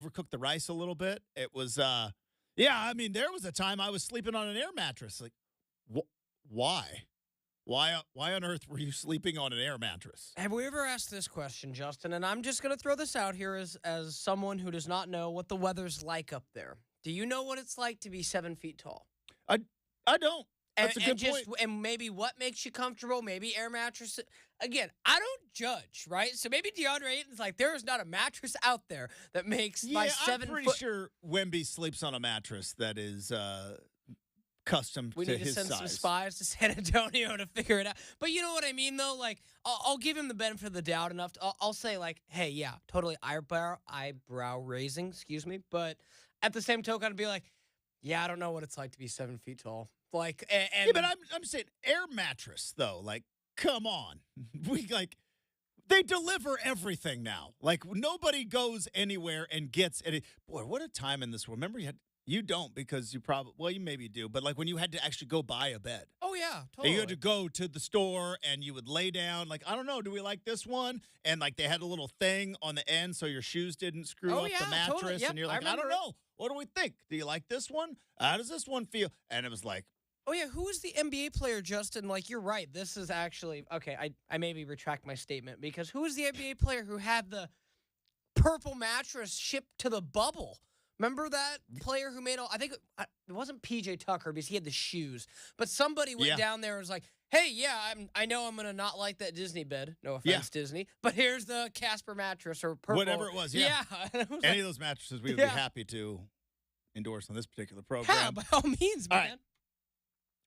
overcooked the rice a little bit. It was, there was a time I was sleeping on an air mattress. Like, why? Why on earth were you sleeping on an air mattress? Have we ever asked this question, Justin? And I'm just going to throw this out here as someone who does not know what the weather's like up there. Do you know what it's like to be 7 feet tall? I don't. That's a good point. And maybe what makes you comfortable, maybe air mattress. Again, I don't judge, right? So maybe DeAndre Ayton's like, there is not a mattress out there that makes my 7 foot. I'm pretty sure Wemby sleeps on a mattress that is custom to his size. We need to send some spies to San Antonio to figure it out. But you know what I mean, though? Like, I'll give him the benefit of the doubt enough. I'll say, like, hey, yeah, totally eyebrow raising, excuse me. But at the same token, I'd be like, yeah, I don't know what it's like to be 7 feet tall. Like, yeah, but I'm saying air mattress though. Like, come on, they deliver everything now. Like, nobody goes anywhere and gets any. Boy, what a time in this world. Remember, you don't because you maybe do, but like when you had to actually go buy a bed. Oh yeah, totally. And you had to go to the store and you would lay down. Like, I don't know, do we like this one? And like they had a little thing on the end so your shoes didn't screw up the mattress. Totally. Yep, and you're like, I don't know. What do we think? Do you like this one? How does this one feel? And it was like, oh, yeah. Who is the NBA player, Justin? Like, you're right. This is actually – okay, I maybe retract my statement because who is the NBA player who had the purple mattress shipped to the bubble? Remember that player who made all – I think it wasn't P.J. Tucker because he had the shoes. But somebody went down there and was like, hey, yeah, I know I'm going to not like that Disney bed. No offense, Disney. But here's the Casper mattress or purple. Whatever it was, yeah. Any of those mattresses we would be happy to endorse on this particular program. Yeah, by all means, man. Right.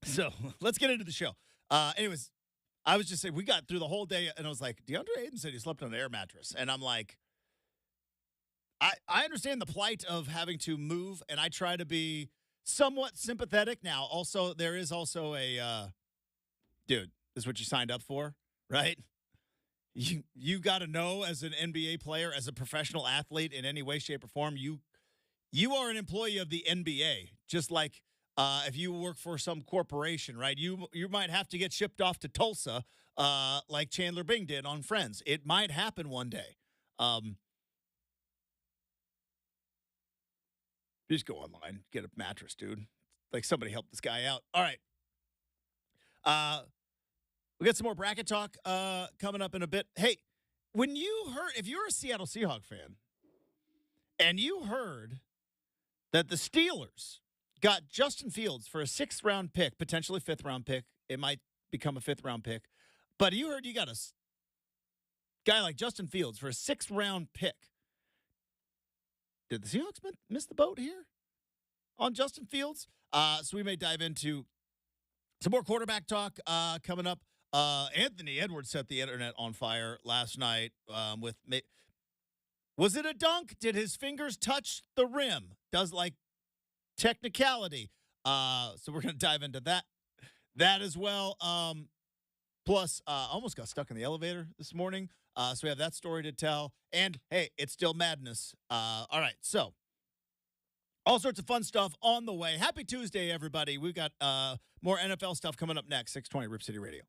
So let's get into the show. Anyways, I was just saying we got through the whole day, and I was like, DeAndre Ayton said he slept on an air mattress, and I'm like, I understand the plight of having to move, and I try to be somewhat sympathetic. Now, also there is also a dude. This is what you signed up for, right? You got to know as an NBA player, as a professional athlete in any way, shape, or form, you are an employee of the NBA, just like. If you work for some corporation, right, you might have to get shipped off to Tulsa like Chandler Bing did on Friends. It might happen one day. Just go online, get a mattress, dude. Like, somebody help this guy out. All right. We got some more bracket talk coming up in a bit. Hey, if you're a Seattle Seahawks fan and you heard that the Steelers got Justin Fields for a 6th-round pick, potentially 5th-round pick. It might become a 5th-round pick. But you heard you got a guy like Justin Fields for a 6th-round pick. Did the Seahawks miss the boat here on Justin Fields? So we may dive into some more quarterback talk coming up. Anthony Edwards set the internet on fire last night with was it a dunk? Did his fingers touch the rim? Does technicality. So we're going to dive into that as well. Plus, almost got stuck in the elevator this morning. So we have that story to tell. And, hey, it's still madness. All right, so all sorts of fun stuff on the way. Happy Tuesday, everybody. We've got more NFL stuff coming up next, 620 Rip City Radio.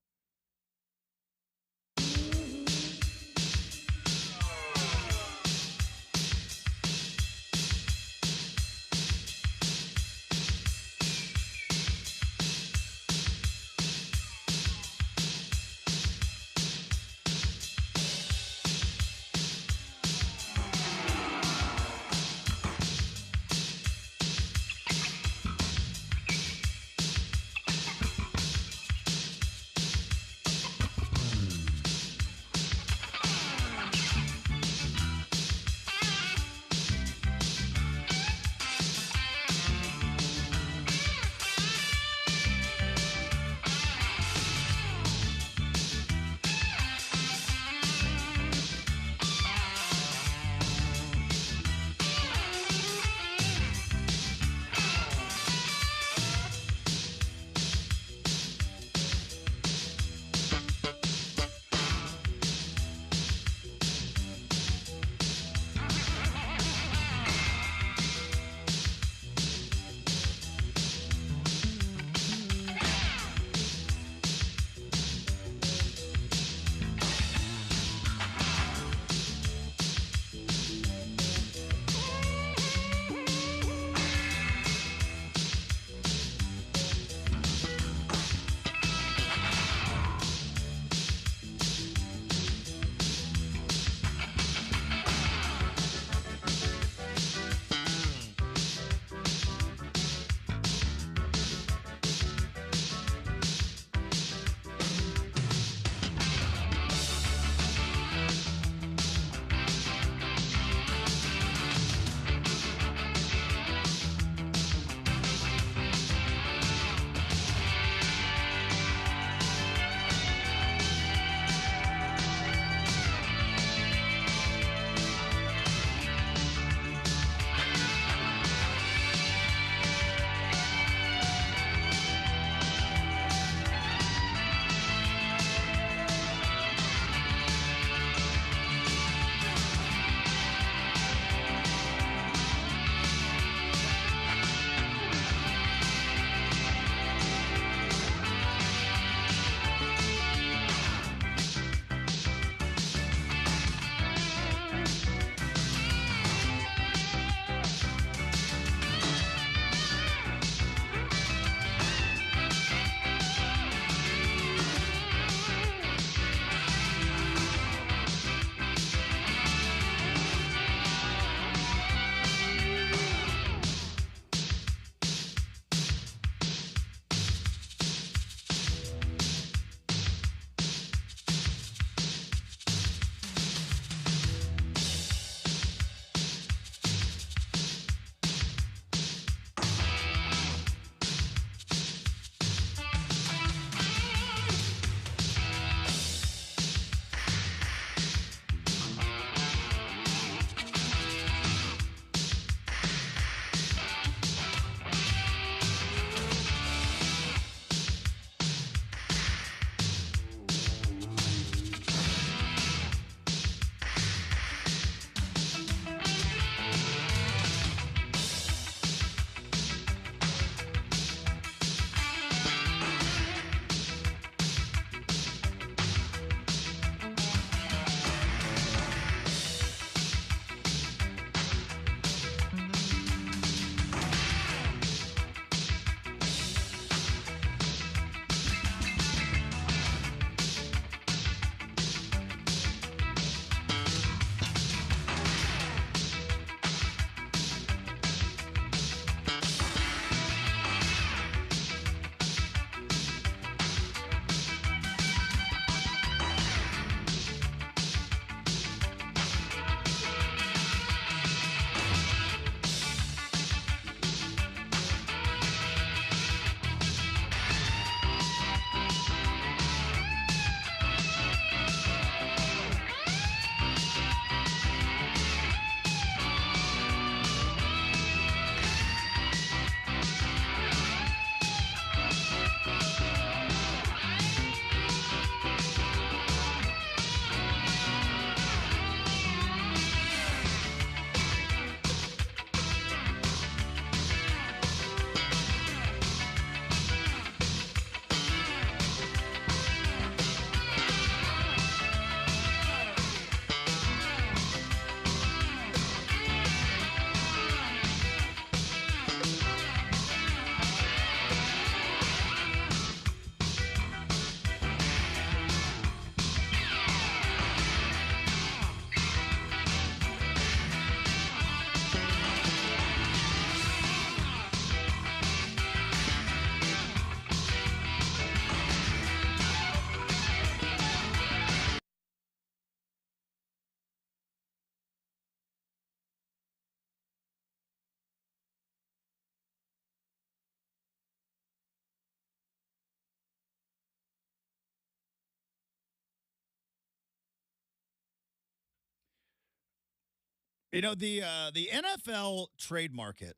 The NFL trade market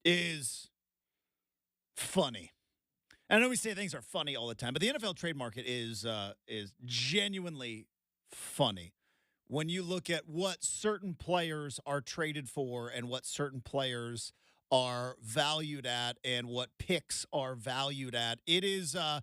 is funny. I know we say things are funny all the time, but the NFL trade market is genuinely funny when you look at what certain players are traded for and what certain players are valued at and what picks are valued at. It is a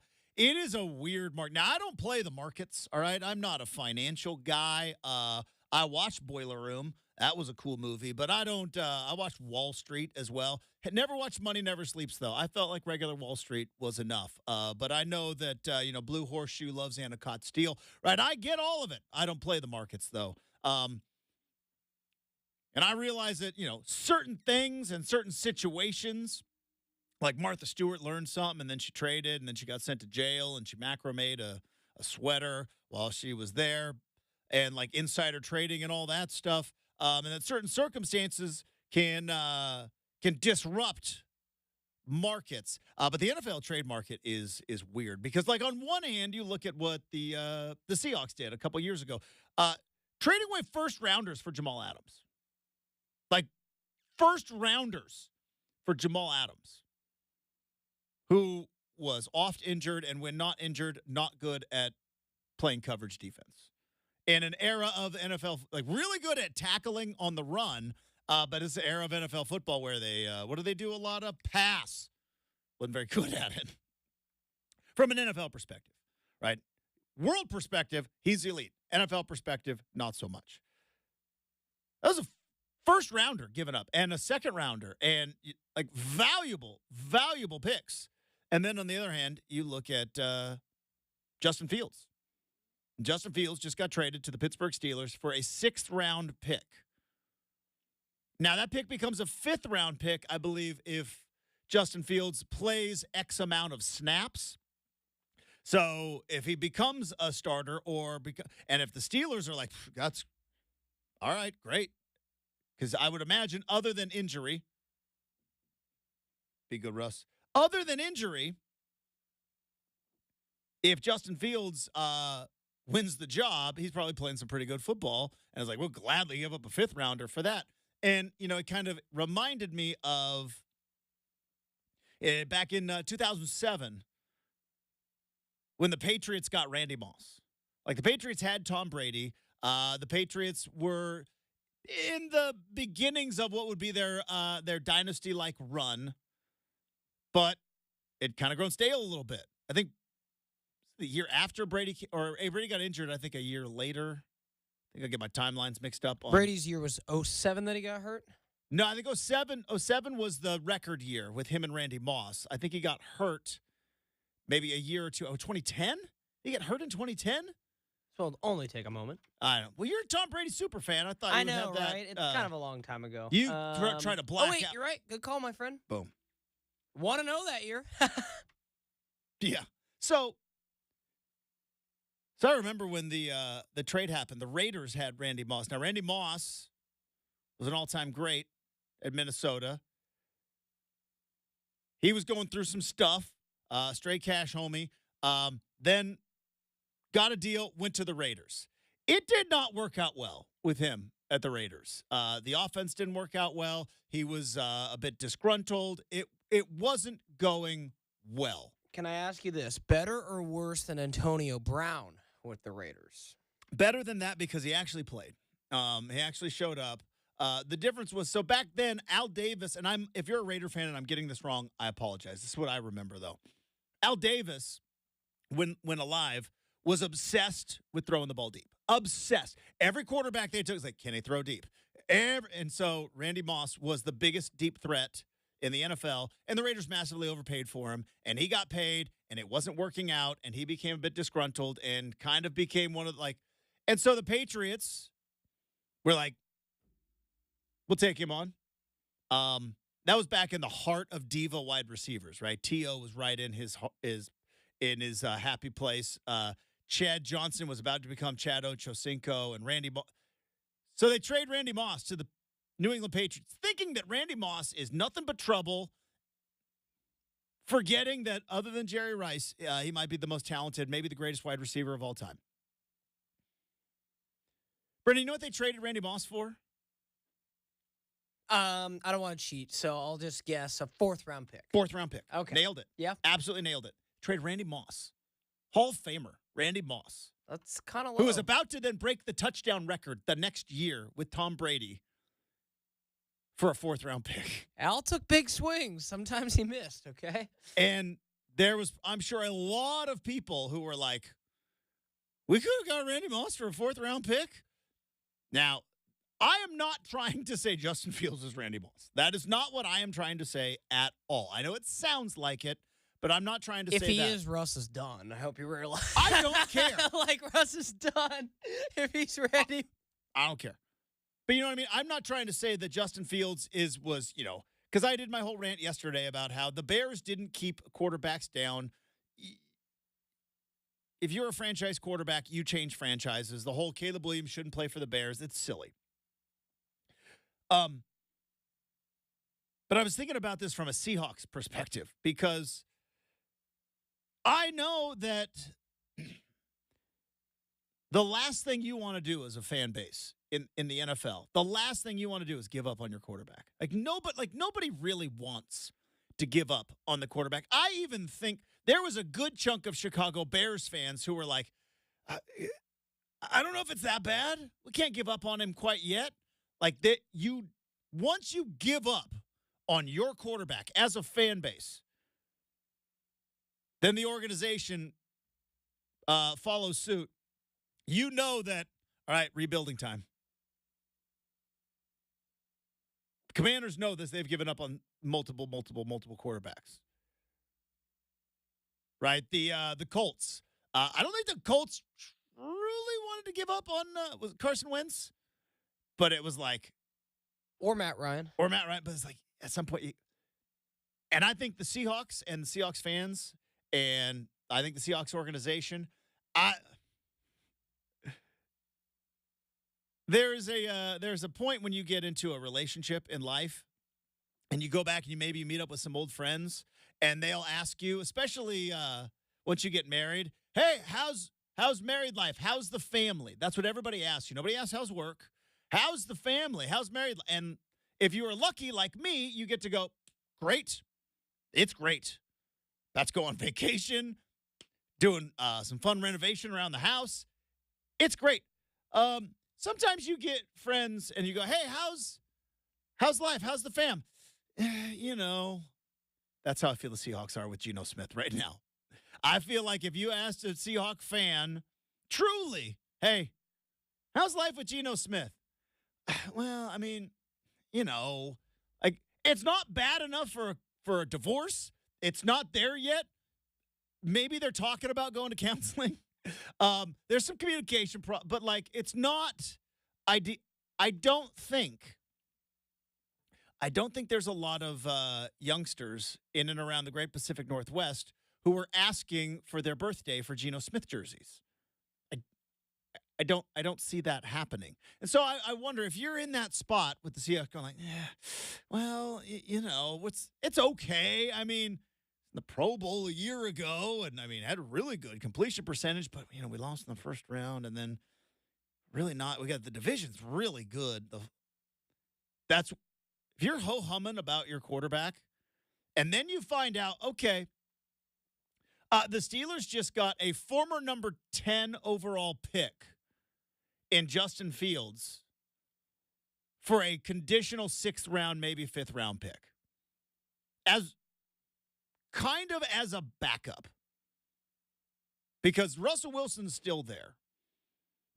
weird market. Now, I don't play the markets, all right? I'm not a financial guy. I watched Boiler Room. That was a cool movie, but I don't. I watched Wall Street as well. Had never watched Money Never Sleeps though. I felt like regular Wall Street was enough. But I know that Blue Horseshoe loves Anacott Steel, right? I get all of it. I don't play the markets though, and I realize that certain things and certain situations, like Martha Stewart learned something and then she traded and then she got sent to jail and she macrameed a sweater while she was there, and like insider trading and all that stuff. And that certain circumstances can disrupt markets. But the NFL trade market is weird because, like, on one hand, you look at what the Seahawks did a couple years ago, trading away first rounders for Jamal Adams, like first rounders for Jamal Adams, who was oft injured and when not injured, not good at playing coverage defense. In an era of the NFL, like really good at tackling on the run, but it's an era of NFL football where they, what do they do a lot of? Pass. Wasn't very good at it. From an NFL perspective, right? World perspective, he's elite. NFL perspective, not so much. That was a first rounder given up and a second rounder and like valuable picks. And then on the other hand, you look at Justin Fields. Justin Fields just got traded to the Pittsburgh Steelers for a 6th-round pick. Now, that pick becomes a 5th-round pick, I believe, if Justin Fields plays X amount of snaps. So if he becomes a starter and if the Steelers are like, that's all right, great. Because I would imagine other than injury, be good, Russ. Other than injury, if Justin Fields wins the job, he's probably playing some pretty good football. And I was like, we'll gladly give up a 5th-rounder for that. And, it kind of reminded me of back in 2007 when the Patriots got Randy Moss. Like, the Patriots had Tom Brady. The Patriots were in the beginnings of what would be their dynasty-like run. But it kind of grown stale a little bit. I think the year after Brady got injured, I think a year later. I think I get my timelines mixed up. Brady's year was 2007 that he got hurt? No, I think 2007 was the record year with him and Randy Moss. I think he got hurt maybe a year or two. 2010? He got hurt in 2010? So it'll only take a moment. I don't know. Well, you're a Tom Brady super fan. I thought you would have that. Right? It's kind of a long time ago. You try to black out. Oh, wait, you're right. Good call, my friend. Boom. Want to know that year. Yeah. So I remember when the trade happened, the Raiders had Randy Moss. Now, Randy Moss was an all-time great at Minnesota. He was going through some stuff, straight cash homie. Then got a deal, went to the Raiders. It did not work out well with him at the Raiders. The offense didn't work out well. He was a bit disgruntled. It wasn't going well. Can I ask you this? Better or worse than Antonio Brown with the Raiders? Better than that because he actually played. He actually showed up. The difference was, so back then, Al Davis, and if you're a Raider fan and I'm getting this wrong, I apologize. This is what I remember, though. Al Davis, when alive, was obsessed with throwing the ball deep. Obsessed. Every quarterback they took was like, can he throw deep? And so Randy Moss was the biggest deep threat in the NFL, and the Raiders massively overpaid for him, and he got paid, and it wasn't working out, and he became a bit disgruntled and kind of became one of and so the Patriots were like, we'll take him on. That was back in the heart of diva wide receivers, right? T.O. was right in his happy place. Chad Johnson was about to become Chad Ochocinco, and Randy Moss. So they trade Randy Moss to the New England Patriots, thinking that Randy Moss is nothing but trouble, forgetting that other than Jerry Rice, he might be the most talented, maybe the greatest wide receiver of all time. Brenden, you know what they traded Randy Moss for? I don't want to cheat, so I'll just guess a 4th-round pick. 4th-round pick. Okay. Nailed it. Yeah. Absolutely nailed it. Trade Randy Moss. Hall of Famer, Randy Moss. That's kind of low. Who was about to then break the touchdown record the next year with Tom Brady for a 4th-round pick. Al took big swings. Sometimes he missed, okay? And there was, I'm sure, a lot of people who were like, we could have got Randy Moss for a 4th-round pick. Now, I am not trying to say Justin Fields is Randy Moss. That is not what I am trying to say at all. I know it sounds like it, but I'm not trying to say that. If he is, Russ is done. I hope you realize. I don't care. Like, Russ is done if he's ready. I don't care. But you know what I mean? I'm not trying to say that Justin Fields was, because I did my whole rant yesterday about how the Bears didn't keep quarterbacks down. If you're a franchise quarterback, you change franchises. The whole Caleb Williams shouldn't play for the Bears. It's silly. But I was thinking about this from a Seahawks perspective because I know that the last thing you want to do as a fan base in the NFL, the last thing you want to do is give up on your quarterback. Nobody really wants to give up on the quarterback. I even think there was a good chunk of Chicago Bears fans who were like, I don't know if it's that bad. We can't give up on him quite yet. Like that, once you give up on your quarterback as a fan base, then the organization follows suit. You know that, all right, rebuilding time. Commanders know this. They've given up on multiple quarterbacks. Right? The Colts. I don't think the Colts really wanted to give up on was it Carson Wentz, but it was like, or Matt Ryan. But it's like at some point, and I think the Seahawks and the Seahawks fans, and I think the Seahawks organization, there's a point when you get into a relationship in life, and you go back and you maybe meet up with some old friends, and they'll ask you, especially once you get married, hey, how's married life? How's the family? That's what everybody asks you. Nobody asks how's work. How's the family? How's married? And if you are lucky like me, you get to go, great. It's great. Let's go on vacation, doing some fun renovation around the house. It's great. Sometimes you get friends and you go, hey, how's life? How's the fam? That's how I feel the Seahawks are with Geno Smith right now. I feel like if you asked a Seahawk fan, truly, hey, how's life with Geno Smith? Well, I mean, like it's not bad enough for a divorce. It's not there yet. Maybe they're talking about going to counseling. There's some communication, but like it's not. I don't think there's a lot of youngsters in and around the Great Pacific Northwest who were asking for their birthday for Geno Smith jerseys. I don't see that happening. And so I wonder if you're in that spot with the Seahawks going like, well, it's okay. I mean, the Pro Bowl a year ago, and I mean, had a really good completion percentage, but we lost in the first round, and then really not. We got the division's really good. If you're ho-humming about your quarterback, and then you find out, okay, the Steelers just got a former number 10 overall pick in Justin Fields for a conditional 6th round, maybe 5th round pick. As a backup. Because Russell Wilson's still there.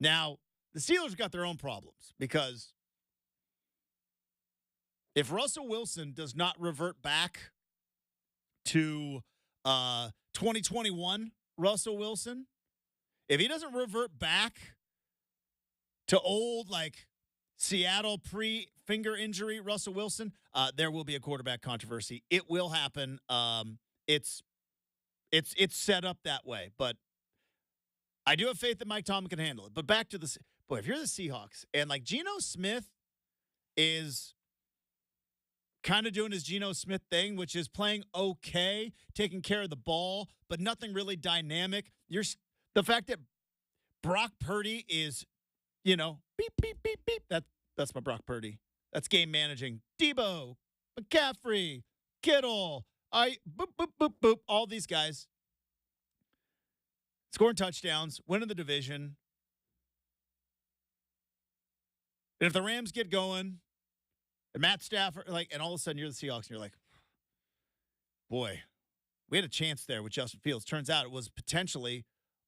Now, the Steelers got their own problems because if Russell Wilson does not revert back to 2021 Russell Wilson, if he doesn't revert back to old, like, Seattle pre-finger injury Russell Wilson, there will be a quarterback controversy. It will happen. It's set up that way. But I do have faith that Mike Tomlin can handle it. But back to if you're the Seahawks, and, like, Geno Smith is kind of doing his Geno Smith thing, which is playing okay, taking care of the ball, but nothing really dynamic. The fact that Brock Purdy is, beep, beep, beep, beep. That's my Brock Purdy That's game managing. Debo, McCaffrey, Kittle, boop, boop, boop, boop. All these guys scoring touchdowns, winning the division. And if the Rams get going, and Matt Stafford, and all of a sudden you're the Seahawks, and you're like, boy, we had a chance there with Justin Fields. Turns out it was potentially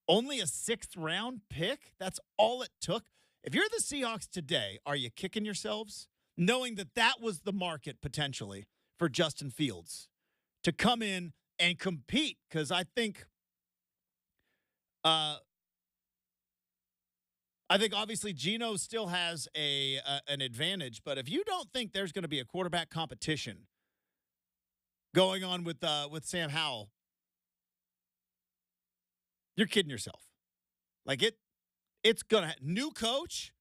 only a 6th round pick. That's all it took. If you're the Seahawks today, are you kicking yourselves? Knowing that was the market potentially for Justin Fields to come in and compete. Because I think obviously Geno still has an advantage. But if you don't think there's going to be a quarterback competition going on with Sam Howell, you're kidding yourself. It's going to new coach,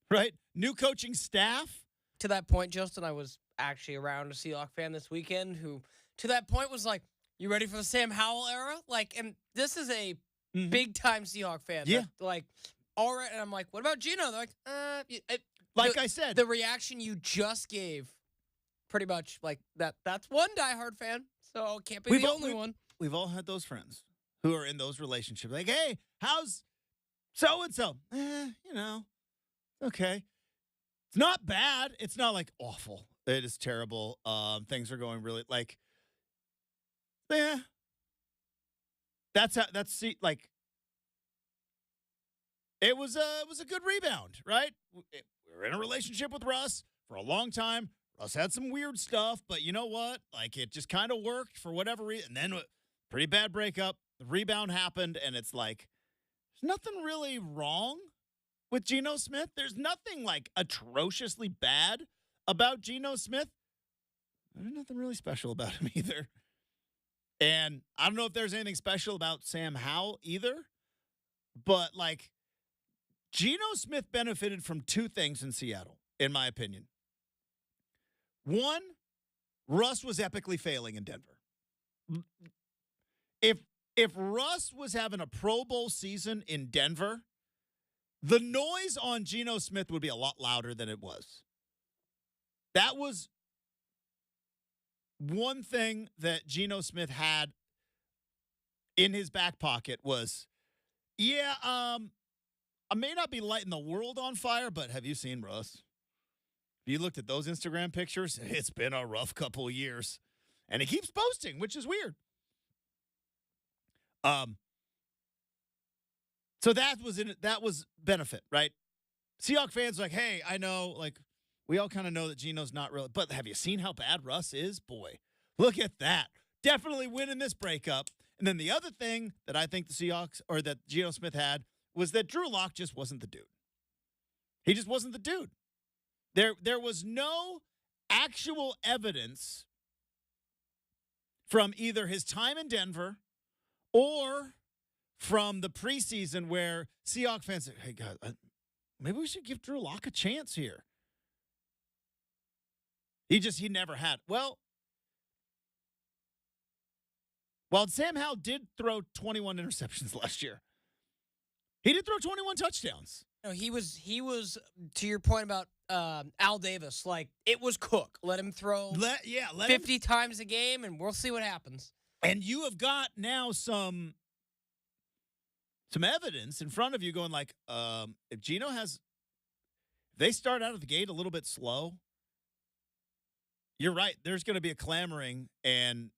right? New coaching staff. To that point, Justin, I was actually around a Seahawks fan this weekend who, to that point, was like, "You ready for the Sam Howell era?" And this is a big time Seahawks fan. Yeah. All right, and I'm like, "What about Geno?" They're like, I said, the reaction you just gave, pretty much like that. That's one diehard fan, so can't be the only one. We've all had those friends who are in those relationships. Like, hey, how's so and so? Okay. It's not bad. It's not awful. It is terrible. Things are going really That's it was a good rebound, right? We were in a relationship with Russ for a long time. Russ had some weird stuff, but you know what? It just kind of worked for whatever reason. And then pretty bad breakup. The rebound happened, and it's there's nothing really wrong with Geno Smith. There's nothing atrociously bad about Geno Smith. There's nothing really special about him either. And I don't know if there's anything special about Sam Howell either. But Geno Smith benefited from 2 things in Seattle, in my opinion. One, Russ was epically failing in Denver. If Russ was having a Pro Bowl season in Denver, the noise on Geno Smith would be a lot louder than it was. That was one thing that Geno Smith had in his back pocket was, I may not be lighting the world on fire, but have you seen Russ? If you looked at those Instagram pictures, it's been a rough couple of years. And he keeps posting, which is weird. So that was benefit, right? Seahawks fans hey, I know, we all kind of know that Geno's not really, but have you seen how bad Russ is? Boy, look at that. Definitely winning this breakup. And then the other thing that I think the Seahawks, or that Geno Smith had, was that Drew Lock just wasn't the dude. He just wasn't the dude. There was no actual evidence from either his time in Denver or from the preseason where Seahawks fans say, hey, guys, maybe we should give Drew Lock a chance here. He never had. Well, while Sam Howell did throw 21 interceptions last year, he did throw 21 touchdowns. No, he was to your point about Al Davis. It was Cook. Let him throw 50 times a game, and we'll see what happens. And you have got now some evidence in front of you going if Geno if they start out of the gate a little bit slow, you're right. There's going to be a clamoring, and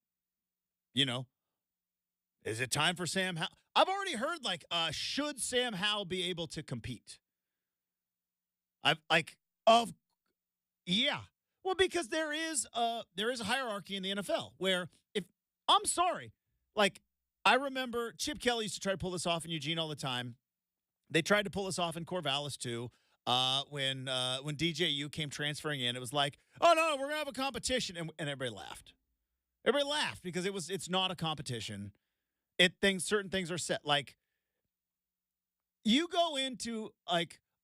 is it time for Sam Howell? I've already heard should Sam Howell be able to compete? Well, because there is a hierarchy in the NFL where I'm sorry, I remember Chip Kelly used to try to pull this off in Eugene all the time. They tried to pull this off in Corvallis too. When DJU came transferring in, it was oh no, we're gonna have a competition, and everybody laughed. Everybody laughed because it's not a competition. Certain things are set. You go into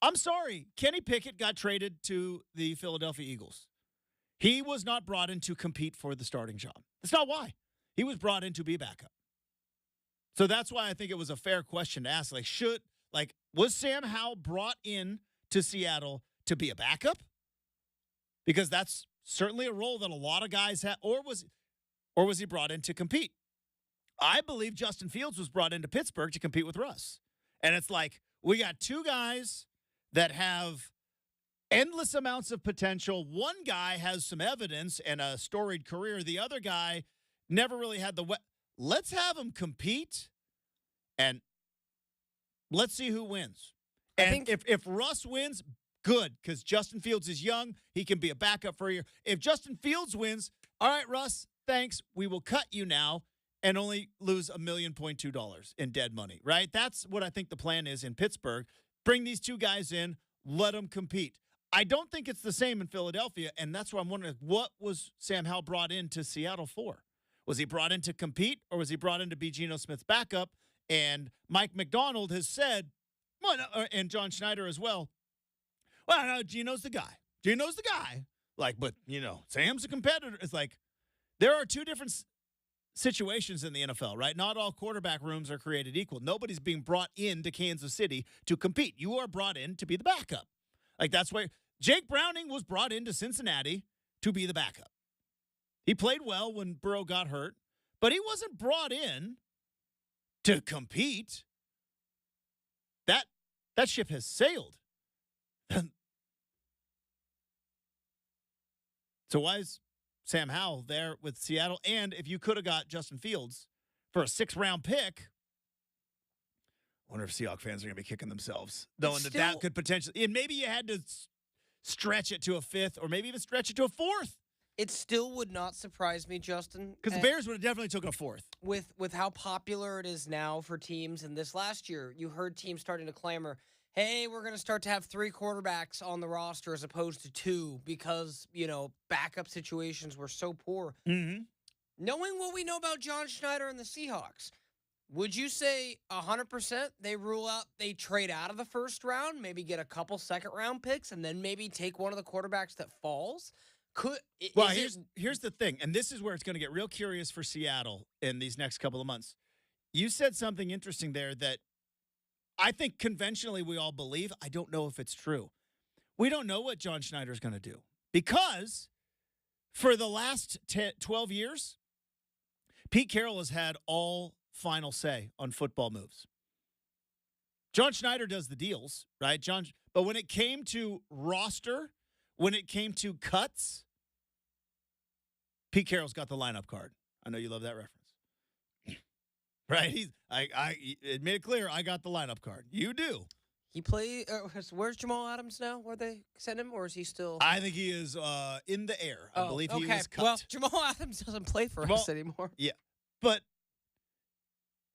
I'm sorry, Kenny Pickett got traded to the Philadelphia Eagles. He was not brought in to compete for the starting job. That's not why. He was brought in to be a backup. So that's why I think it was a fair question to ask. Was Sam Howell brought in to Seattle to be a backup, because that's certainly a role that a lot of guys have. Or was he brought in to compete? I believe Justin Fields was brought into Pittsburgh to compete with Russ. And it's like, we got two guys that have endless amounts of potential. One guy has some evidence and a storied career. The other guy never really had let's have him compete, and let's see who wins. And if Russ wins, good, because Justin Fields is young. He can be a backup for a year. If Justin Fields wins, all right, Russ, thanks. We will cut you now and only lose $1.2 million in dead money, right? That's what I think the plan is in Pittsburgh. Bring these two guys in, let them compete. I don't think it's the same in Philadelphia, and that's why I'm wondering, what was Sam Howell brought into Seattle for? Was he brought in to compete, or was he brought in to be Geno Smith's backup? And Mike McDonald has said, and John Schneider as well, well, no, Geno's the guy. Geno's the guy. Like, but, Sam's a competitor. It's like, there are two different situations in the NFL, right? Not all quarterback rooms are created equal. Nobody's being brought into Kansas City to compete. You are brought in to be the backup. Like, that's why Jake Browning was brought into Cincinnati to be the backup. He played well when Burrow got hurt, but he wasn't brought in to compete. That ship has sailed. So why is Sam Howell there with Seattle? And if you could have got Justin Fields for a 6th-round pick, I wonder if Seahawks fans are going to be kicking themselves, knowing that could potentially, and maybe you had to stretch it to a 5th or maybe even stretch it to a 4th. It still would not surprise me, Justin. Because the Bears would have definitely took a 4th. With how popular it is now for teams, and this last year, you heard teams starting to clamor, hey, we're going to start to have 3 quarterbacks on the roster as opposed to 2 because, backup situations were so poor. Mm-hmm. Knowing what we know about John Schneider and the Seahawks, would you say 100% they trade out of the 1st round, maybe get a couple 2nd-round picks, and then maybe take one of the quarterbacks that falls? Here's the thing, and this is where it's going to get real curious for Seattle in these next couple of months. You said something interesting there that I think conventionally we all believe. I don't know if it's true. We don't know what John Schneider's going to do because for the last 12 years, Pete Carroll has had all final say on football moves. John Schneider does the deals, right? But when it came to roster, when it came to cuts, Pete Carroll's got the lineup card. I know you love that reference. Right? I made it clear I got the lineup card. You do. He where's Jamal Adams now? Where they send him, or is he still? I think he is in the air. I believe he was cut. Well, Jamal Adams doesn't play for us anymore. Yeah. But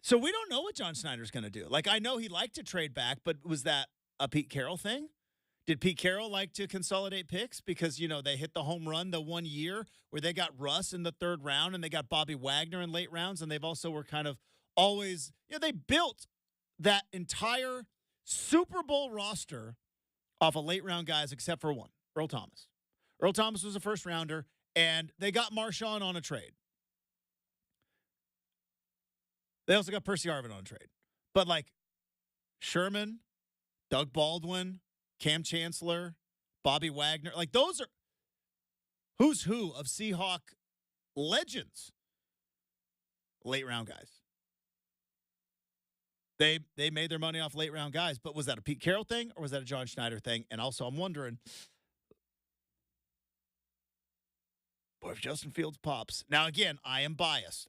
so we don't know what John Schneider's going to do. Like, I know he liked to trade back, but was that a Pete Carroll thing? Did Pete Carroll like to consolidate picks? Because, they hit the home run the one year where they got Russ in the 3rd round and they got Bobby Wagner in late rounds, and they've also were kind of always, they built that entire Super Bowl roster off of late round guys except for one, Earl Thomas. Earl Thomas was a 1st rounder, and they got Marshawn on a trade. They also got Percy Harvin on a trade. But like Sherman, Doug Baldwin, Cam Chancellor, Bobby Wagner, like those are who's who of Seahawk legends. Late round guys. They made their money off late round guys, but was that a Pete Carroll thing or was that a John Schneider thing? And also I'm wondering, what if Justin Fields pops? Now again, I am biased.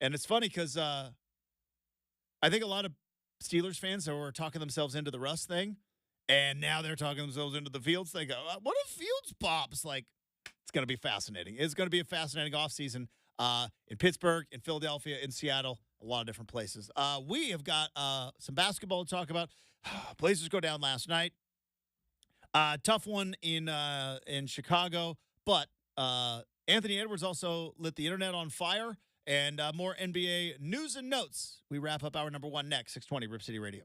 And it's funny because I think a lot of Steelers fans who are talking themselves into the Russ thing, and now they're talking themselves into the Fields thing. What if Fields pops? Like, it's going to be fascinating. It's going to be a fascinating offseason in Pittsburgh, in Philadelphia, in Seattle, a lot of different places. We have got some basketball to talk about. Blazers go down last night. Tough one in Chicago, but Anthony Edwards also lit the internet on fire. And more NBA news and notes. We wrap up hour number 1 next, 620 Rip City Radio.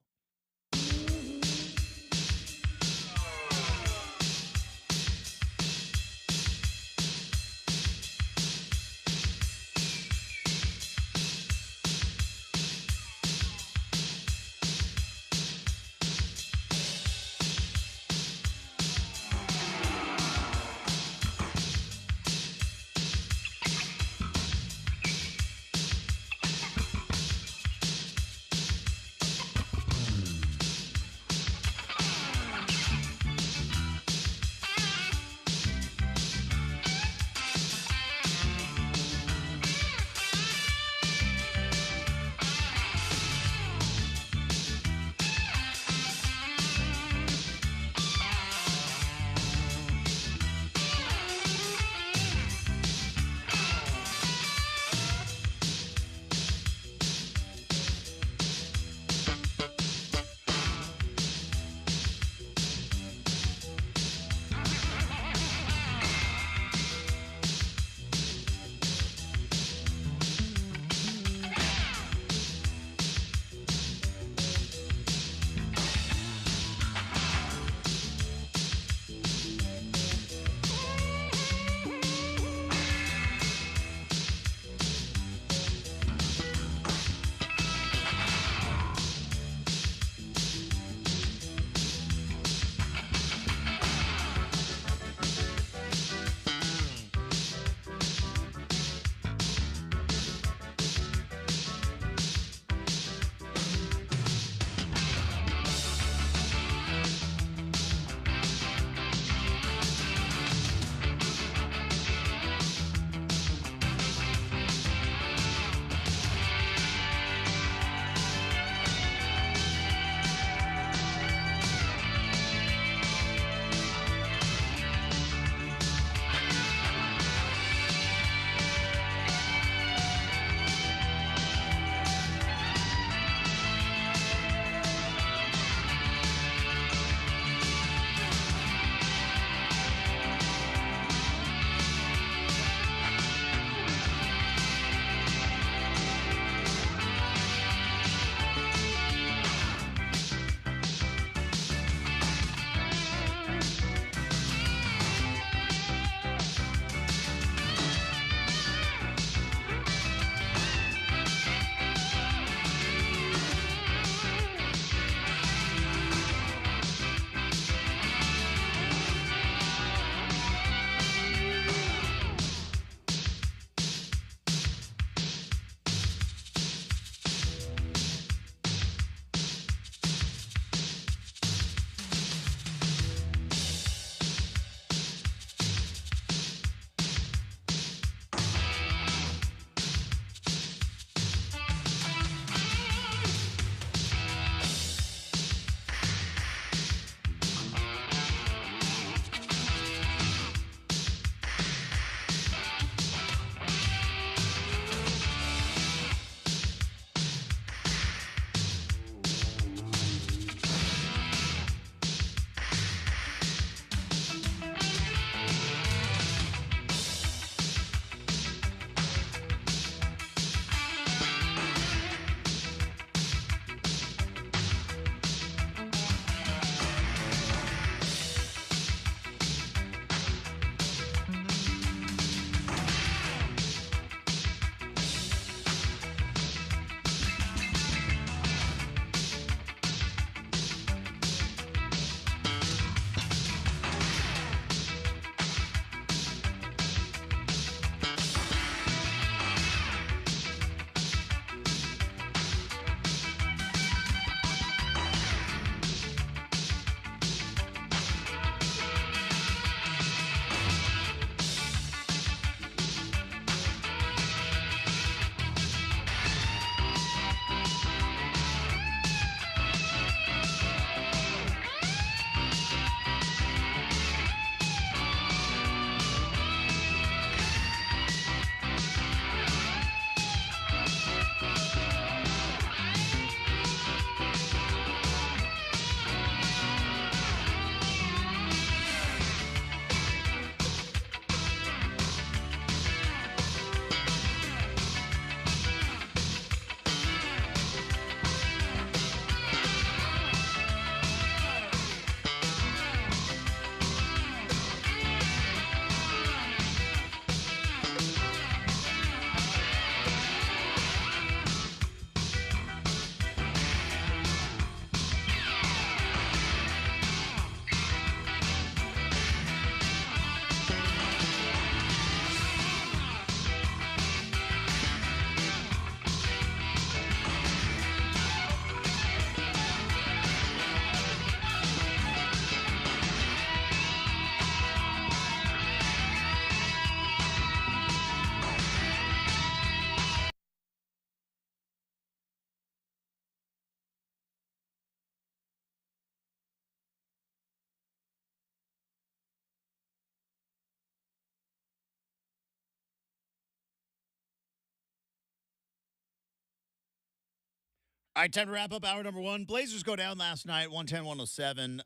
All right, time to wrap up hour number one. Blazers go down last night, 110-107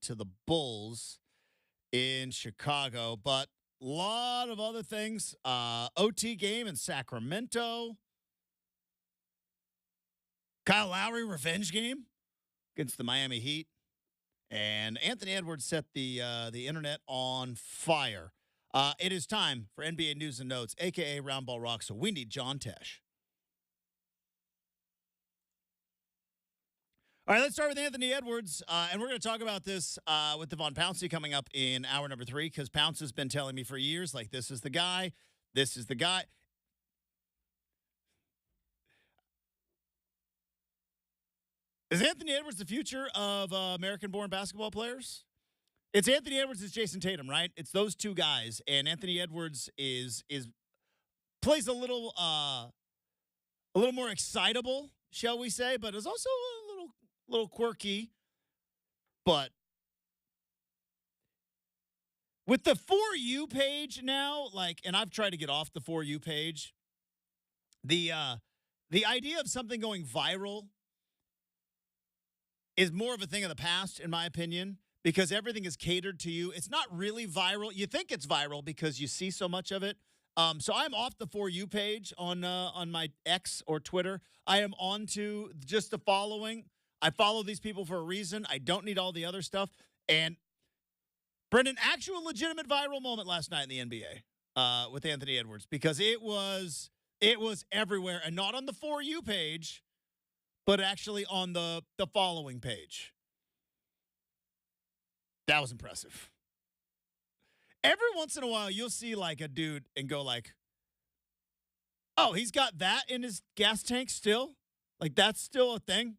to the Bulls in Chicago. But a lot of other things. OT game in Sacramento. Kyle Lowry revenge game against the Miami Heat. And Anthony Edwards set the internet on fire. It is time for NBA News and Notes, a.k.a. Roundball Rock, so we need John Tesh. All right, let's start with Anthony Edwards, and we're going to talk about this with Devon Pouncey coming up in hour number 3, because Pounce has been telling me for years, like, this is the guy, this is the guy. Is Anthony Edwards the future of American-born basketball players? It's Anthony Edwards, it's Jason Tatum, right? It's those two guys, and Anthony Edwards plays a little more excitable, shall we say, but is also a little quirky. But with the For You page now, and I've tried to get off the For You page, the idea of something going viral is more of a thing of the past, in my opinion, because everything is catered to you. It's not really viral. You think it's viral because you see so much of it. So I'm off the For You page on my X or Twitter. I am on to just the following. I follow these people for a reason. I don't need all the other stuff. And Brenden, actual legitimate viral moment last night in the NBA with Anthony Edwards, because it was everywhere, and not on the For You page, but actually on the following page. That was impressive. Every once in a while, you'll see like a dude and go like, oh, he's got that in his gas tank still? Like, that's still a thing?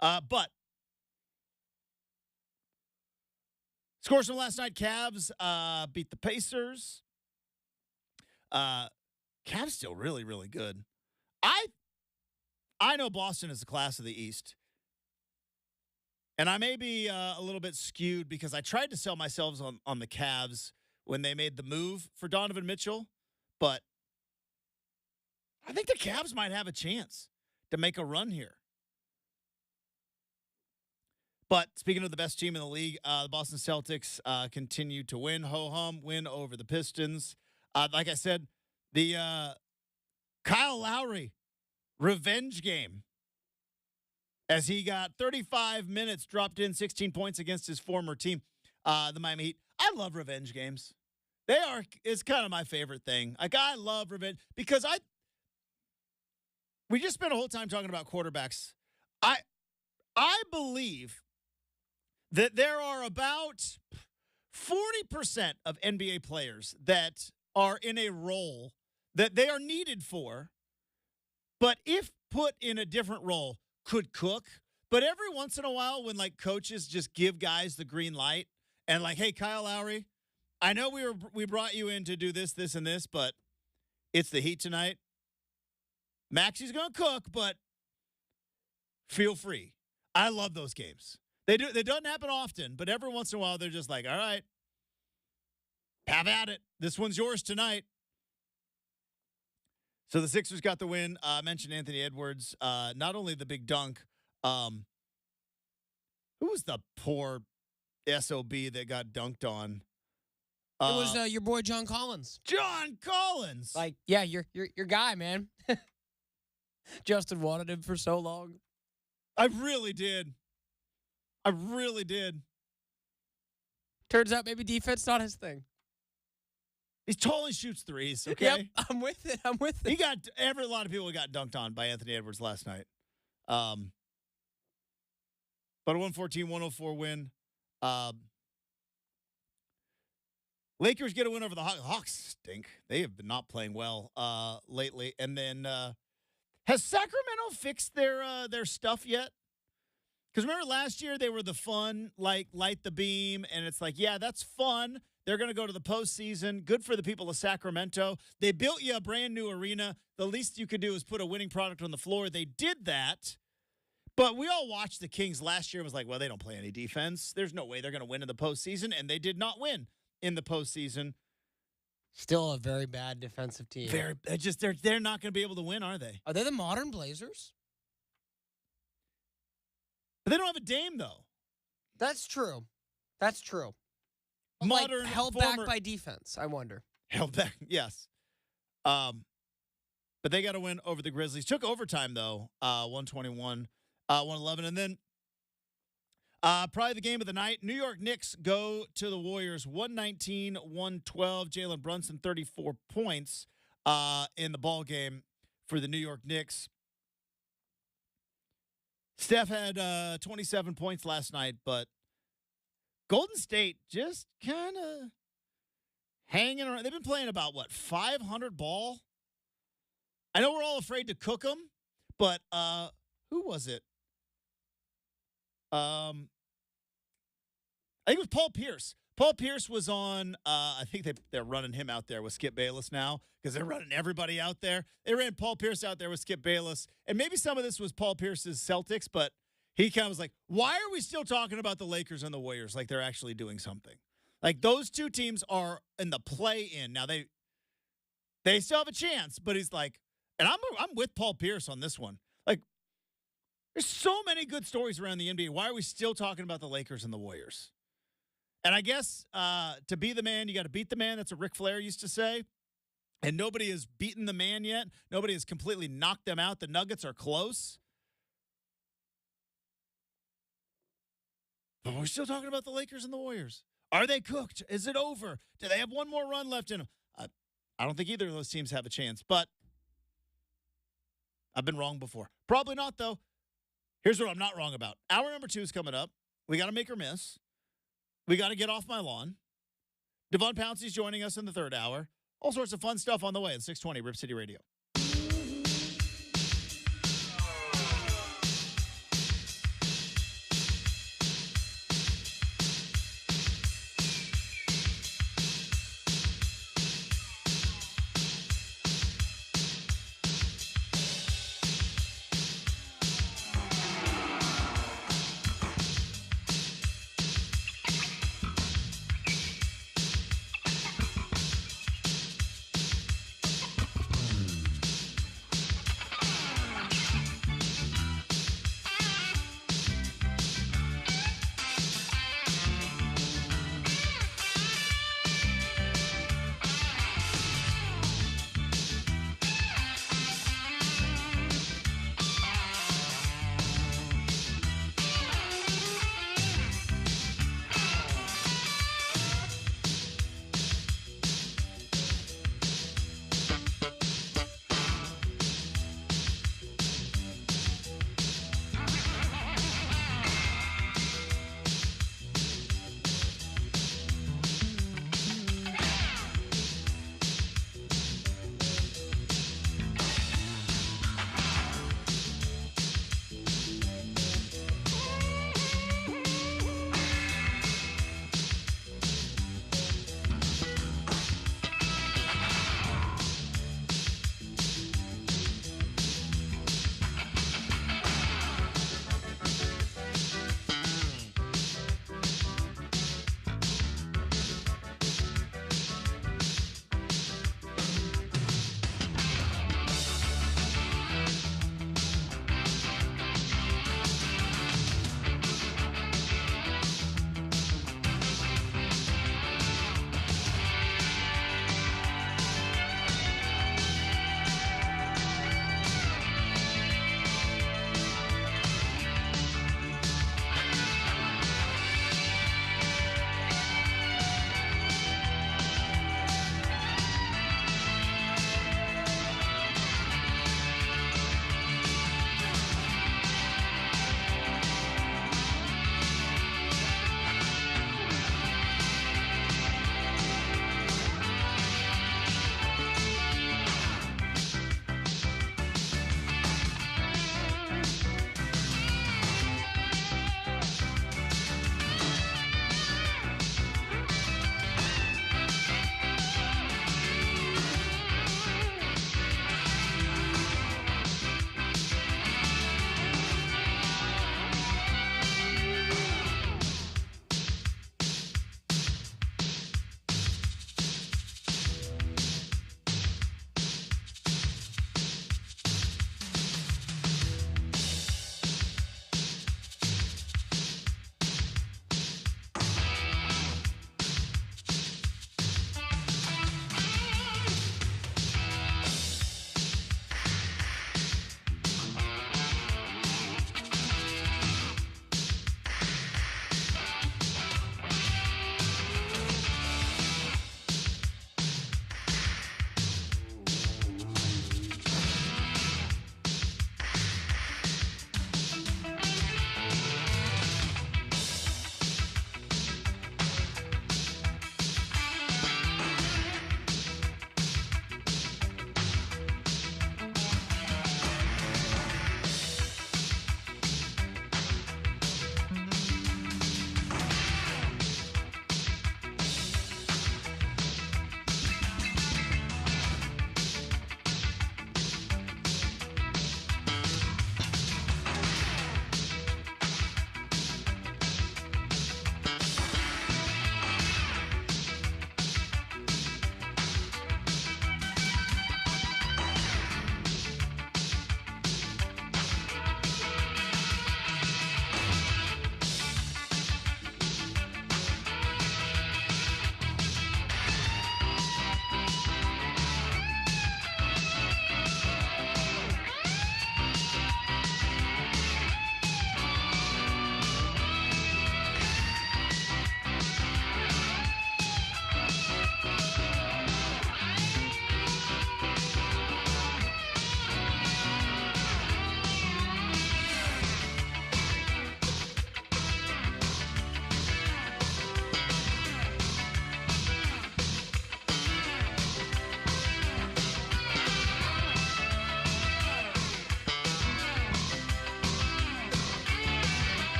But scores from last night, Cavs beat the Pacers. Cavs still really, really good. I know Boston is the class of the East. And I may be a little bit skewed because I tried to sell myself on the Cavs when they made the move for Donovan Mitchell. But I think the Cavs might have a chance to make a run here. But speaking of the best team in the league, the Boston Celtics continue to win. Ho-hum, win over the Pistons. Like I said, the Kyle Lowry revenge game, as he got 35 minutes, dropped in 16 points against his former team, the Miami Heat. I love revenge games. It's kind of my favorite thing. Like, I love revenge because we just spent a whole time talking about quarterbacks. I believe that there are about 40% of NBA players that are in a role that they are needed for, but if put in a different role, could cook. But every once in a while, when like coaches just give guys the green light and like, hey, Kyle Lowry, I know we brought you in to do this, this, and this, but it's the Heat tonight. Maxey's gonna cook, but feel free. I love those games. They doesn't happen often, but every once in a while they're just like, all right, have at it. This one's yours tonight. So the Sixers got the win. I mentioned Anthony Edwards. Not only the big dunk. Who was the poor SOB that got dunked on? It was your boy John Collins. John Collins. Like, yeah, your guy, man. Justin wanted him for so long. I really did. Turns out maybe defense not his thing. He's tall and shoots threes, okay? Yep, I'm with it. A lot of people got dunked on by Anthony Edwards last night. But a 114-104 win. Lakers get a win over the Hawks. Hawks stink. They have been not playing well lately. And then has Sacramento fixed their stuff yet? Because remember last year they were the fun, like, light the beam, and it's like, yeah, that's fun. They're going to go to the postseason. Good for the people of Sacramento. They built you a brand new arena. The least you could do is put a winning product on the floor. They did that. But we all watched the Kings last year and was like, well, they don't play any defense. There's no way they're going to win in the postseason. And they did not win in the postseason. Still a very bad defensive team. They're not going to be able to win, are they? Are they the modern Blazers? But they don't have a Dame, though. That's true. That's true. Modern, like, held former, back by defense, I wonder. held back, yes. But they got a win over the Grizzlies. Took overtime, though, 121, 111. And then probably the game of the night, New York Knicks go to the Warriors 119-112. Jalen Brunson, 34 points in the ball game for the New York Knicks. Steph had 27 points last night, but Golden State just kind of hanging around. They've been playing about, 500 ball? I know we're all afraid to cook them, but who was it? I think it was Paul Pierce. Paul Pierce was on, I think they're running him out there with Skip Bayless now because they're running everybody out there. They ran Paul Pierce out there with Skip Bayless. And maybe some of this was Paul Pierce's Celtics, but he kind of was like, why are we still talking about the Lakers and the Warriors like they're actually doing something? Like those two teams are in the play-in. Now they still have a chance, but he's like, and I'm with Paul Pierce on this one. Like, there's so many good stories around the NBA. Why are we still talking about the Lakers and the Warriors? And I guess to be the man, you got to beat the man. That's what Ric Flair used to say. And nobody has beaten the man yet. Nobody has completely knocked them out. The Nuggets are close. But we're still talking about the Lakers and the Warriors. Are they cooked? Is it over? Do they have one more run left in them? I don't think either of those teams have a chance, but I've been wrong before. Probably not, though. Here's what I'm not wrong about. Hour number 2 is coming up. We got to make or miss. We got to get off my lawn. Devon Pouncey's joining us in the third hour. All sorts of fun stuff on the way at 620 Rip City Radio.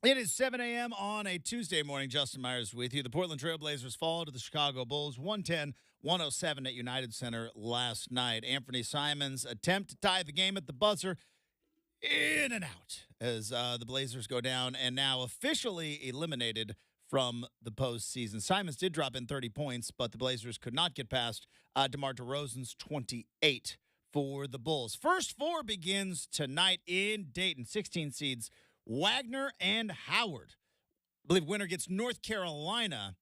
It is 7 a.m. on a Tuesday morning. Justin Myers with you. The Portland Trailblazers fall to the Chicago Bulls 110-107 at United Center last night. Anthony Simons' attempt to tie the game at the buzzer in and out as the Blazers go down and now officially eliminated from the postseason. Simons did drop in 30 points, but the Blazers could not get past DeMar DeRozan's 28 for the Bulls. First four begins tonight in Dayton. 16 seeds Wagner and Howard. I believe winner gets North Carolina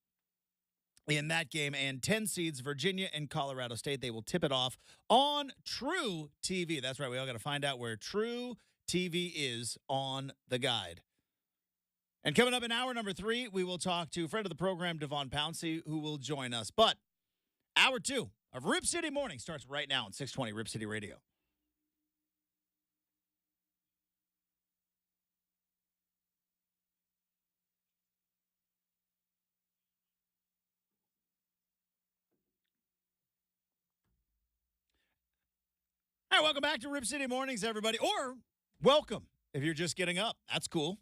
in that game, and 10 seeds Virginia and Colorado State. They will tip it off on True TV. That's right. We all got to find out where True TV is on the guide. And coming up in hour number 3, we will talk to friend of the program, Devon Pouncey, who will join us. But hour 2 of Rip City Morning starts right now on 620 Rip City Radio. All right, welcome back to Rip City Mornings, everybody. Or welcome if you're just getting up. That's cool.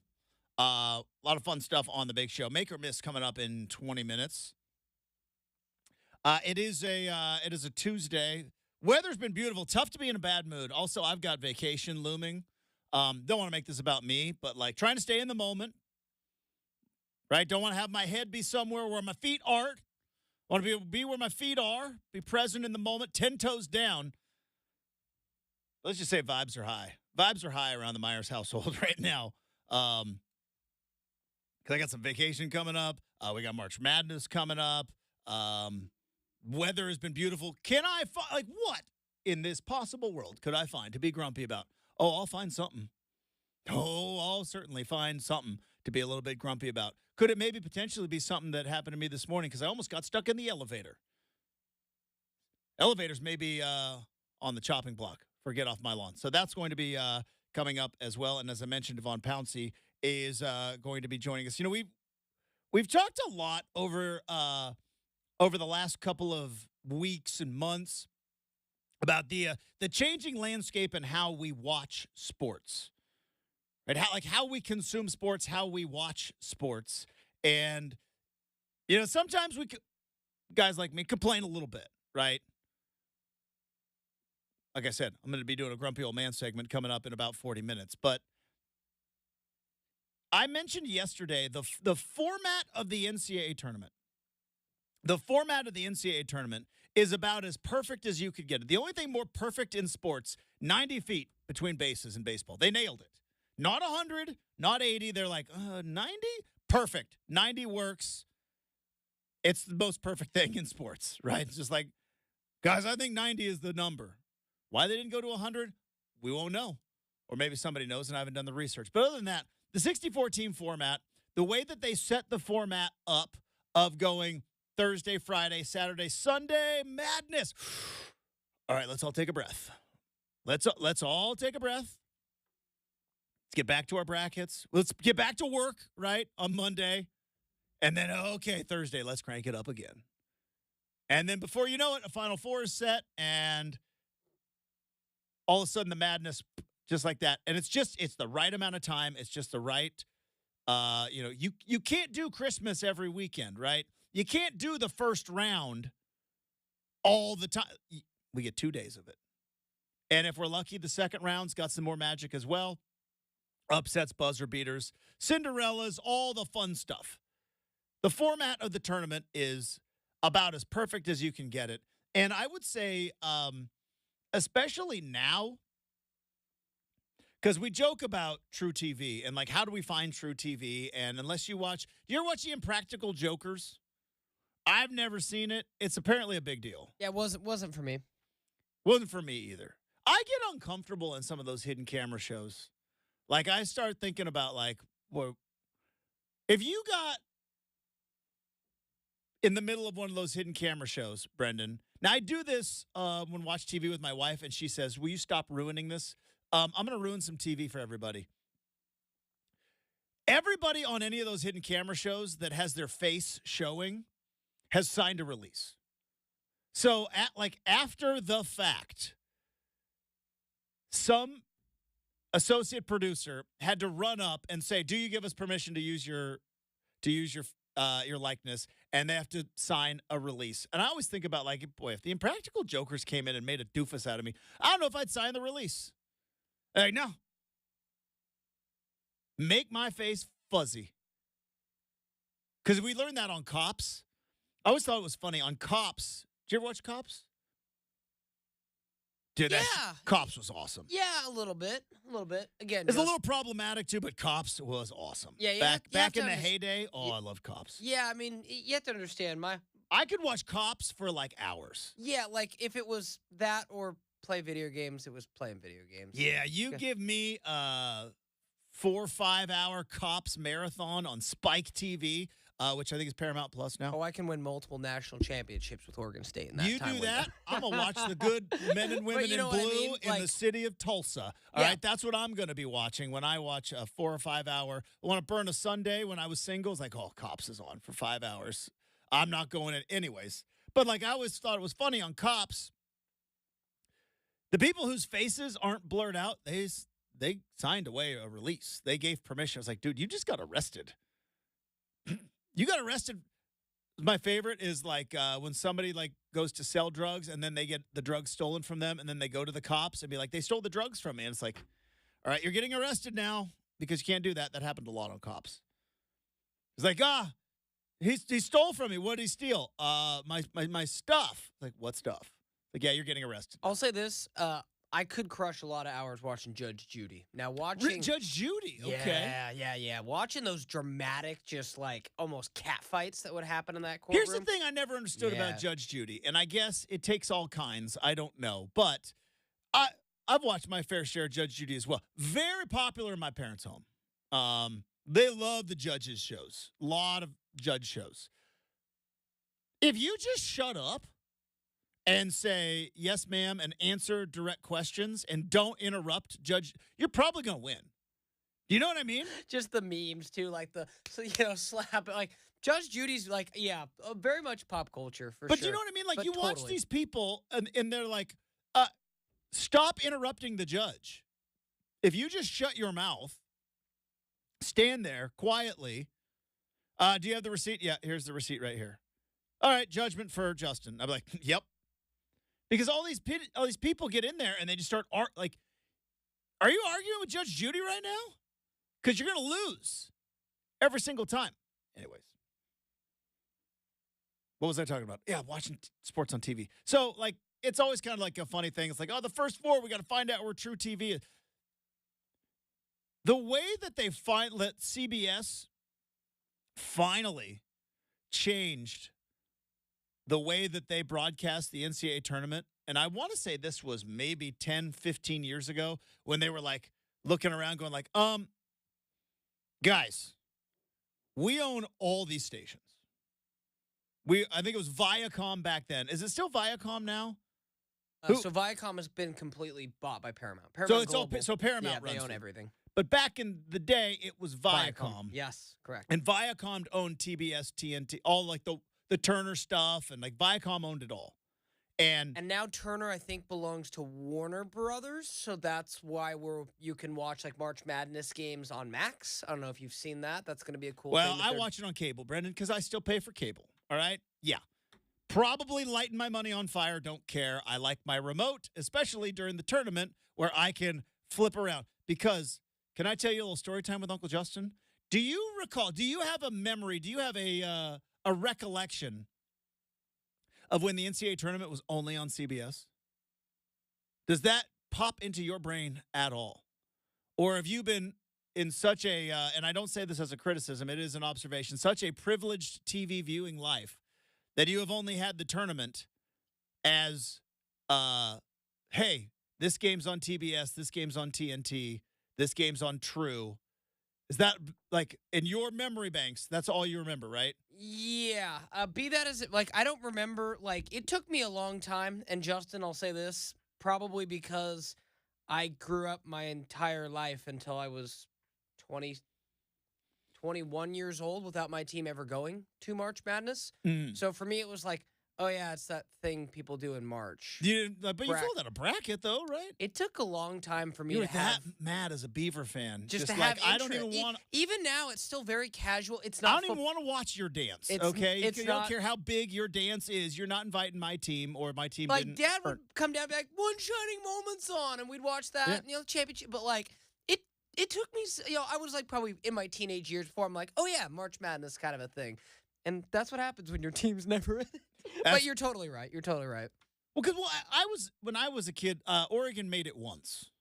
A lot of fun stuff on the big show. Make or miss coming up in 20 minutes. It is a Tuesday. Weather's been beautiful. Tough to be in a bad mood. Also, I've got vacation looming. Don't want to make this about me, but like trying to stay in the moment. Right? Don't want to have my head be somewhere where my feet aren't. Want to be where my feet are. Be present in the moment. 10 toes down. Let's just say vibes are high. Vibes are high around the Myers household right now. Because I got some vacation coming up. We got March Madness coming up. Weather has been beautiful. Can I find, like, what in this possible world could I find to be grumpy about? Oh, I'll find something. Oh, I'll certainly find something to be a little bit grumpy about. Could it maybe potentially be something that happened to me this morning? Because I almost got stuck in the elevator. Elevators may be on the chopping block for Get Off My Lawn. So that's going to be coming up as well. And as I mentioned, Devon Pouncey is going to be joining us. You know, we've talked a lot over the last couple of weeks and months about the changing landscape and how we watch sports. Right? How we consume sports, how we watch sports. And you know, sometimes guys like me complain a little bit, right? Like I said, I'm going to be doing a grumpy old man segment coming up in about 40 minutes. But I mentioned yesterday the format of the NCAA tournament. The format of the NCAA tournament is about as perfect as you could get it. The only thing more perfect in sports, 90 feet between bases in baseball. They nailed it. Not 100, not 80. They're like, 90? Perfect. 90 works. It's the most perfect thing in sports, right? It's just like, guys, I think 90 is the number. Why they didn't go to 100, we won't know. Or maybe somebody knows and I haven't done the research. But other than that, the 64-team format, the way that they set the format up of going Thursday, Friday, Saturday, Sunday, madness. All right, let's all take a breath. Let's all take a breath. Let's get back to our brackets. Let's get back to work, right, on Monday. And then, okay, Thursday, let's crank it up again. And then before you know it, a Final Four is set, and all of a sudden the madness, just like that. And it's the right amount of time. It's just the right, you can't do Christmas every weekend, right? You can't do the first round all the time. We get 2 days of it. And if we're lucky, the second round's got some more magic as well. Upsets, buzzer beaters, Cinderellas, all the fun stuff. The format of the tournament is about as perfect as you can get it. And I would say, especially now, because we joke about True TV and like, how do we find True TV? And unless you watch, do you ever watch the Impractical Jokers? I've never seen it. It's apparently a big deal. Yeah, it wasn't for me. Wasn't for me either. I get uncomfortable in some of those hidden camera shows. Like, I start thinking about, like, well, if you got in the middle of one of those hidden camera shows, Brenden. Now, I do this when watch TV with my wife, and she says, will you stop ruining this? I'm going to ruin some TV for everybody. Everybody on any of those hidden camera shows that has their face showing has signed a release. So, after the fact, some associate producer had to run up and say, "Do you give us permission to use your likeness?" And they have to sign a release. And I always think about, like, boy, if the Impractical Jokers came in and made a doofus out of me, I don't know if I'd sign the release. Like, no. Make my face fuzzy. Because we learned that on Cops. I always thought it was funny. On Cops, did you ever watch Cops? Dude, Yeah. Cops was awesome. Yeah, a little bit. Again, It's a little problematic, too, but Cops was awesome. Yeah, back in the heyday, I love Cops. Yeah, I mean, you have to understand I could watch Cops for, like, hours. Yeah, like, if it was that or play video games, it was playing video games. Yeah, you give me a 4 or 5 hour Cops marathon on Spike TV, which I think is Paramount Plus now. Oh, I can win multiple national championships with Oregon State in that You time do window. that, I'm going to watch the good men and women in blue in the city of Tulsa. All right, that's what I'm going to be watching when I watch a 4 or 5 hour. I want to burn a Sunday when I was single. It's like, oh, Cops is on for 5 hours. I'm not going in anyways. But, like, I always thought it was funny on Cops. The people whose faces aren't blurred out, they signed away a release. They gave permission. I was like, dude, you just got arrested. You got arrested. My favorite is, like, when somebody, like, goes to sell drugs and then they get the drugs stolen from them and then they go to the cops and be like, they stole the drugs from me. And it's like, all right, you're getting arrested now because you can't do that. That happened a lot on Cops. It's like, he stole from me. What did he steal? My stuff. Like, what stuff? Like, yeah, you're getting arrested. I'll say this. I could crush a lot of hours watching Judge Judy. Now, watching Judge Judy, okay. Yeah. Watching those dramatic, just like almost cat fights that would happen in that courtroom. Here's the thing I never understood about Judge Judy, and I guess it takes all kinds. I don't know, but I've watched my fair share of Judge Judy as well. Very popular in my parents' home. They love the judges' shows. A lot of judge shows. If you just shut up and say, yes, ma'am, and answer direct questions and don't interrupt Judge, you're probably going to win. Do you know what I mean? Just the memes, too, like slap. Like, Judge Judy's, like, very much pop culture, for sure. But you know what I mean? Like, but you watch these people, and they're like, stop interrupting the judge. If you just shut your mouth, stand there quietly. Do you have the receipt? Yeah, here's the receipt right here. All right, judgment for Justin. I'm like, yep. Because all these people get in there and they just start are you arguing with Judge Judy right now? Because you're going to lose every single time. Anyways, what was I talking about? Yeah, watching sports on TV. So, like, it's always kind of like a funny thing. It's like, oh, the first 4, we got to find out where true TV is. The way that they let CBS finally changed the way that they broadcast the NCAA tournament. And I want to say this was maybe 10, 15 years ago when they were like looking around going like, guys, we own all these stations. I think it was Viacom back then. Is it still Viacom now? So Viacom has been completely bought by Paramount. Paramount Paramount runs they own it. everything. But back in the day, it was Viacom. Yes, correct. And Viacom owned TBS, TNT, all like the Turner stuff, and like Viacom owned it all. And now Turner, I think, belongs to Warner Brothers, so that's why you can watch like March Madness games on Max. I don't know if you've seen that. That's going to be a cool thing. Well, I watch it on cable, Brenden, because I still pay for cable. All right? Yeah. Probably lighting my money on fire. Don't care. I like my remote, especially during the tournament where I can flip around. Because, can I tell you a little story time with Uncle Justin? Do you recall, do you have a memory, do you have a recollection of when the NCAA tournament was only on CBS? Does that pop into your brain at all? Or have you been in such a, and I don't say this as a criticism, it is an observation, such a privileged TV viewing life that you have only had the tournament as, hey, this game's on TBS, this game's on TNT, this game's on True. Is that, like, in your memory banks, that's all you remember, right? Yeah. Be that as it, like, I don't remember, like, it took me a long time, and Justin, I'll say this, probably because I grew up my entire life until I was 21 years old without my team ever going to March Madness. Mm. So for me, it was like, Oh, yeah, it's that thing people do in March. But you filled out a bracket, though, right? It took a long time for me You were to have. that mad as a Beaver fan. Just to like, have I don't interest. even want. Even now, it's still very casual. It's I not. don't even want to watch your dance. It's- Okay, it's you not- don't care how big your dance is. You're not inviting my team, or my team Like, didn't. Dad would come down and be like, "One Shining Moment's on," and we'd watch that, championship. But, like, it took me, I was, like, probably in my teenage years before I'm like, oh, yeah, March Madness kind of a thing. And that's what happens when your team's never in it. But you're totally right. You're totally right. Well, because when I was a kid, Oregon made it once.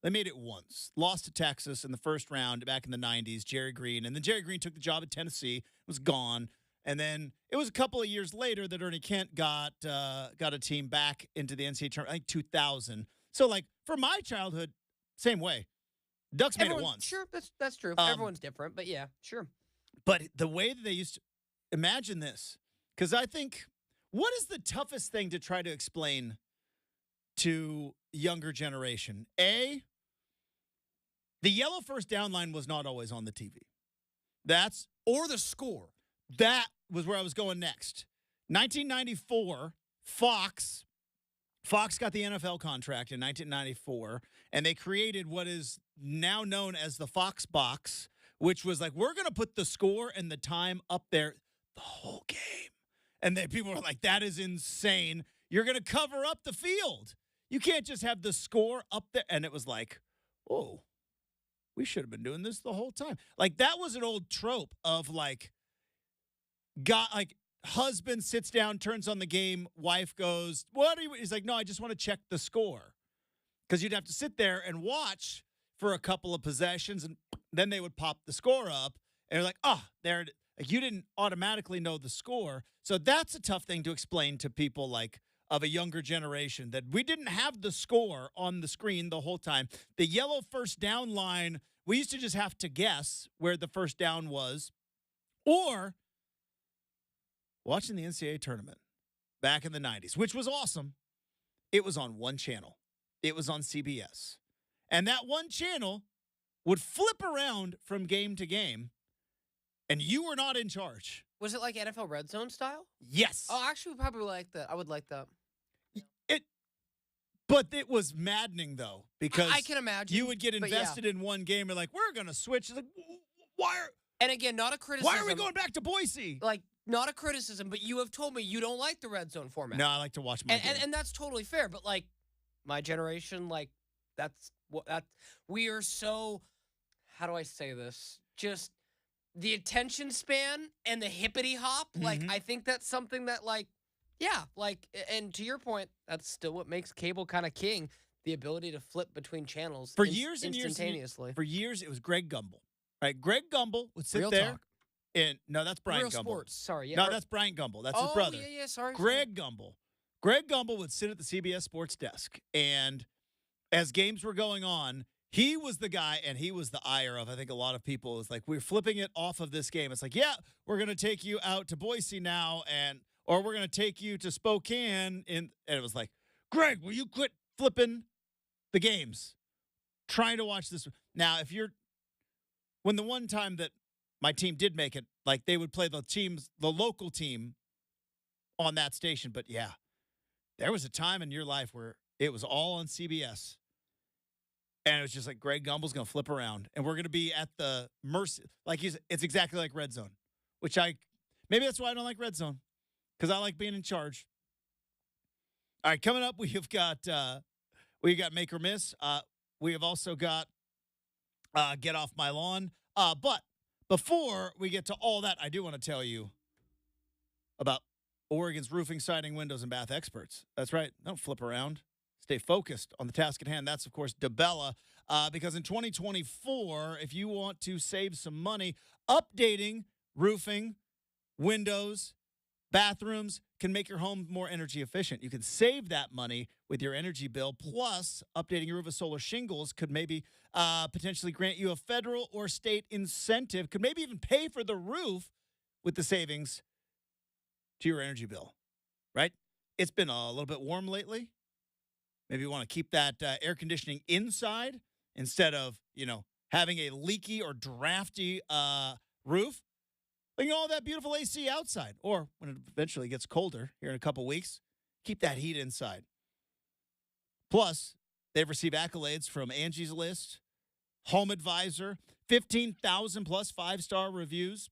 They made it once. Lost to Texas in the first round back in the 90s, Jerry Green. And then Jerry Green took the job at Tennessee, was gone. And then it was a couple of years later that Ernie Kent got a team back into the NCAA tournament, I think 2000. So, like, for my childhood, same way. Ducks made it once. Sure, that's true. Everyone's different, but yeah, sure. But the way that they used to imagine this, because I think, what is the toughest thing to try to explain to younger generation? A, the yellow first down line was not always on the TV. Or the score. That was where I was going next. 1994, Fox got the NFL contract in 1994, and they created what is now known as the Fox Box, which was like, we're going to put the score and the time up there the whole game. And then people were like, that is insane. You're going to cover up the field. You can't just have the score up there. And it was like, oh, we should have been doing this the whole time. Like, that was an old trope of like, husband sits down, turns on the game, wife goes, what are you? He's like, no, I just want to check the score. Because you'd have to sit there and watch for a couple of possessions, and then they would pop the score up. And you're like, there it is. Like, you didn't automatically know the score. So that's a tough thing to explain to people like of a younger generation, that we didn't have the score on the screen the whole time. The yellow first down line, we used to just have to guess where the first down was. Or watching the NCAA tournament back in the 90s, which was awesome. It was on one channel. It was on CBS. And that one channel would flip around from game to game, and you were not in charge. Was it like NFL Red Zone style? Yes. Oh, actually, we probably like that. I would like that. But it was maddening, though, because I can imagine. You would get invested in one game and like, we're going to switch. It's like, and again, not a criticism. Why are we going back to Boise? Like, not a criticism, but you have told me you don't like the Red Zone format. No, I like to watch my game. And that's totally fair. But like, my generation, like, we are so, how do I say this? Just the attention span and the hippity hop. Mm-hmm. Like, I think that's something that, like, yeah, like, and to your point, that's still what makes cable kind of king, the ability to flip between channels for years and instantaneously. For years, it was Greg Gumbel. Right? Greg Gumbel would sit Real there. Talk. And no, that's Brian Real Gumbel. Sports. Sorry, yeah. No, that's Brian Gumbel. That's his brother. Yeah, sorry. Greg Gumbel. Greg Gumbel would sit at the CBS Sports desk, and as games were going on, he was the guy, and he was the ire of, I think, a lot of people. It was like, we're flipping it off of this game. It's like, yeah, we're going to take you out to Boise now, or we're going to take you to Spokane. And it was like, Greg, will you quit flipping the games? Trying to watch this. Now, when the one time that my team did make it, like, they would play the local team on that station. But yeah, there was a time in your life where it was all on CBS. And it was just like, Greg Gumbel's going to flip around, and we're going to be at the mercy. Like, it's exactly like Red Zone, which maybe that's why I don't like Red Zone, because I like being in charge. All right, coming up, we've got Make or Miss. We have also got Get Off My Lawn. But before we get to all that, I do want to tell you about Oregon's roofing, siding, windows, and bath experts. That's right. Don't flip around. Stay focused on the task at hand. That's, of course, DeBella. Because in 2024, if you want to save some money, updating roofing, windows, bathrooms can make your home more energy efficient. You can save that money with your energy bill. Plus, updating your roof with solar shingles could maybe potentially grant you a federal or state incentive, could maybe even pay for the roof with the savings to your energy bill, right? It's been a little bit warm lately. Maybe you want to keep that air conditioning inside instead of, having a leaky or drafty roof. Like all that beautiful AC outside. Or when it eventually gets colder here in a couple weeks, keep that heat inside. Plus, they've received accolades from Angie's List, Home Advisor, 15,000 plus 5-star reviews.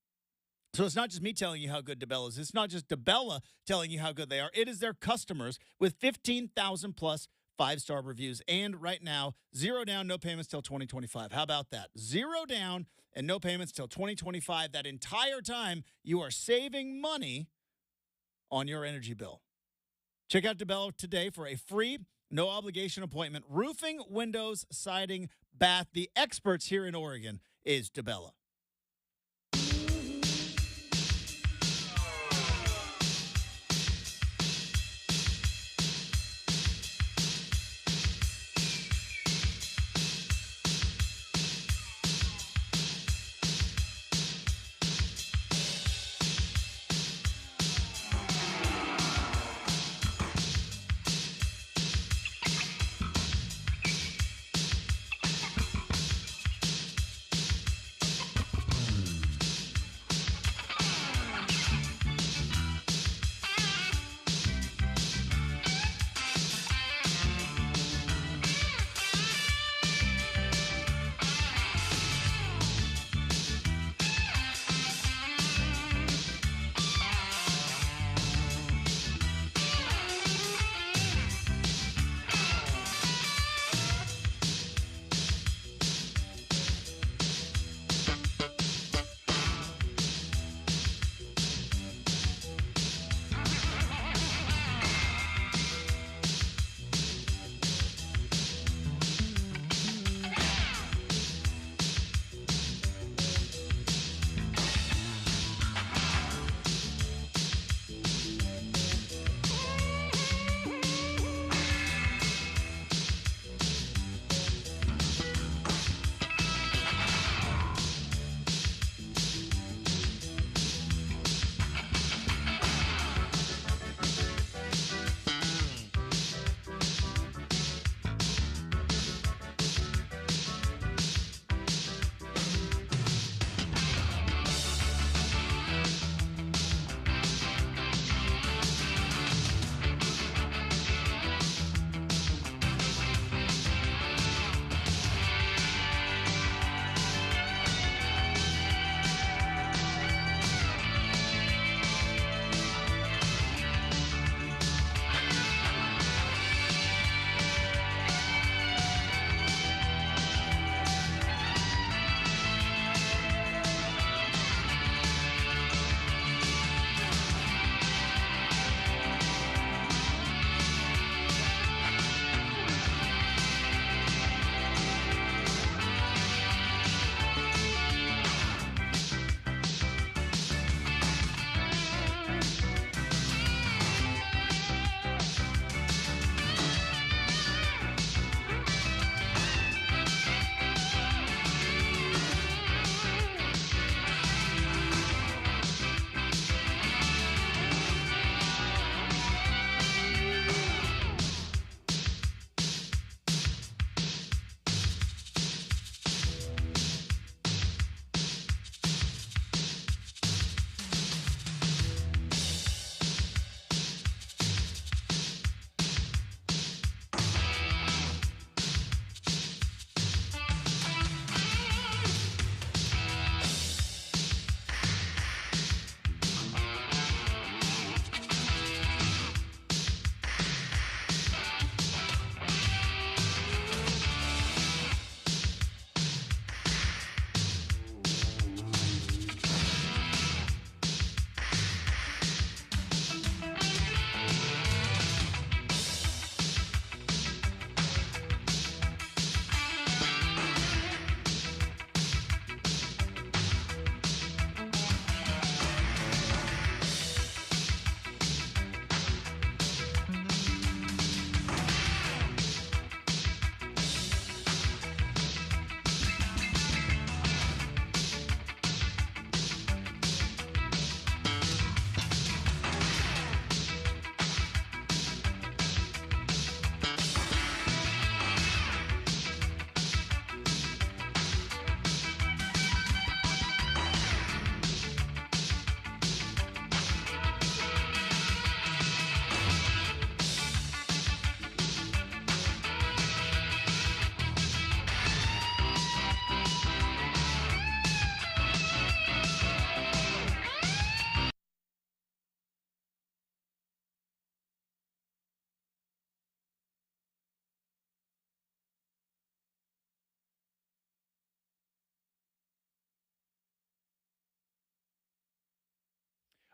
So it's not just me telling you how good DeBella is. It's not just DeBella telling you how good they are. It is their customers with 15,000 plus 5-star reviews. And right now, 0 down, no payments till 2025. How about that? 0 down and no payments till 2025. That entire time, you are saving money on your energy bill. Check out DeBella today for a free, no obligation appointment. Roofing, windows, siding, bath. The experts here in Oregon is DeBella.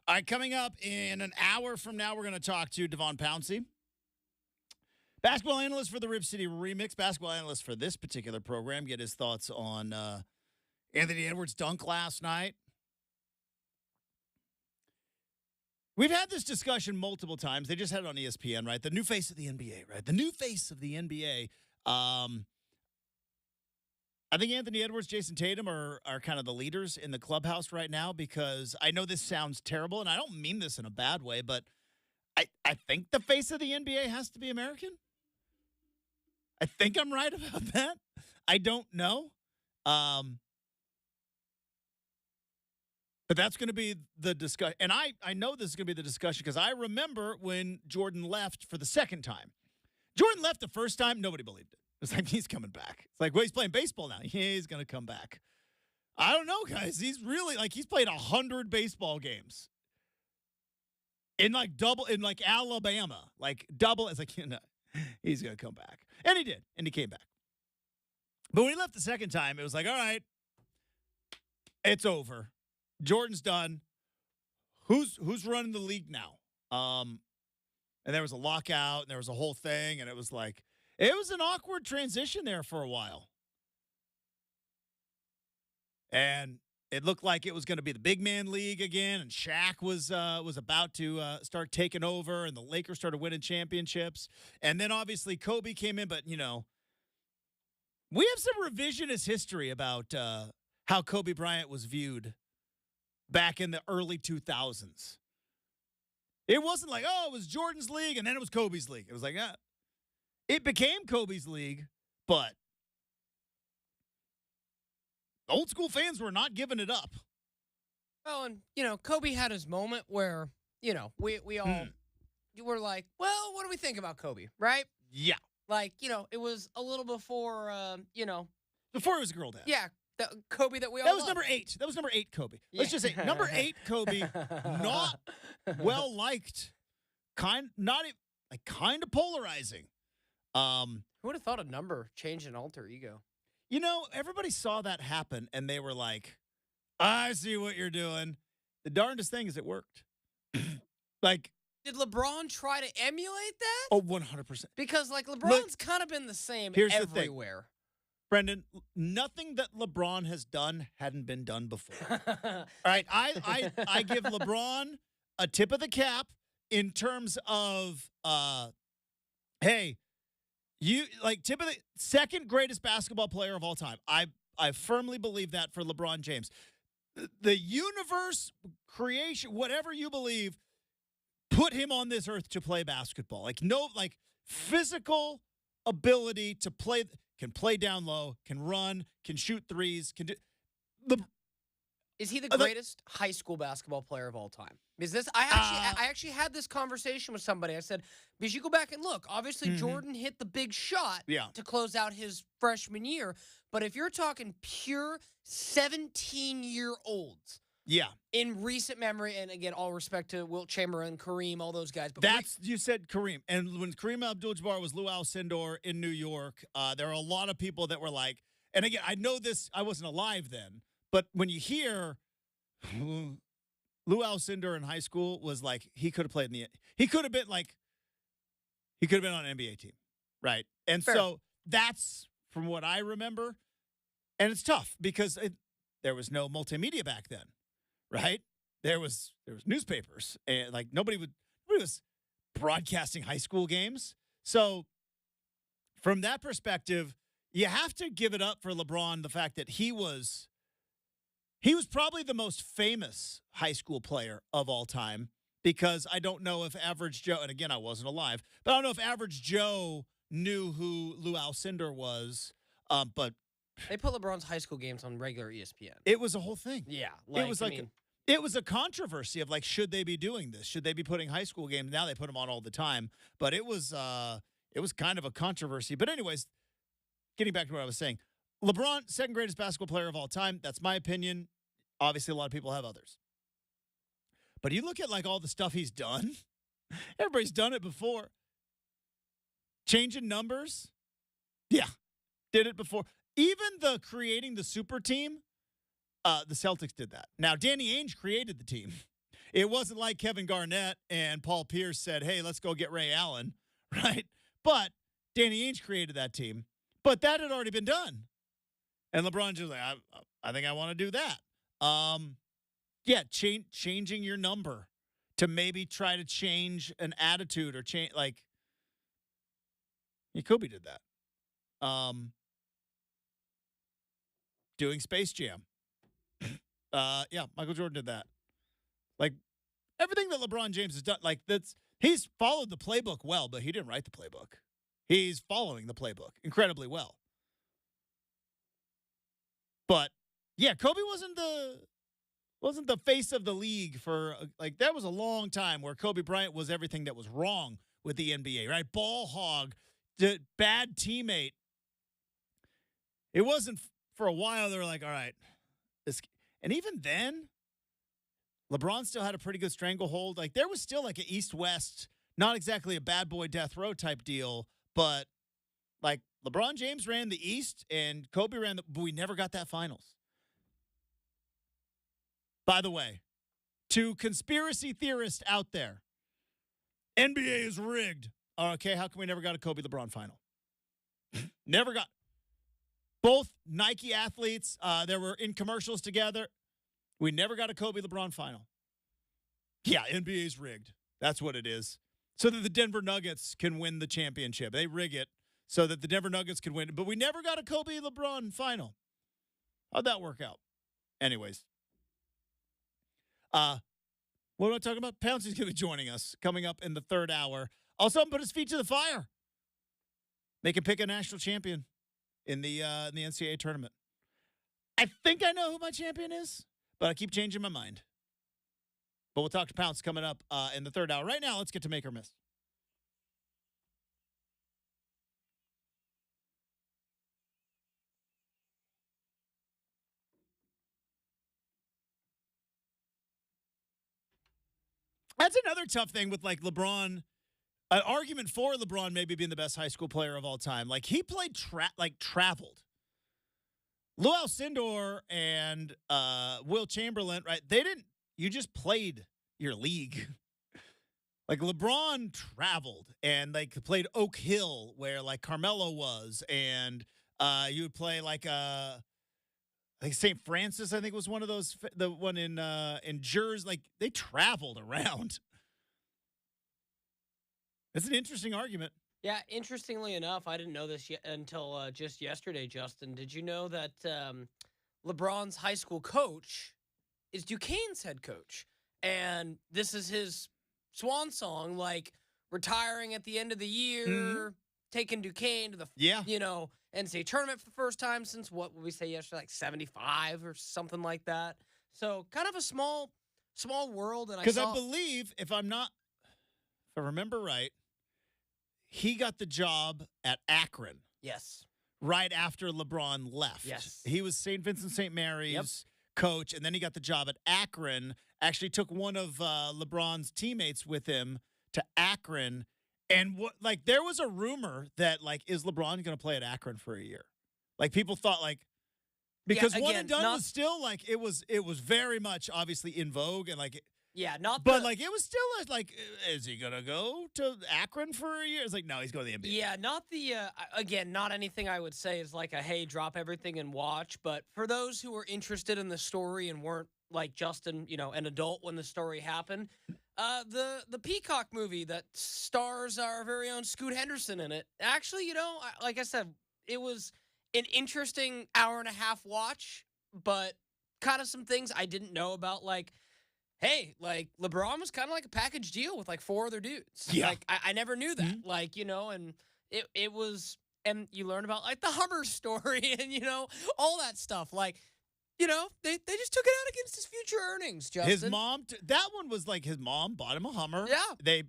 All right, coming up in an hour from now, we're going to talk to Devon Pouncey, basketball analyst for the Rib City Remix, basketball analyst for this particular program. Get his thoughts on Anthony Edwards' dunk last night. We've had this discussion multiple times. They just had it on ESPN, right? The new face of the NBA, right? The new face of the NBA. I think Anthony Edwards, Jason Tatum are kind of the leaders in the clubhouse right now because I know this sounds terrible, and I don't mean this in a bad way, but I think the face of the NBA has to be American. I think I'm right about that. I don't know. But that's going to be the discussion. And I know this is going to be the discussion because I remember when Jordan left for the second time. Jordan left the first time, nobody believed it. It's like, he's coming back. It's like, well, he's playing baseball now. Yeah, he's going to come back. I don't know, guys. He's really, he's played 100 baseball games. In Alabama. Double. It's like, he's going to come back. And he did. And he came back. But when he left the second time, it was like, all right, it's over. Jordan's done. Who's running the league now? And there was a lockout, and there was a whole thing, and it was an awkward transition there for a while. And it looked like it was going to be the big man league again, and Shaq was about to start taking over, and the Lakers started winning championships. And then obviously Kobe came in, but we have some revisionist history about how Kobe Bryant was viewed back in the early 2000s. It wasn't like, it was Jordan's league, and then it was Kobe's league. It was like, it became Kobe's league, but old school fans were not giving it up. Well, and, Kobe had his moment where, we all were like, well, what do we think about Kobe, right? Yeah. It was a little before, Before he was a girl dad. Yeah, the Kobe that we all That was loved. number 8. That was number 8 Kobe. Let's just say number 8 Kobe, not well liked, kind of polarizing. Who would have thought a number changed an alter ego? Everybody saw that happen, and they were like, I see what you're doing. The darndest thing is it worked. Did LeBron try to emulate that? Oh, 100%. Because, LeBron's kind of been the same here's everywhere. Brenden, nothing that LeBron has done hadn't been done before. All right, I give LeBron a tip of the cap in terms of, hey, tip of the second greatest basketball player of all time. I firmly believe that for LeBron James. The universe, creation, whatever you believe, put him on this earth to play basketball. Physical ability to play. Can play down low, can run, can shoot threes, can do. Is he the greatest high school basketball player of all time? Is this? I actually had this conversation with somebody. I said, because you go back and look, obviously Jordan hit the big shot to close out his freshman year. But if you're talking pure 17-year-olds, in recent memory, and again, all respect to Wilt Chamberlain, Kareem, all those guys. But you said Kareem. And when Kareem Abdul-Jabbar was Lou Alcindor in New York, there are a lot of people that were like, and again, I know this, I wasn't alive then, but when you hear Lou Alcindor in high school was like, he could have played he could have been on an NBA team, right? And Fair. So that's from what I remember. And it's tough because there was no multimedia back then. Right? There was newspapers, and nobody was broadcasting high school games. So from that perspective, you have to give it up for LeBron, the fact that he was probably the most famous high school player of all time, because I don't know if average Joe, and again, I wasn't alive, but I don't know if average Joe knew who Lou Alcindor was, but they put LeBron's high school games on regular ESPN. It was a whole thing. Yeah. It was a controversy of should they be doing this? Should they be putting high school games? Now they put them on all the time, but it was kind of a controversy. But anyways, getting back to what I was saying, LeBron, second greatest basketball player of all time. That's my opinion. Obviously, a lot of people have others. But you look at all the stuff he's done. Everybody's done it before. Changing numbers. Yeah, did it before. Even the creating the super team. The Celtics did that. Now, Danny Ainge created the team. It wasn't like Kevin Garnett and Paul Pierce said, hey, let's go get Ray Allen, right? But Danny Ainge created that team. But that had already been done. And LeBron just like, I think I want to do that. Yeah, changing your number to maybe try to change an attitude or change, like, Kobe did that. Doing Space Jam. Yeah, Michael Jordan did that. Like, everything that LeBron James has done, like, he's followed the playbook well, but he didn't write the playbook. He's following the playbook incredibly well. But yeah, Kobe wasn't the face of the league for, like, that was a long time where Kobe Bryant was everything that was wrong with the NBA, right? Ball hog, bad teammate. It wasn't for a while. They were like, all right. And even then, LeBron still had a pretty good stranglehold. Like, there was still like an East-West, not exactly a bad boy death row type deal, but like LeBron James ran the East and Kobe ran but we never got that finals. By the way, to conspiracy theorists out there, NBA is rigged. Okay, how come we never got a Kobe LeBron final? Never got. Both Nike athletes, they were in commercials together. We never got a Kobe LeBron final. Yeah, NBA is rigged. That's what it is. So that the Denver Nuggets can win the championship. They rig it so that the Denver Nuggets can win. But we never got a Kobe LeBron final. How'd that work out? Anyways. What am I talking about? Pouncey's going to be joining us coming up in the third hour. Also, put his feet to the fire. They can pick a national champion in the NCAA tournament. I think I know who my champion is, but I keep changing my mind. But we'll talk to Pounce coming up in the third hour. Right now, let's get to Make or Miss. That's another tough thing with, like, LeBron. An argument for LeBron maybe being the best high school player of all time. Like, he played traveled. Lou Alcindor and Will Chamberlain, right? You just played your league. Like, LeBron traveled and, like, played Oak Hill where, like, Carmelo was. And you would play, like, I think St. Francis, I think, was one of those, the one in Jersey. Like, they traveled around. It's an interesting argument. Yeah, interestingly enough, I didn't know this until just yesterday, Justin. Did you know that LeBron's high school coach is Duquesne's head coach? And this is his swan song, like retiring at the end of the year, taking Duquesne to the NCAA tournament for the first time since what would we say yesterday, like 75 or something like that. So kind of a small world. And because I believe, if I remember right, he got the job at Akron. Yes. Right after LeBron left. Yes. He was St. Vincent St. Mary's coach, and then he got the job at Akron. Actually took one of LeBron's teammates with him to Akron. And there was a rumor that, like, is LeBron going to play at Akron for a year? Like, people thought, like, because One and Done was still, like, it was very much obviously in vogue and, like, it was still like, is he gonna go to Akron for a year? It's like, no, he's going to the NBA. Yeah, not anything I would say is like a, hey, drop everything and watch. But for those who were interested in the story and weren't like Justin, an adult when the story happened, the Peacock movie that stars our very own Scoot Henderson in it. Actually, like I said, it was an interesting hour and a half watch, but kind of some things I didn't know about, like, hey, like, LeBron was kind of like a package deal with, like, 4 other dudes. Yeah. Like, I never knew that. Like, and it was, and you learn about, like, the Hummer story and, all that stuff. Like, they just took it out against his future earnings, Justin. His mom, that one was like his mom bought him a Hummer. Yeah. They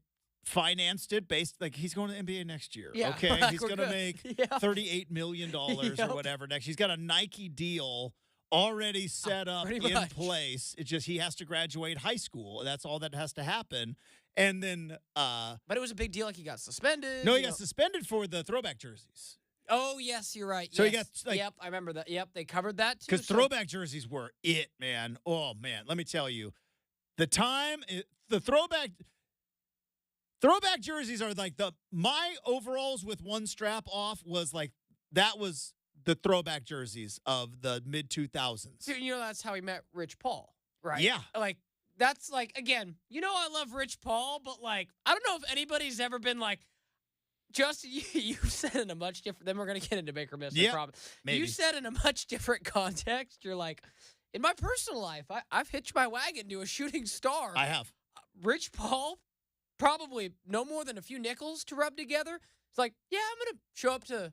financed it based, like, he's going to the NBA next year. Yeah. Okay. Like, he's going to make $38 million or whatever next. He's got a Nike deal already set up in place. It's just he has to graduate high school. That's all that has to happen. And then but it was a big deal, like he got suspended. No, he got suspended for the throwback jerseys. Oh, yes, you're right. So he got, like, yep, I remember that. Yep, they covered that too. Because throwback jerseys were it, man. Oh, man. Let me tell you. the throwback jerseys are like my overalls with one strap off was like that was the throwback jerseys of the mid 2000s. Dude, that's how he met Rich Paul, right? Yeah. Like, that's like, again, I love Rich Paul, but like, I don't know if anybody's ever been like, Justin, you said in a much different, then we're going to get into make or miss, I promise. Maybe. You said in a much different context, you're like, in my personal life, I've hitched my wagon to a shooting star. I have. Rich Paul, probably no more than a few nickels to rub together. It's like, yeah, I'm going to show up to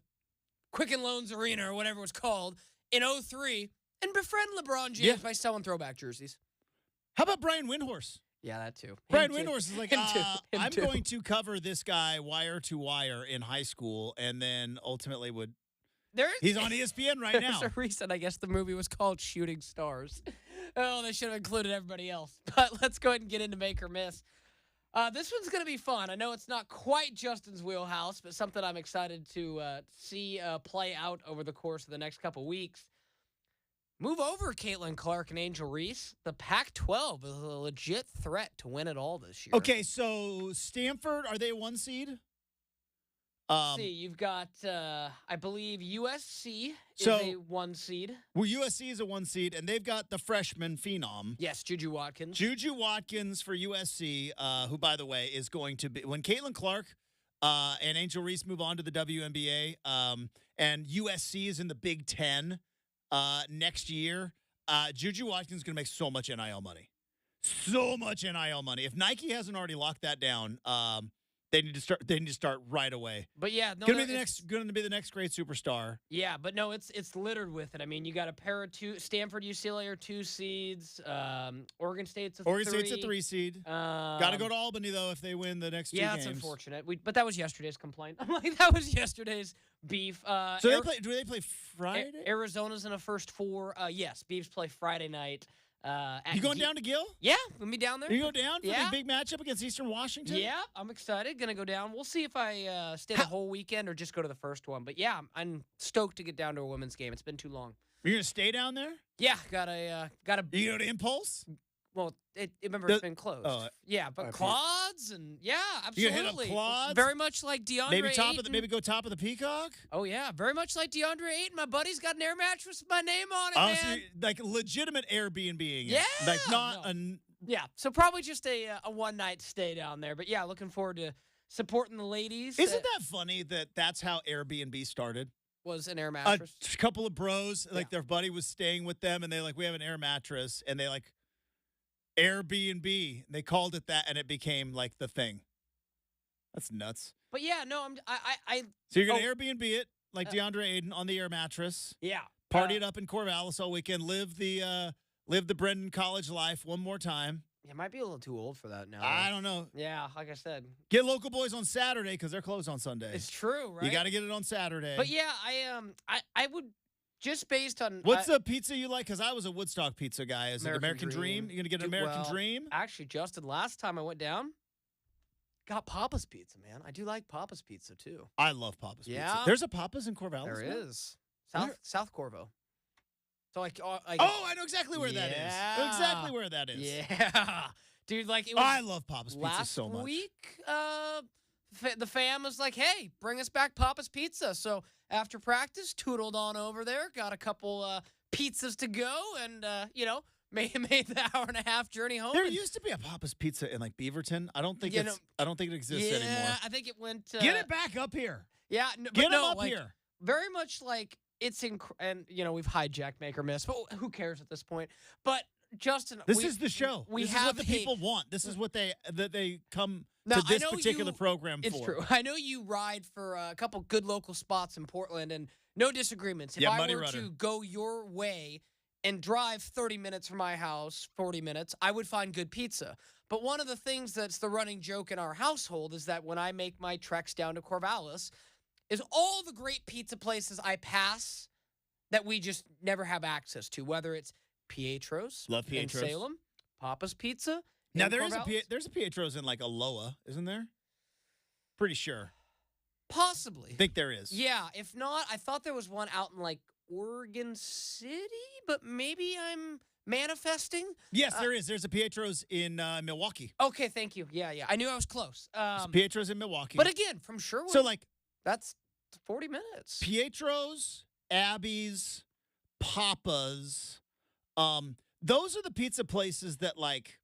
Quicken Loans Arena or whatever it's called in 03 and befriend LeBron James by selling throwback jerseys. How about Brian Windhorse? Yeah, that too. Brian Windhorse is like, I'm too. going to cover this guy wire to wire in high school, and then ultimately he's on ESPN right now. There's a reason, I guess, the movie was called Shooting Stars. Oh, they should have included everybody else. But let's go ahead and get into make or miss. This one's going to be fun. I know it's not quite Justin's wheelhouse, but something I'm excited to see play out over the course of the next couple weeks. Move over, Caitlin Clark and Angel Reese. The Pac-12 is a legit threat to win it all this year. Okay, so Stanford, are they a 1 seed? Let's see, you've got, I believe, USC is a 1 seed. Well, USC is a 1 seed, and they've got the freshman phenom. Yes, Juju Watkins. Juju Watkins for USC, who, by the way, is going to be – when Caitlin Clark and Angel Reese move on to the WNBA, and USC is in the Big Ten next year, Juju Watkins is going to make so much NIL money. So much NIL money. If Nike hasn't already locked that down, they need to start. They need to start right away. But yeah, no, going to be the next great superstar. Yeah, but no, it's littered with it. I mean, you got a pair of two. Stanford, UCLA are 2 seeds. Oregon State's a 3. State's a 3 seed. Got to go to Albany though if they win the next 2 games. Yeah, it's unfortunate. But that was yesterday's complaint. I'm like, that was yesterday's beef. So do they play Friday? Arizona's in the first 4. Yes, Beavs play Friday night. You going down to Gill? Yeah, we'll be down there. You go down for the big matchup against Eastern Washington? Yeah, I'm excited. Gonna go down. We'll see if I stay the whole weekend or just go to the first one. But yeah, I'm stoked to get down to a women's game. It's been too long. You're gonna stay down there? Yeah, gotta. You go to Impulse? Well, it's been closed. Yeah, but Claude's and absolutely. You hit up Claude's? Very much like DeAndre Maybe go top of the Peacock? Oh, yeah. Very much like DeAndre Ayton. My buddy's got an air mattress with my name on it, man. So like legitimate Airbnb-ing. Yeah. Like not Yeah, so probably just a one-night stay down there. But, yeah, looking forward to supporting the ladies. Isn't that funny that that's how Airbnb started? Was an air mattress. A couple of bros, like their buddy was staying with them, and they we have an air mattress, and they Airbnb. They called it that, and it became like the thing. That's nuts. But yeah, no, So you're gonna Airbnb it like DeAndre Ayton on the air mattress. Yeah. Party it up in Corvallis all weekend. Live the Brenden college life one more time. Yeah, might be a little too old for that now. I don't know. Yeah, like I said, get local boys on Saturday because they're closed on Sunday. It's true, right? You got to get it on Saturday. But yeah, I would. Just based on what's the pizza you like? Because I was a Woodstock pizza guy. Is it American Dream? You gonna get an American Dream? Actually, Justin, last time I went down, got Papa's Pizza, man. I do like Papa's Pizza too. I love Papa's Pizza. There's a Papa's in Corvallis. There is South Corvo. So I know exactly where that is. Exactly where that is. Yeah, dude. Like it was I love Papa's Pizza so much. Last week, the fam was like, "Hey, bring us back Papa's Pizza." So after practice, tootled on over there, got a couple pizzas to go, and made the hour and a half journey home. There used to be a Papa's Pizza in like Beaverton. I don't think it exists anymore. Yeah, I think it went. Get it back up here. Yeah, get them up here. Very much like it's and we've hijacked Make or Miss, but who cares at this point? But Justin, this is the show. This is what the people want. This is what they come to this particular program for. It's true. I know you ride for a couple good local spots in Portland, and no disagreements. If I were to go your way and drive 30 minutes from my house, 40 minutes, I would find good pizza. But one of the things that's the running joke in our household is that when I make my treks down to Corvallis, is all the great pizza places I pass that we just never have access to, whether it's Pietro's in Salem, Papa's Pizza. Now there's a Pietro's in like Aloha, isn't there? Pretty sure. Possibly. I think there is. Yeah, if not, I thought there was one out in like Oregon City, but maybe I'm manifesting. Yes, there is. There's a Pietro's in Milwaukee. Okay, thank you. Yeah, I knew I was close. There's a Pietro's in Milwaukee. But again, from Sherwood, so like that's 40 minutes. Pietro's, Abby's, Papa's, those are the pizza places that like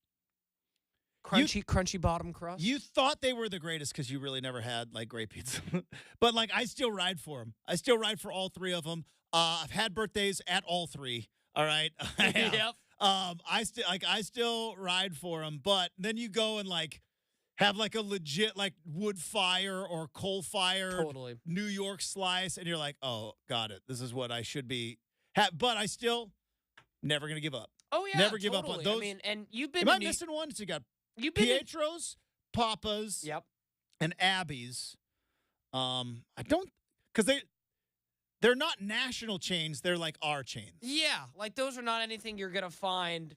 Crunchy bottom crust. you thought they were the greatest because you really never had like great pizza. But like I still ride for them. I still ride for all three of them. I've had birthdays at all three. All right. Yep. I still ride for them. But then you go and like have like a legit like wood fire or coal fire Totally. New York slice, and you're like, oh, got it. This is what I should be. But I still never gonna give up. Oh yeah, Never give up on those. I mean, and you've been. Am I missing one? So you got Pietro's, Papa's, Yep. and Abby's. I don't, because they're not national chains. They're like our chains. Yeah, like those are not anything you're gonna find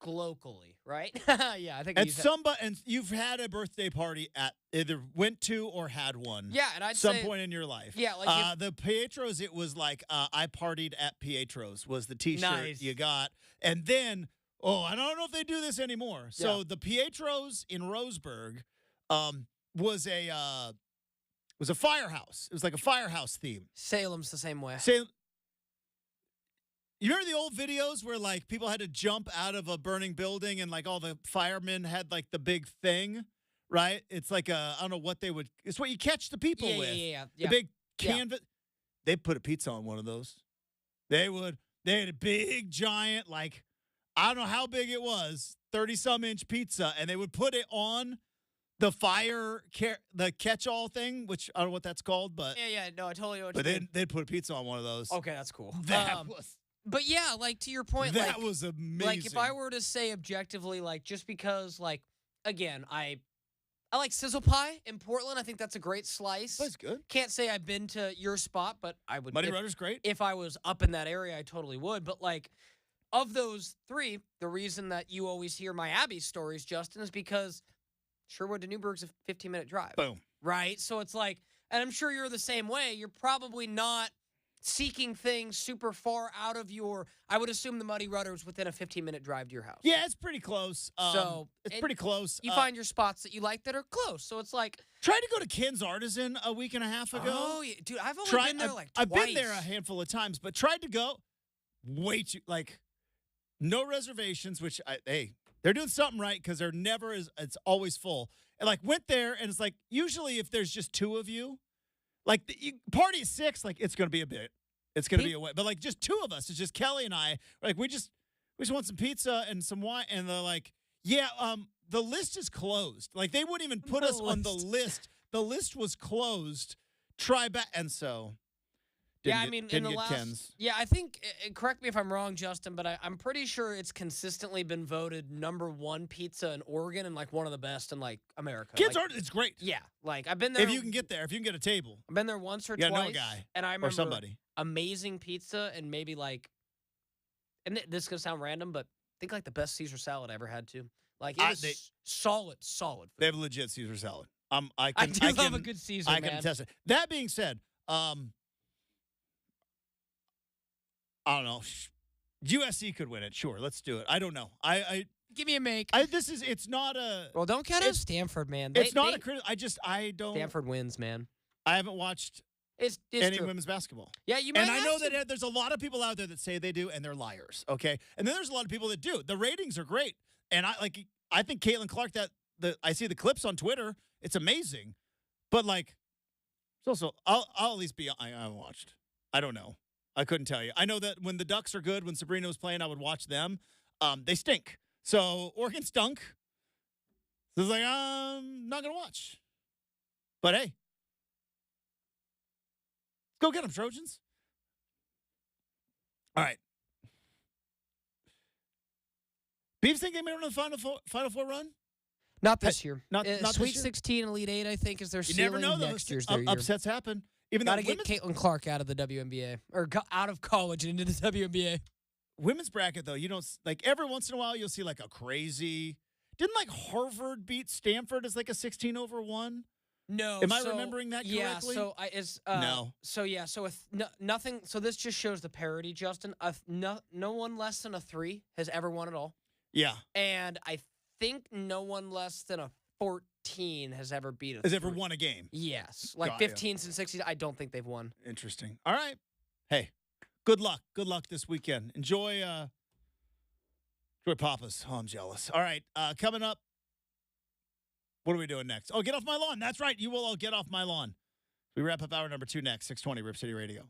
locally, right? Yeah, I think. And you've had a birthday party at either went to or had one. Yeah, and I'd some say, point in your life. Yeah, like the Pietro's. It was like I partied at Pietro's was the T-shirt Nice. you got, and then I don't know if they do this anymore. So the Pietro's in Roseburg, was a firehouse. It was like a firehouse theme. Salem's the same way. You remember the old videos where like people had to jump out of a burning building and like all the firemen had like the big thing, right? It's like I don't know what they would. It's what you catch the people with. Yeah. The big canvas. They put a pizza on one of those. They would. They had a big giant like I don't know how big it was, 30-some inch pizza, and they would put it on the the catch-all thing, which I don't know what that's called, but No, I totally know what but you mean. they'd put a pizza on one of those. Okay, that's cool. That was. But yeah, like to your point, That was amazing. Like if I were to say objectively, like just because, like again, I like Sizzle Pie in Portland. I think that's a great slice. That's good. Can't say I've been to your spot, but I would. Muddy Rudder's great. If I was up in that area, I totally would. But like, of those three, the reason that you always hear my Abby stories, Justin, is because Sherwood to Newburgh's a 15-minute drive. Boom. Right? So it's like, and I'm sure you're the same way. You're probably not seeking things super far out of I would assume the Muddy Rudder's within a 15-minute drive to your house. Yeah, it's pretty close. It's pretty close. You find your spots that you like that are close. So it's like. Tried to go to Ken's Artisan a week and a half ago. Oh, yeah. Dude, I've only been there like twice. I've been there a handful of times, but tried to go way too, like, no reservations, which, they're doing something right because they're never it's always full. And, like, went there, and it's like, usually if there's just two of you, like, party is 6, like, it's going to be a bit. It's going to be a way. But, like, just two of us. It's just Kelly and I. Like, we just want some pizza and some wine. And they're like, yeah, the list is closed. Like, they wouldn't even put us on the list. The list was closed. Try back. And so, in the last. Ken's. Yeah, I think, correct me if I'm wrong, Justin, but I'm pretty sure it's consistently been voted #1 pizza in Oregon and, like, one of the best in, like, America. Ken's it's great. Yeah. Like, I've been there. If you can get there, if you can get a table. I've been there once or twice. Know a guy. And I remember or somebody. Amazing pizza and maybe, like, and this is going to sound random, but I think, like, the best Caesar salad I ever had, too. Like, it was solid food. They have a legit Caesar salad. I love a good Caesar, I can test it. That being said, I don't know. USC could win it. Sure, let's do it. I don't know. Give me a make. It's not a. Well, don't count out Stanford, man. It's not a critical. I don't. Stanford wins, man. I haven't watched any women's basketball. Yeah, you might. And I know that there's a lot of people out there that say they do, and they're liars. Okay, and then there's a lot of people that do. The ratings are great, and I think Caitlin Clark. I see the clips on Twitter. It's amazing, but like, it's also I'll at least be. I haven't watched. I don't know. I couldn't tell you. I know that when the Ducks are good, when Sabrina was playing, I would watch them. They stink. So Oregon stunk. So it's like, I'm not going to watch. But hey, go get them, Trojans. All right. Beavs think they may run the Final Four run? Not this year. Not Sweet this year? 16, Elite 8, I think, is their ceiling. You never know, next year's their year. Upsets happen. Got to get Caitlin Clark out of the WNBA or out of college and into the WNBA. Women's bracket, though, you don't like every once in a while you'll see like a crazy. Didn't like Harvard beat Stanford as like a 16-1? No. Am I remembering that Yeah. correctly? So I is No. So yeah. So if nothing. So this just shows the parity, Justin. No one less than a 3 has ever won it all, Yeah. and I think no one less than a 14 has ever beat a. Has ever 3. won a game. Yes, like Got ya. 15s and 16s. I don't think they've won. Interesting. All right. Hey, good luck. Good luck this weekend. Enjoy Papa's. Oh, I'm jealous. All right. Coming up. What are we doing next? Oh, get off my lawn. That's right. You will all get off my lawn. We wrap up hour number 2 next. 620 Rip City Radio.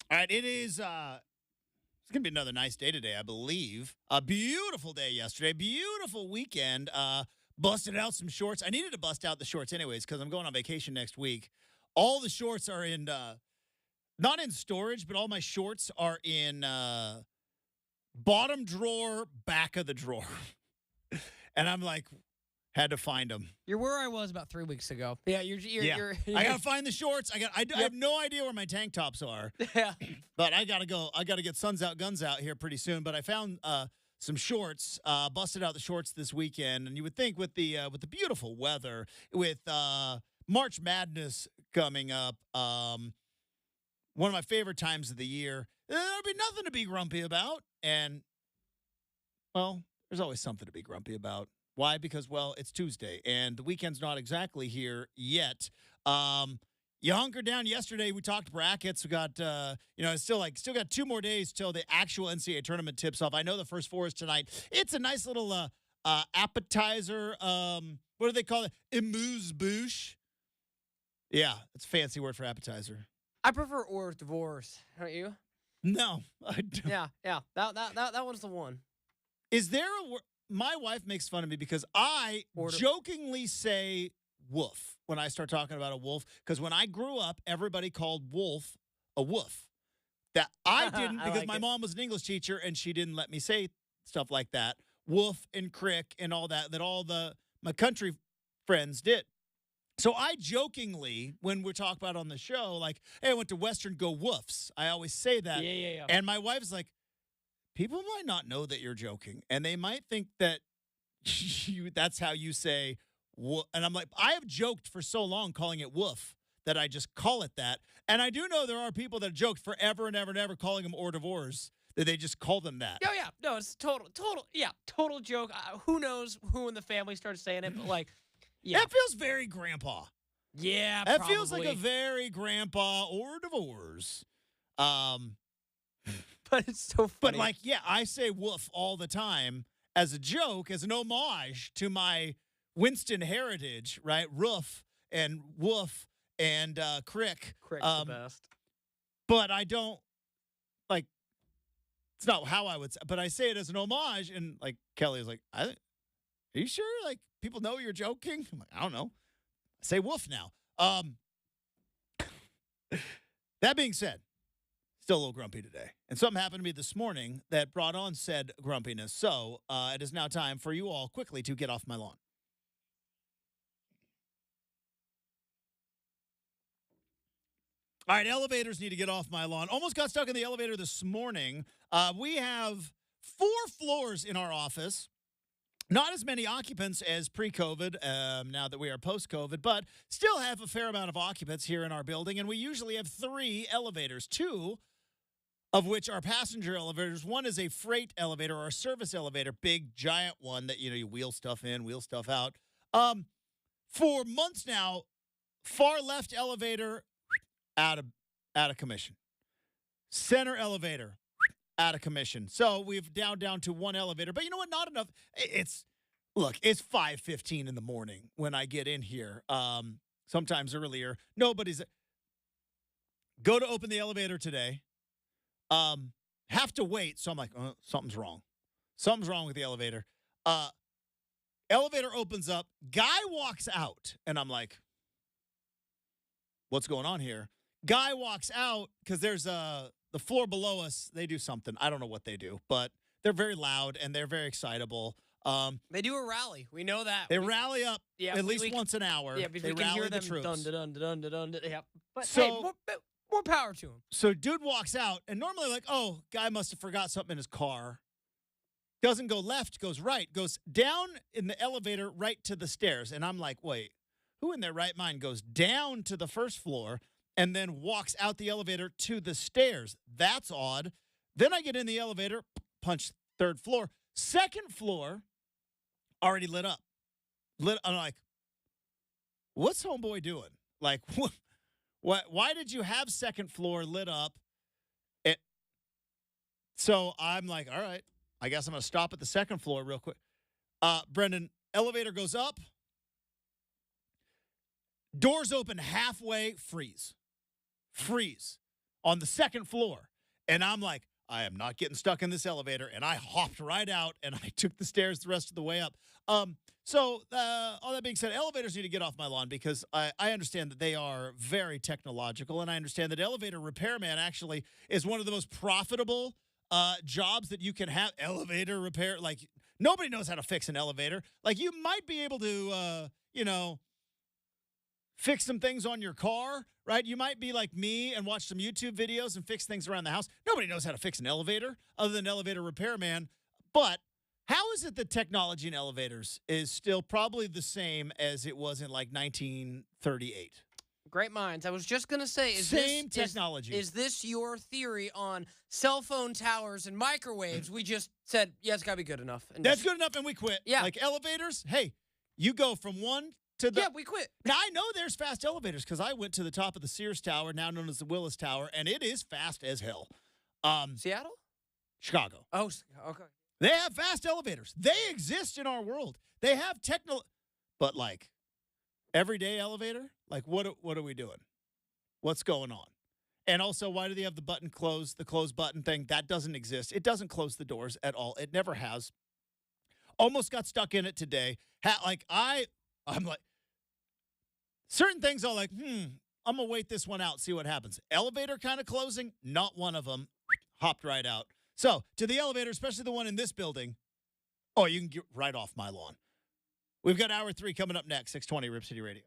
All right, it is. It's gonna be another nice day today, I believe. A beautiful day yesterday. Beautiful weekend. Busted out some shorts. I needed to bust out the shorts anyways because I'm going on vacation next week. All the shorts are in, not in storage, but all my shorts are in bottom drawer, back of the drawer. And I'm like, had to find them. You're where I was about 3 weeks ago. Yeah, you're I gotta find the shorts. I have no idea where my tank tops are. yeah. But I gotta go. I gotta get suns out, guns out here pretty soon. But I found some shorts. Busted out the shorts this weekend, and you would think with the beautiful weather, with March Madness coming up, one of my favorite times of the year, there'll be nothing to be grumpy about. And well, there's always something to be grumpy about. Why? Because, well, it's Tuesday, and the weekend's not exactly here yet. You hunkered down yesterday. We talked brackets. We got, it's still got 2 more days till the actual NCAA tournament tips off. I know the first 4 is tonight. It's a nice little appetizer. What do they call it? Amuse-bouche. Yeah, it's a fancy word for appetizer. I prefer hors d'oeuvres, don't you? No, I don't. Yeah. That one's the one. Is there a word? My wife makes fun of me because I jokingly say wolf when I start talking about a wolf. Because when I grew up, everybody called wolf a woof. That I didn't because my mom was an English teacher and she didn't let me say stuff like that. Wolf and crick and all that all my country friends did. So I jokingly, when we're talking about on the show, like, hey, I went to Western, go woofs. I always say that. Yeah. And my wife's like, people might not know that you're joking, and they might think that that's how you say woof. And I'm like, I have joked for so long calling it woof that I just call it that. And I do know there are people that joked forever and ever and ever calling them hors d'oeuvres, that they just call them that. Oh, yeah. No, it's total joke. Who knows who in the family started saying it, but like, yeah. That feels very grandpa. Yeah, that probably. feels like a very grandpa hors d'oeuvres. But it's so funny. But like, yeah, I say woof all the time as a joke, as an homage to my Winston heritage, right? Roof and woof and crick. Crick's the best. But I don't, like, it's not how I would say, but I say it as an homage. And like, Kelly is like, are you sure? Like, people know you're joking? I'm like, I don't know. I say woof now. That being said, still a little grumpy today. And something happened to me this morning that brought on said grumpiness. So it is now time for you all quickly to get off my lawn. All right, elevators need to get off my lawn. Almost got stuck in the elevator this morning. We have 4 floors in our office. Not as many occupants as pre-COVID, now that we are post-COVID, but still have a fair amount of occupants here in our building. And we usually have 3 elevators, 2 of which are passenger elevators. One is a freight elevator or a service elevator, big, giant one that, you wheel stuff in, wheel stuff out. For months now, far left elevator, out of commission. Center elevator, out of commission. So we've down to 1 elevator. But you know what? Not enough. It's 5:15 in the morning when I get in here. Sometimes earlier. Nobody's. Go to open the elevator today. Have to wait. So I'm like, something's wrong. Something's wrong with the elevator. Elevator opens up. Guy walks out. And I'm like, what's going on here? Guy walks out because there's the floor below us. They do something. I don't know what they do, but they're very loud and they're very excitable. They do a rally. We know that. They rally up at least once an hour. Yeah, because they we can hear them. Troops. Dun, dun, dun. Yeah. But so, hey, more power to him. So dude walks out, and normally like, oh, guy must have forgot something in his car. Doesn't go left, goes right, goes down in the elevator right to the stairs. And I'm like, wait, who in their right mind goes down to the first floor and then walks out the elevator to the stairs? That's odd. Then I get in the elevator, punch 3rd floor. 2nd floor, already lit up. I'm like, what's homeboy doing? Like, why did you have 2nd floor lit up? So I'm like, all right, I guess I'm going to stop at the 2nd floor real quick. Brenden, elevator goes up. Doors open halfway, freeze. on the second floor. And I'm like, I am not getting stuck in this elevator. And I hopped right out and I took the stairs the rest of the way up. So all that being said, elevators need to get off my lawn because I understand that they are very technological. And I understand that elevator repairman actually is one of the most profitable jobs that you can have. Elevator repair. Like, nobody knows how to fix an elevator. Like, you might be able to, fix some things on your car, right? You might be like me and watch some YouTube videos and fix things around the house. Nobody knows how to fix an elevator other than elevator repairman. But how is it that technology in elevators is still probably the same as it was in like 1938? Great minds. I was just going to say, same technology. Is this your theory on cell phone towers and microwaves? We just said, yeah, it's got to be good enough. And that's good enough, and we quit. Yeah. Like elevators, hey, you go from one to the... Yeah, we quit. Now, I know there's fast elevators because I went to the top of the Sears Tower, now known as the Willis Tower, and it is fast as hell. Seattle? Chicago. Oh, okay. They have fast elevators. They exist in our world. They have but like everyday elevator, like what are we doing? What's going on? And also, why do they have the close button thing? That doesn't exist. It doesn't close the doors at all. It never has. Almost got stuck in it today. I'm like, certain things are like, I'm going to wait this one out, see what happens. Elevator kind of closing, not one of them. Hopped right out. So, to the elevator, especially the one in this building, you can get right off my lawn. We've got hour 3 coming up next, 620 Rip City Radio.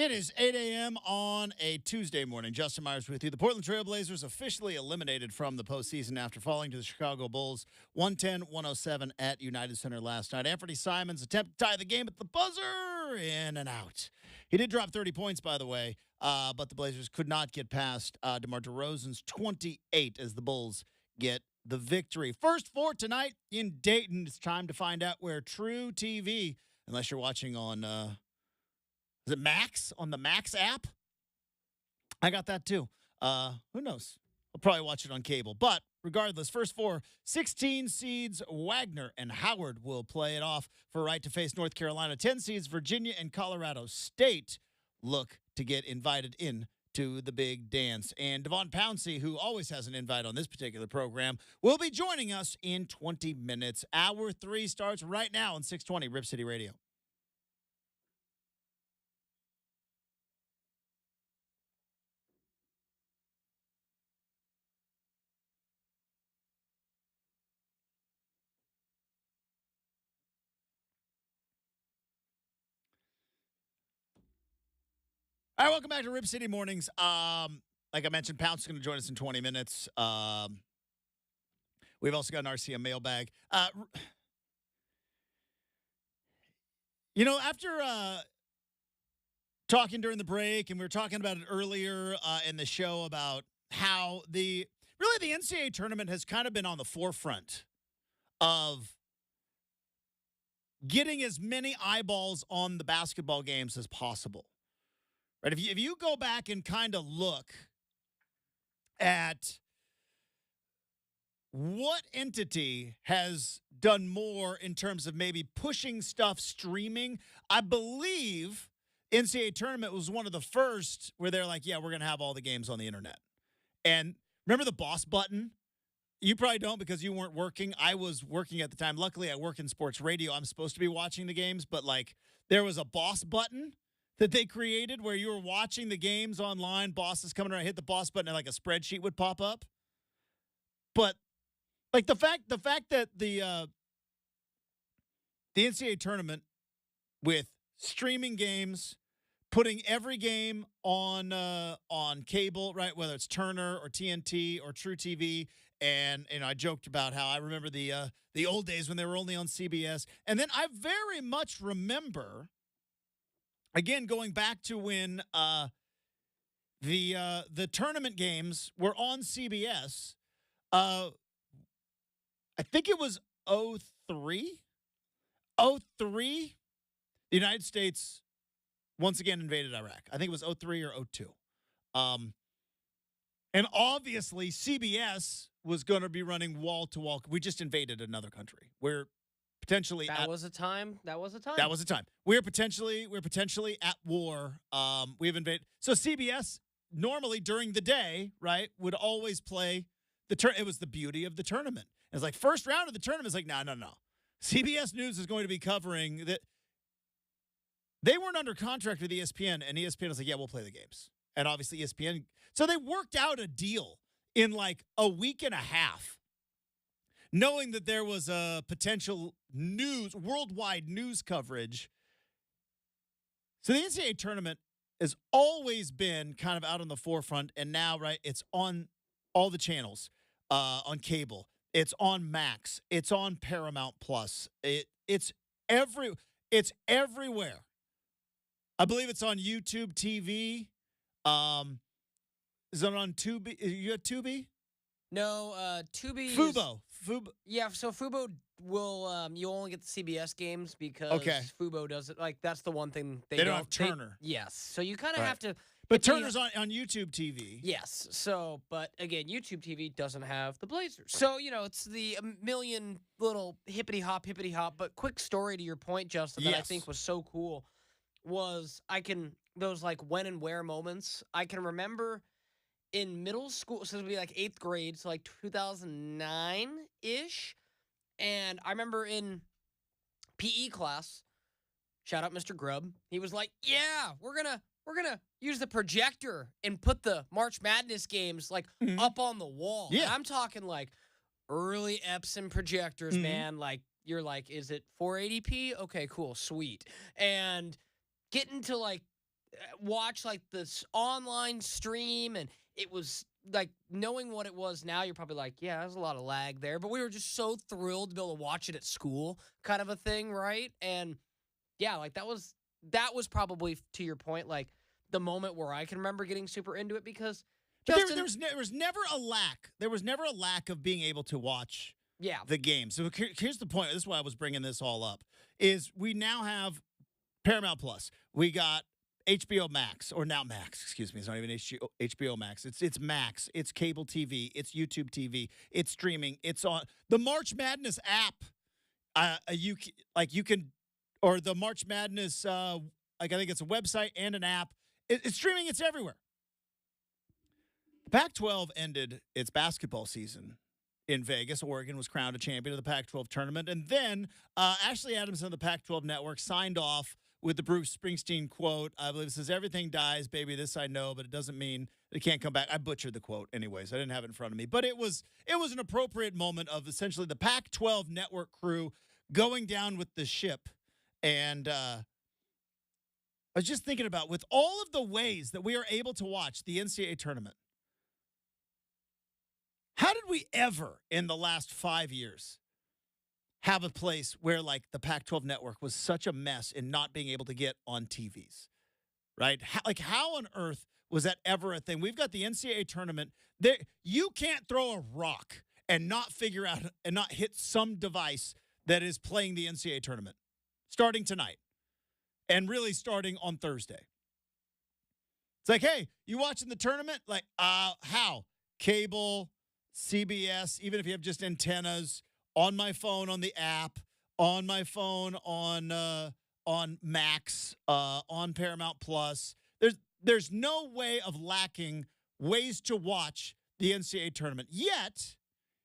It is 8 a.m. on a Tuesday morning. Justin Myers with you. The Portland Trail Blazers officially eliminated from the postseason after falling to the Chicago Bulls 110-107 at United Center last night. Anthony Simons attempt to tie the game at the buzzer, in and out. He did drop 30 points, by the way, but the Blazers could not get past DeMar DeRozan's 28 as the Bulls get the victory. First four tonight in Dayton. It's time to find out where True TV, unless you're watching on... is it Max on the Max app? I got that too. Who knows? I'll probably watch it on cable. But regardless, first four, 16 seeds Wagner and Howard will play it off for right to face North Carolina. 10 seeds Virginia and Colorado State look to get invited in to the big dance. And Devon Pouncey, who always has an invite on this particular program, will be joining us in 20 minutes. Hour 3 starts right now on 620 Rip City Radio. All right, welcome back to Rip City Mornings. Like I mentioned, Pounce is going to join us in 20 minutes. We've also got an RCM mailbag. After talking during the break, and we were talking about it earlier in the show about how the NCAA tournament has kind of been on the forefront of getting as many eyeballs on the basketball games as possible. Right, if you go back and kind of look at what entity has done more in terms of maybe pushing stuff streaming, I believe NCAA tournament was one of the first where they're like, yeah, we're going to have all the games on the internet. And remember the boss button? You probably don't because you weren't working. I was working at the time. Luckily, I work in sports radio. I'm supposed to be watching the games, but there was a boss button that they created where you were watching the games online, bosses coming around, hit the boss button, and a spreadsheet would pop up. But the fact that the NCAA tournament with streaming games, putting every game on cable, right? Whether it's Turner or TNT or True TV, and I joked about how I remember the old days when they were only on CBS, and then I very much remember. Again, going back to when the tournament games were on CBS, I think it was 03. 03, the United States once again invaded Iraq. I think it was 03 or 02. And obviously CBS was going to be running wall to wall. We just invaded another country. We're potentially That was a time. We're potentially at war. We've invaded. So CBS normally during the day, right, would always play it was the beauty of the tournament. It's like first round of the tournament is like, no. CBS News is going to be covering that. They weren't under contract with ESPN, and ESPN was like, yeah, we'll play the games. And obviously ESPN. So they worked out a deal in a week and a half, knowing that there was a potential worldwide news coverage. So the NCAA tournament has always been kind of out on the forefront, and now, right, it's on all the channels, on cable. It's on Max. It's on Paramount Plus. It's everywhere. I believe it's on YouTube TV. Is it on Tubi? You at Tubi? No, Tubi. Fubo. Yeah, so Fubo will you only get the CBS games because Fubo doesn't that's the one thing they don't have Turner. Yes, so you kind of have to. But Turner's on YouTube TV. Yes, so but again, YouTube TV doesn't have the Blazers, so it's the million little hippity hop. But quick story to your point, Justin, that I think was so cool was those when and where moments I can remember. In middle school, so it would be 8th grade, so 2009-ish. And I remember in PE class, shout out Mr. Grubb, he was like, yeah, we're gonna use the projector and put the March Madness games up on the wall. Yeah. And I'm talking early Epson projectors, man. You're is it 480p? Okay, cool, sweet. And getting to watch like this online stream, and it was like knowing what it was now, you're probably like, yeah, there's a lot of lag there. But we were just so thrilled to be able to watch it at school, kind of a thing, right? And yeah, like that was probably, to your point, like the moment where I can remember getting super into it because But Justin, there was never a lack. There was never a lack of being able to watch yeah, the game. So here's the point. This is why I was bringing this all up. Is we now have Paramount Plus. We got HBO Max, or now Max. Excuse me. It's not even HBO Max. It's Max. It's cable TV. It's YouTube TV. It's streaming. It's on the March Madness app. You can, or the March Madness. I think it's a website and an app. It's streaming. It's everywhere. The Pac-12 ended its basketball season in Vegas. Oregon was crowned a champion of the Pac-12 tournament. And then Ashley Adams on the Pac-12 network signed off with the Bruce Springsteen quote. I believe it says, "Everything dies, baby. This I know, but it doesn't mean it can't come back." I butchered the quote anyways. I didn't have it in front of me. But it was an appropriate moment of essentially the Pac-12 network crew going down with the ship. And I was just thinking about, with all of the ways that we are able to watch the NCAA tournament, how did we ever in the last 5 years have a place where like the Pac-12 network was such a mess in not being able to get on TVs, right? How on earth was that ever a thing? We've got the NCAA tournament. There, you can't throw a rock and not figure out and not hit some device that is playing the NCAA tournament starting tonight and really starting on Thursday. It's like, hey, you watching the tournament? Like, how? Cable, CBS, even if you have just antennas, on my phone, on the app, on my phone, on Max, on Paramount Plus. There's no way of lacking ways to watch the NCAA tournament. Yet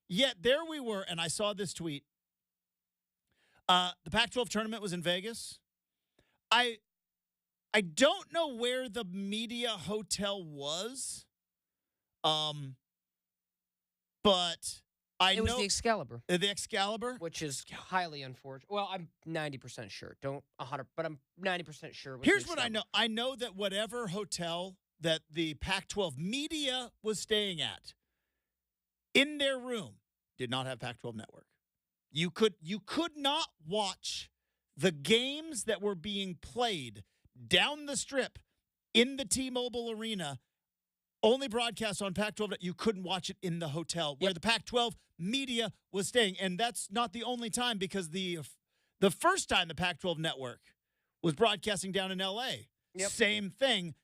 there we were, and I saw this tweet. The Pac-12 tournament was in Vegas. I don't know where the media hotel was. But it was the Excalibur. The Excalibur? Which is highly unfortunate. Well, I'm 90% sure. Don't 100, but I'm 90% sure. Here's what I know. I know that whatever hotel that the Pac-12 media was staying at, in their room, did not have Pac-12 network. You could not watch the games that were being played down the strip in the T-Mobile Arena, only broadcast on Pac-12. You couldn't watch it in the hotel where the Pac-12 media was staying. And that's not the only time, because the first time the Pac-12 network was broadcasting down in L.A., same thing.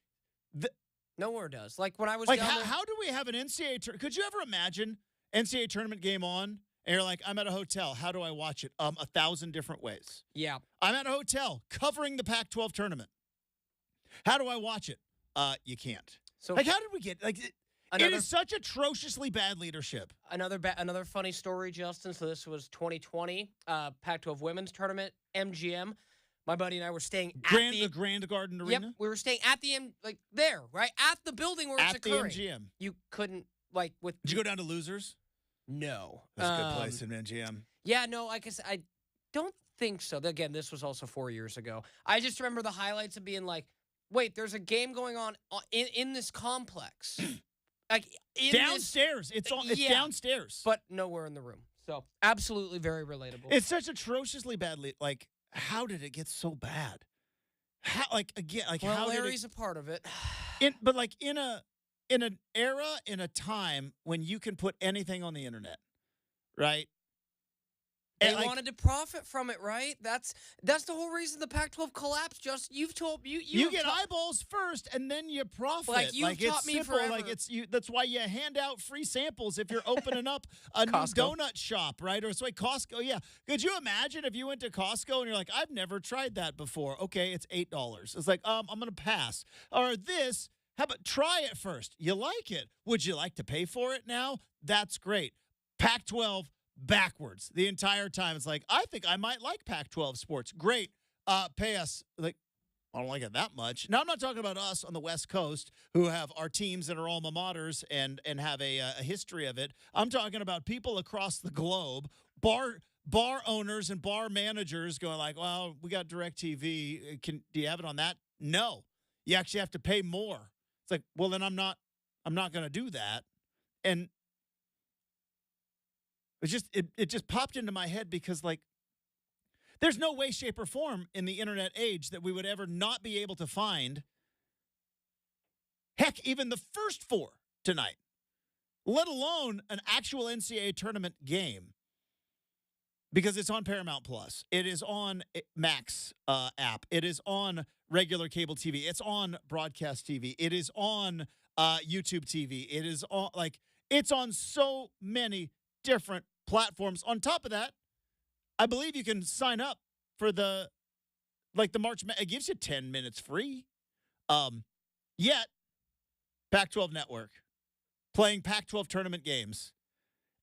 Nowhere does. Like when I was like, down there, how do we have an NCAA tournament? Could you ever imagine NCAA tournament game on, and you're like, I'm at a hotel. How do I watch it? 1,000 different ways. Yeah. I'm at a hotel covering the Pac-12 tournament. How do I watch it? You can't. So, like, how did we get, like, it is such atrociously bad leadership. Another funny story, Justin. So this was 2020, Pac-12 women's tournament, MGM. My buddy and I were staying at the Grand Garden Arena. Yep, we were staying at the there, right at the building where it's occurring. At the MGM. You couldn't Did you go down to Losers? No, that's a good place in MGM. Yeah, no, I guess I don't think so. Again, this was also 4 years ago. I just remember the highlights of being like, wait, there's a game going on in this complex. Like downstairs. It's downstairs. But nowhere in the room. So absolutely very relatable. It's such atrociously bad. Like, how did it get so bad? How, like, again, like, well, how Larry's a part of it. But like in an era, in a time when you can put anything on the internet, right? They wanted to profit from it, right? That's the whole reason the Pac-12 collapsed. Just you've told you get eyeballs first, and then you profit. Like you've taught me simple. forever. Like that's why you hand out free samples if you're opening up a new donut shop, right? Or it's like Costco. Yeah, could you imagine if you went to Costco and you're like, I've never tried that before. Okay, it's $8. It's like, I'm gonna pass. Or this. How about try it first? You like it? Would you like to pay for it now? That's great. Pac-12. Backwards the entire time. It's like, I think I might like Pac-12 sports. Great. Pay us. Like, I don't like it that much. Now, I'm not talking about us on the West Coast who have our teams that are alma maters and have a history of it. I'm talking about people across the globe, bar owners and bar managers going like, well, we got DirecTV. Do you have it on that? No. you actually have to pay more. It's like, well, then I'm not going to do that. And it just popped into my head because, like, there's no way, shape, or form in the internet age that we would ever not be able to find, heck, even the first four tonight, let alone an actual NCAA tournament game, because it's on Paramount Plus. It is on Max app. It is on regular cable TV. It's on broadcast TV. It is on YouTube TV. It is on, like, it's on so many different platforms. On top of that, I believe you can sign up for the March. It gives you 10 minutes free. Yet, Pac-12 Network playing Pac-12 tournament games.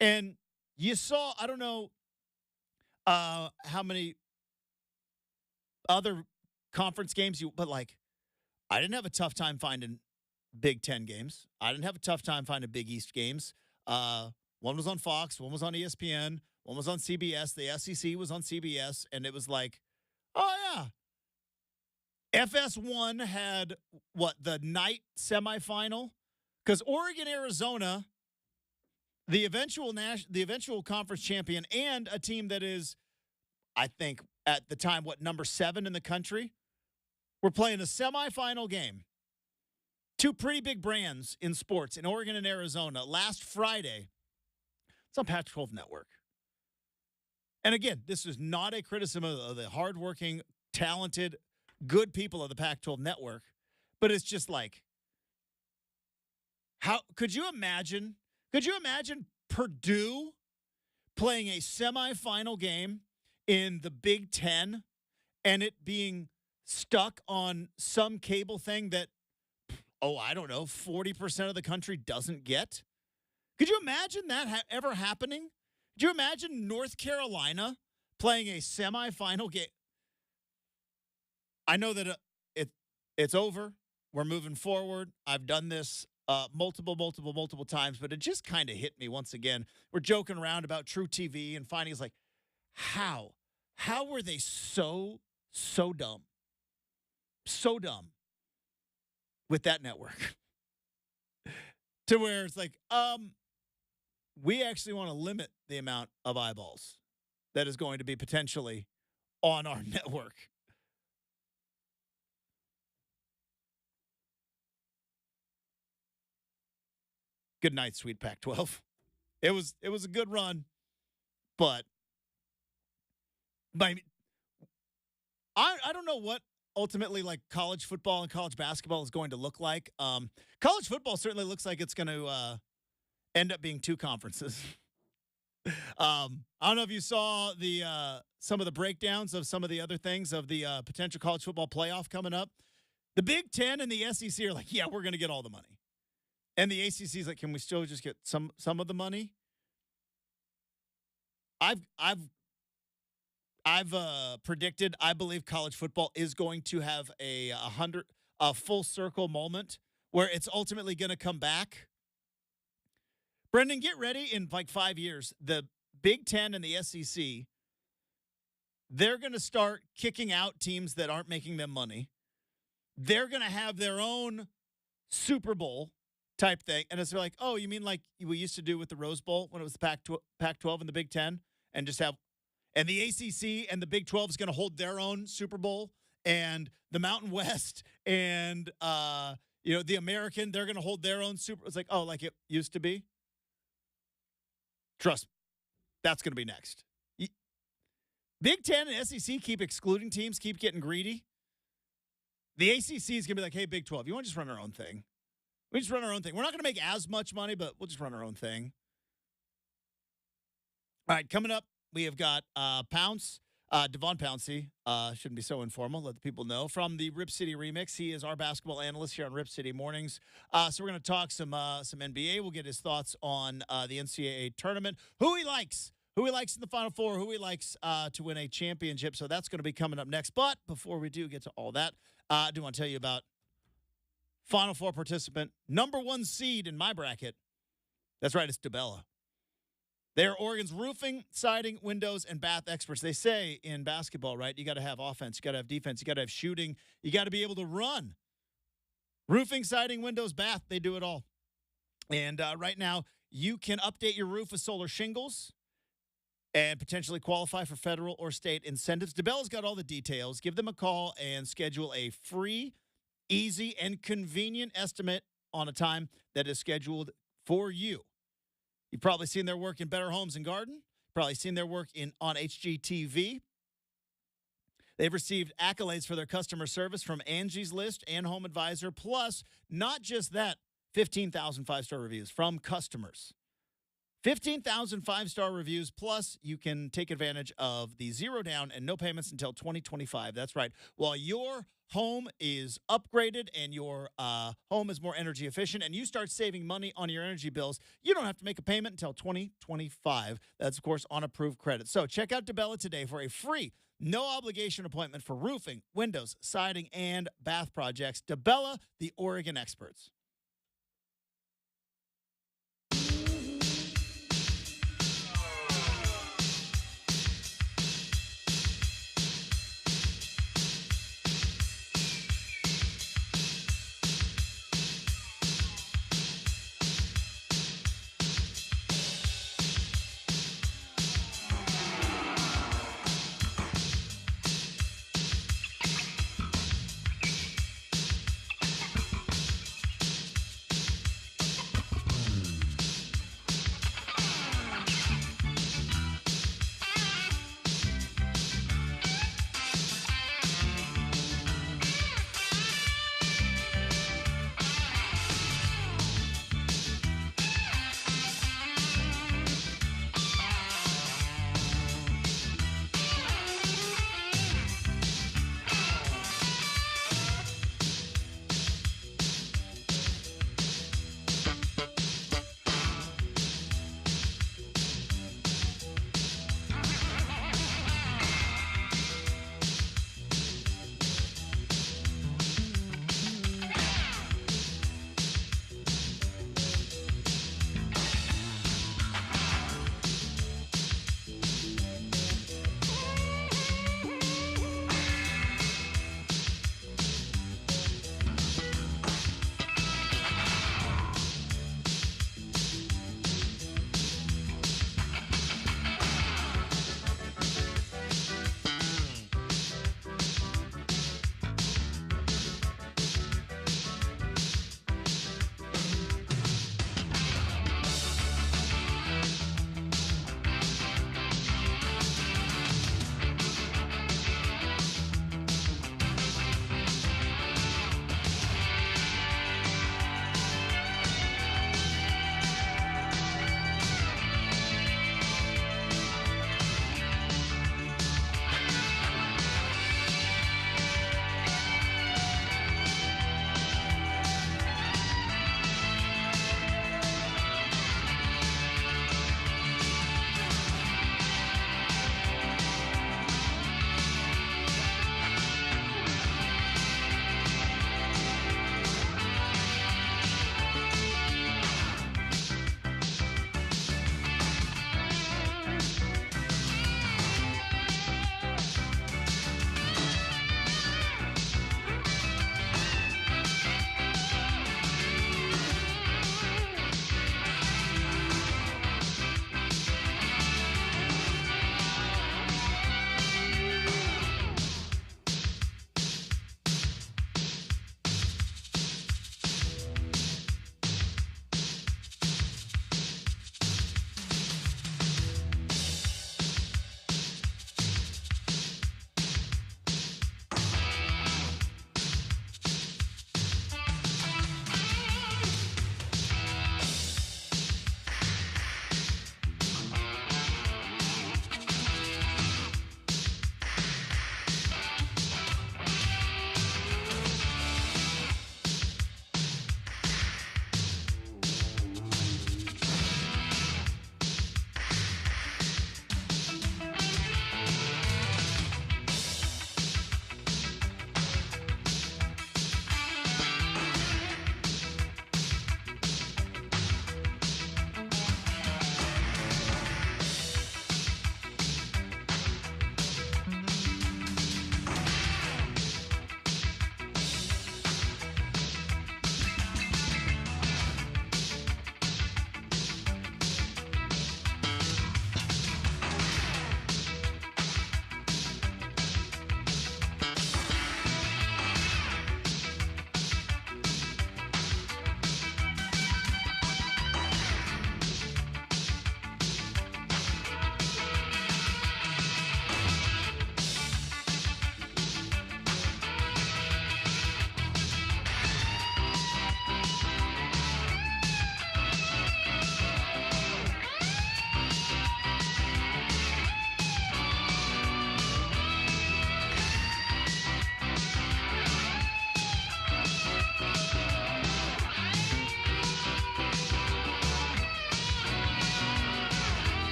And you saw, I don't know how many other conference games but, like, I didn't have a tough time finding Big Ten games. I didn't have a tough time finding Big East games. One was on Fox, one was on ESPN, one was on CBS. The SEC was on CBS, and it was like, oh, yeah. FS1 had, the night semifinal? Because Oregon, Arizona, the eventual conference champion, and a team that is, I think, at the time, number 7 in the country, we're playing a semifinal game. Two pretty big brands in sports in Oregon and Arizona last Friday. It's on Pac-12 Network. And again, this is not a criticism of the hardworking, talented, good people of the Pac-12 Network, but it's just like, how could you imagine? Could you imagine Purdue playing a semifinal game in the Big Ten and it being stuck on some cable thing that, I don't know, 40% of the country doesn't get? Could you imagine that ever happening? Could you imagine North Carolina playing a semifinal game? I know that it's over. We're moving forward. I've done this multiple times, but it just kind of hit me once again. We're joking around about True TV and finding, it's like, how were they so dumb? So dumb with that network to where it's like, we actually want to limit the amount of eyeballs that is going to be potentially on our network. Good night, sweet Pac-12. It was a good run, but I don't know what ultimately, like, college football and college basketball is going to look like. College football certainly looks like it's going to end up being two conferences. I don't know if you saw the some of the breakdowns of some of the other things of the potential college football playoff coming up. The Big Ten and the SEC are like, yeah, we're going to get all the money. And the ACC is like, can we still just get some of the money? I've predicted, I believe college football is going to have a full circle moment where it's ultimately going to come back. Brenden, get ready. In like 5 years, the Big Ten and the SEC, they're going to start kicking out teams that aren't making them money. They're going to have their own Super Bowl type thing. And it's like, oh, you mean like we used to do with the Rose Bowl when it was the Pac-12 and the Big Ten, and just have, and the ACC and the Big 12 is going to hold their own Super Bowl, and the Mountain West and the American, they're going to hold their own Super. It's like, oh, like it used to be. Trust me, that's going to be next. Big Ten and SEC keep excluding teams, keep getting greedy. The ACC is going to be like, hey, Big 12, you want to just run our own thing? We just run our own thing. We're not going to make as much money, but we'll just run our own thing. All right, coming up, we have got Devon Pouncey. Shouldn't be so informal. Let the people know. From the Rip City Remix. He is our basketball analyst here on Rip City Mornings. So we're going to talk some NBA. We'll get his thoughts on the NCAA tournament. Who he likes in the Final Four. Who he likes to win a championship. So that's going to be coming up next. But before we do get to all that, I do want to tell you about Final Four participant, number 1 seed in my bracket. That's right, it's DeBella. They're Oregon's roofing, siding, windows, and bath experts. They say in basketball, right, you got to have offense, you got to have defense, you got to have shooting, you got to be able to run. Roofing, siding, windows, bath, they do it all. And right now, you can update your roof with solar shingles and potentially qualify for federal or state incentives. DeBella's got all the details. Give them a call and schedule a free, easy, and convenient estimate on a time that is scheduled for you. You've probably seen their work in Better Homes and Garden. Probably seen their work on HGTV. They've received accolades for their customer service from Angie's List and Home Advisor. Plus, not just that, 15,000 five-star reviews from customers. 15,000 five-star reviews, plus you can take advantage of the zero down and no payments until 2025. That's right. While your home is upgraded and your home is more energy efficient and you start saving money on your energy bills, you don't have to make a payment until 2025. That's, of course, on approved credit. So check out DeBella today for a free, no-obligation appointment for roofing, windows, siding, and bath projects. DeBella, the Oregon experts.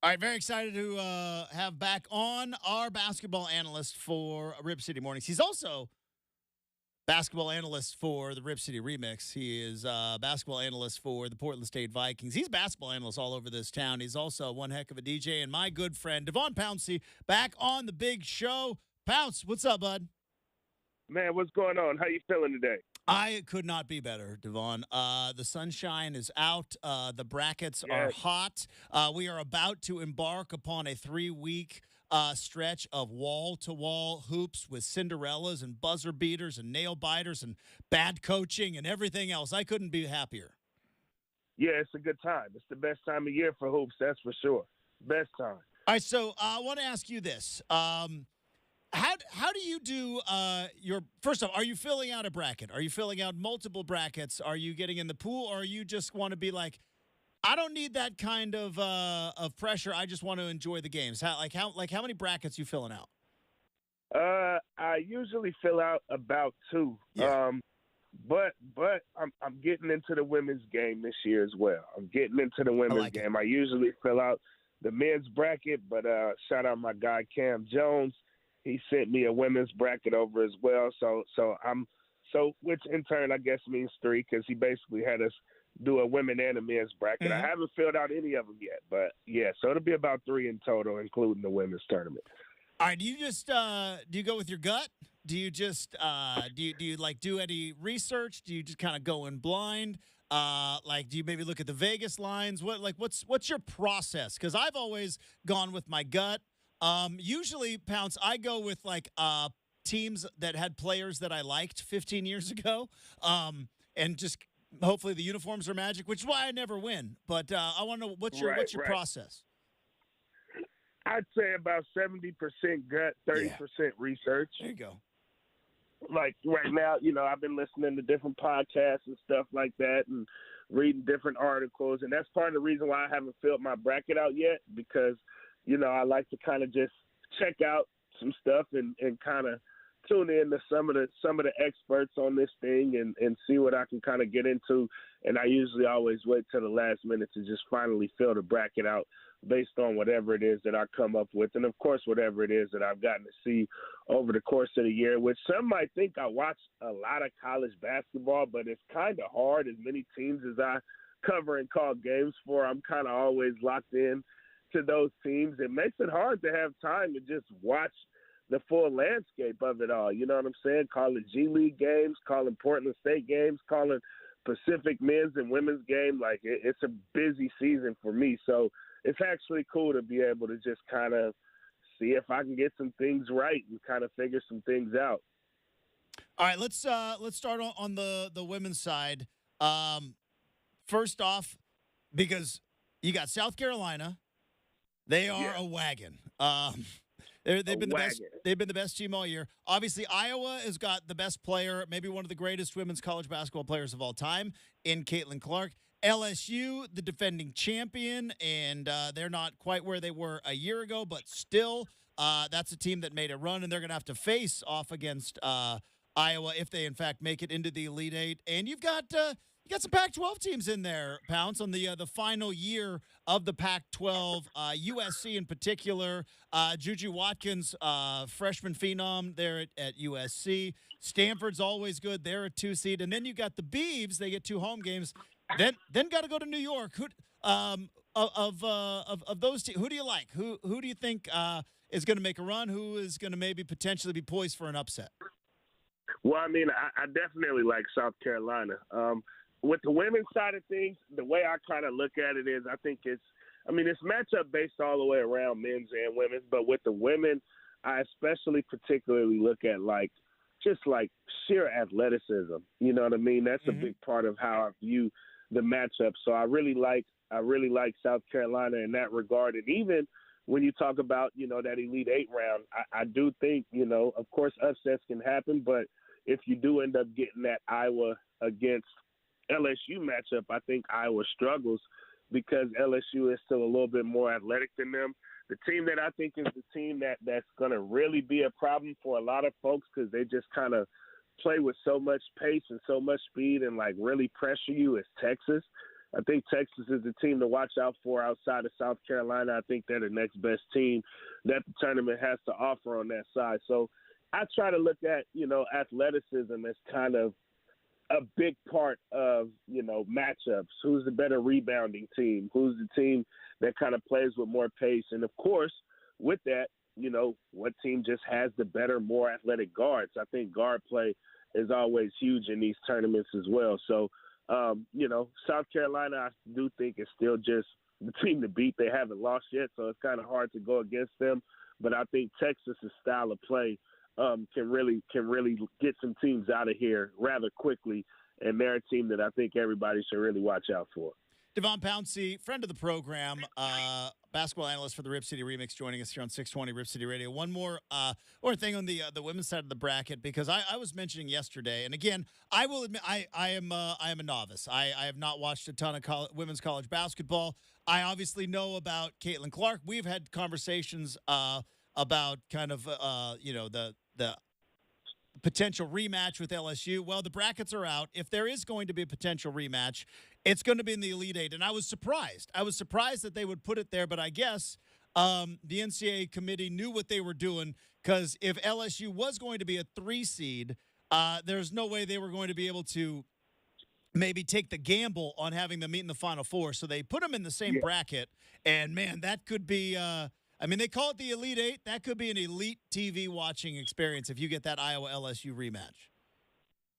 All right, very excited to have back on our basketball analyst for Rip City Mornings. He's also basketball analyst for the Rip City Remix. He is basketball analyst for the Portland State Vikings. He's basketball analyst all over this town. He's also one heck of a DJ. And my good friend, Devon Pouncey, back on the big show. Pounce, what's up, bud? Man, what's going on? How you feeling today? I could not be better, Devon. The sunshine is out. The brackets are Yes. hot. We are about to embark upon a 3-week stretch of wall-to-wall hoops with Cinderellas and buzzer beaters and nail biters and bad coaching and everything else. I couldn't be happier. Yeah, it's a good time. It's the best time of year for hoops, that's for sure. Best time. All right, so I want to ask you this. How do you do your – first off, are you filling out a bracket? Are you filling out multiple brackets? Are you getting in the pool, or you just want to be like, I don't need that kind of pressure. I just want to enjoy the games. How many brackets you filling out? I usually fill out about 2. Yeah. But I'm getting into the women's game this year as well. I'm getting into the women's game. I usually fill out the men's bracket, but shout out my guy Cam Jones. He sent me a women's bracket over as well. So which in turn I guess means 3, because he basically had us do a women and a men's bracket. Mm-hmm. I haven't filled out any of them yet, but yeah, so it'll be about 3 in total, including the women's tournament. All right. Do you just do you go with your gut? Do you just do you like do any research? Do you just kind of go in blind? Do you maybe look at the Vegas lines? What's your process? Because I've always gone with my gut. Usually, Pounce, I go with teams that had players that I liked 15 years ago, and just hopefully the uniforms are magic, which is why I never win. But I want to know what's your process. I'd say about 70% gut, 30% research. There you go. Like right now, I've been listening to different podcasts and stuff like that, and reading different articles, and that's part of the reason why I haven't filled my bracket out yet, because I like to kind of just check out some stuff and kind of tune in to some of the experts on this thing and see what I can kind of get into. And I usually always wait till the last minute to just finally fill the bracket out based on whatever it is that I come up with. And of course, whatever it is that I've gotten to see over the course of the year, which some might think I watch a lot of college basketball, but it's kind of hard. As many teams as I cover and call games for, I'm kind of always locked in to those teams. It makes it hard to have time to just watch the full landscape of it all. You know what I'm saying? Calling G League games, calling Portland State games, calling Pacific men's and women's game. Like it's a busy season for me. So it's actually cool to be able to just kind of see if I can get some things right and kind of figure some things out. All right, let's start on the women's side. First off, because you got South Carolina, they are a wagon. They've been the best. They've been the best team all year. Obviously, Iowa has got the best player, maybe one of the greatest women's college basketball players of all time, in Caitlin Clark. LSU, the defending champion, and they're not quite where they were a year ago, but still, that's a team that made a run, and they're going to have to face off against Iowa if they, in fact, make it into the Elite Eight. And you've got some Pac-12 teams in there, Pounce, on the final year of the Pac-12. USC in particular, Juju Watkins, freshman phenom there at USC. Stanford's always good. They're a 2 seed. And then you got the Beavs. They get 2 home games. Then got to go to New York. Who of those teams, who do you like? Who do you think is going to make a run? Who is going to maybe potentially be poised for an upset? Well, I mean, I definitely like South Carolina. With the women's side of things, the way I kind of look at it is I think it's matchup based all the way around men's and women's. But with the women, I especially particularly look at just sheer athleticism. You know what I mean? That's a big part of how I view the matchup. So I really like South Carolina in that regard. And even when you talk about, that Elite Eight round, I do think, of course, upsets can happen. But if you do end up getting that Iowa against LSU matchup, I think Iowa struggles because LSU is still a little bit more athletic than them. The team that I think is the team that's going to really be a problem for a lot of folks because they just kind of play with so much pace and so much speed and really pressure you is Texas. I think Texas is the team to watch out for outside of South Carolina. I think they're the next best team that the tournament has to offer on that side. So I try to look at, athleticism as kind of a big part of, matchups. Who's the better rebounding team? Who's the team that kind of plays with more pace? And, of course, with that, what team just has the better, more athletic guards? I think guard play is always huge in these tournaments as well. So, South Carolina, I do think is still just the team to beat. They haven't lost yet, so it's kind of hard to go against them. But I think Texas's style of play can really get some teams out of here rather quickly, and they're a team that I think everybody should really watch out for. Devon Pouncey, friend of the program, basketball analyst for the Rip City Remix, joining us here on 620 Rip City Radio. One more thing on the women's side of the bracket, because I was mentioning yesterday, and again, I will admit I am a novice. I have not watched a ton of women's college basketball. I obviously know about Caitlin Clark. We've had conversations about kind of the potential rematch with LSU. Well, the brackets are out. If there is going to be a potential rematch, it's going to be in the Elite Eight. And I was surprised. I was surprised that they would put it there, but I guess the NCAA committee knew what they were doing, because if LSU was going to be a 3 seed, there's no way they were going to be able to maybe take the gamble on having them meet in the Final Four. So they put them in the same bracket, and, man, that could be they call it the Elite Eight. That could be an elite TV watching experience if you get that Iowa LSU rematch.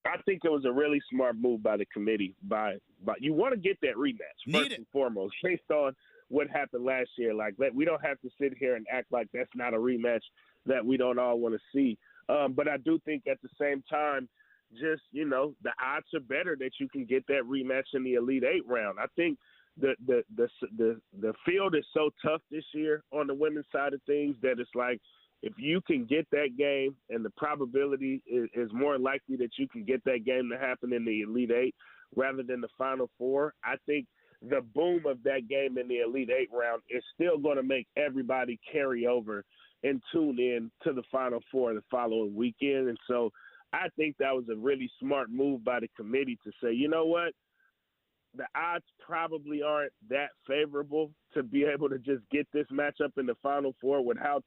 I think it was a really smart move by the committee. By you want to get that rematch first and foremost, based on what happened last year. Like, we don't have to sit here and act like that's not a rematch that we don't all want to see. But I do think at the same time, just the odds are better that you can get that rematch in the Elite Eight round. I think the field is so tough this year on the women's side of things that it's like, if you can get that game, and the probability is more likely that you can get that game to happen in the Elite Eight rather than the Final Four, I think the boom of that game in the Elite Eight round is still going to make everybody carry over and tune in to the Final Four the following weekend. And so I think that was a really smart move by the committee to say, you know what? The odds probably aren't that favorable to be able to just get this matchup in the Final Four with how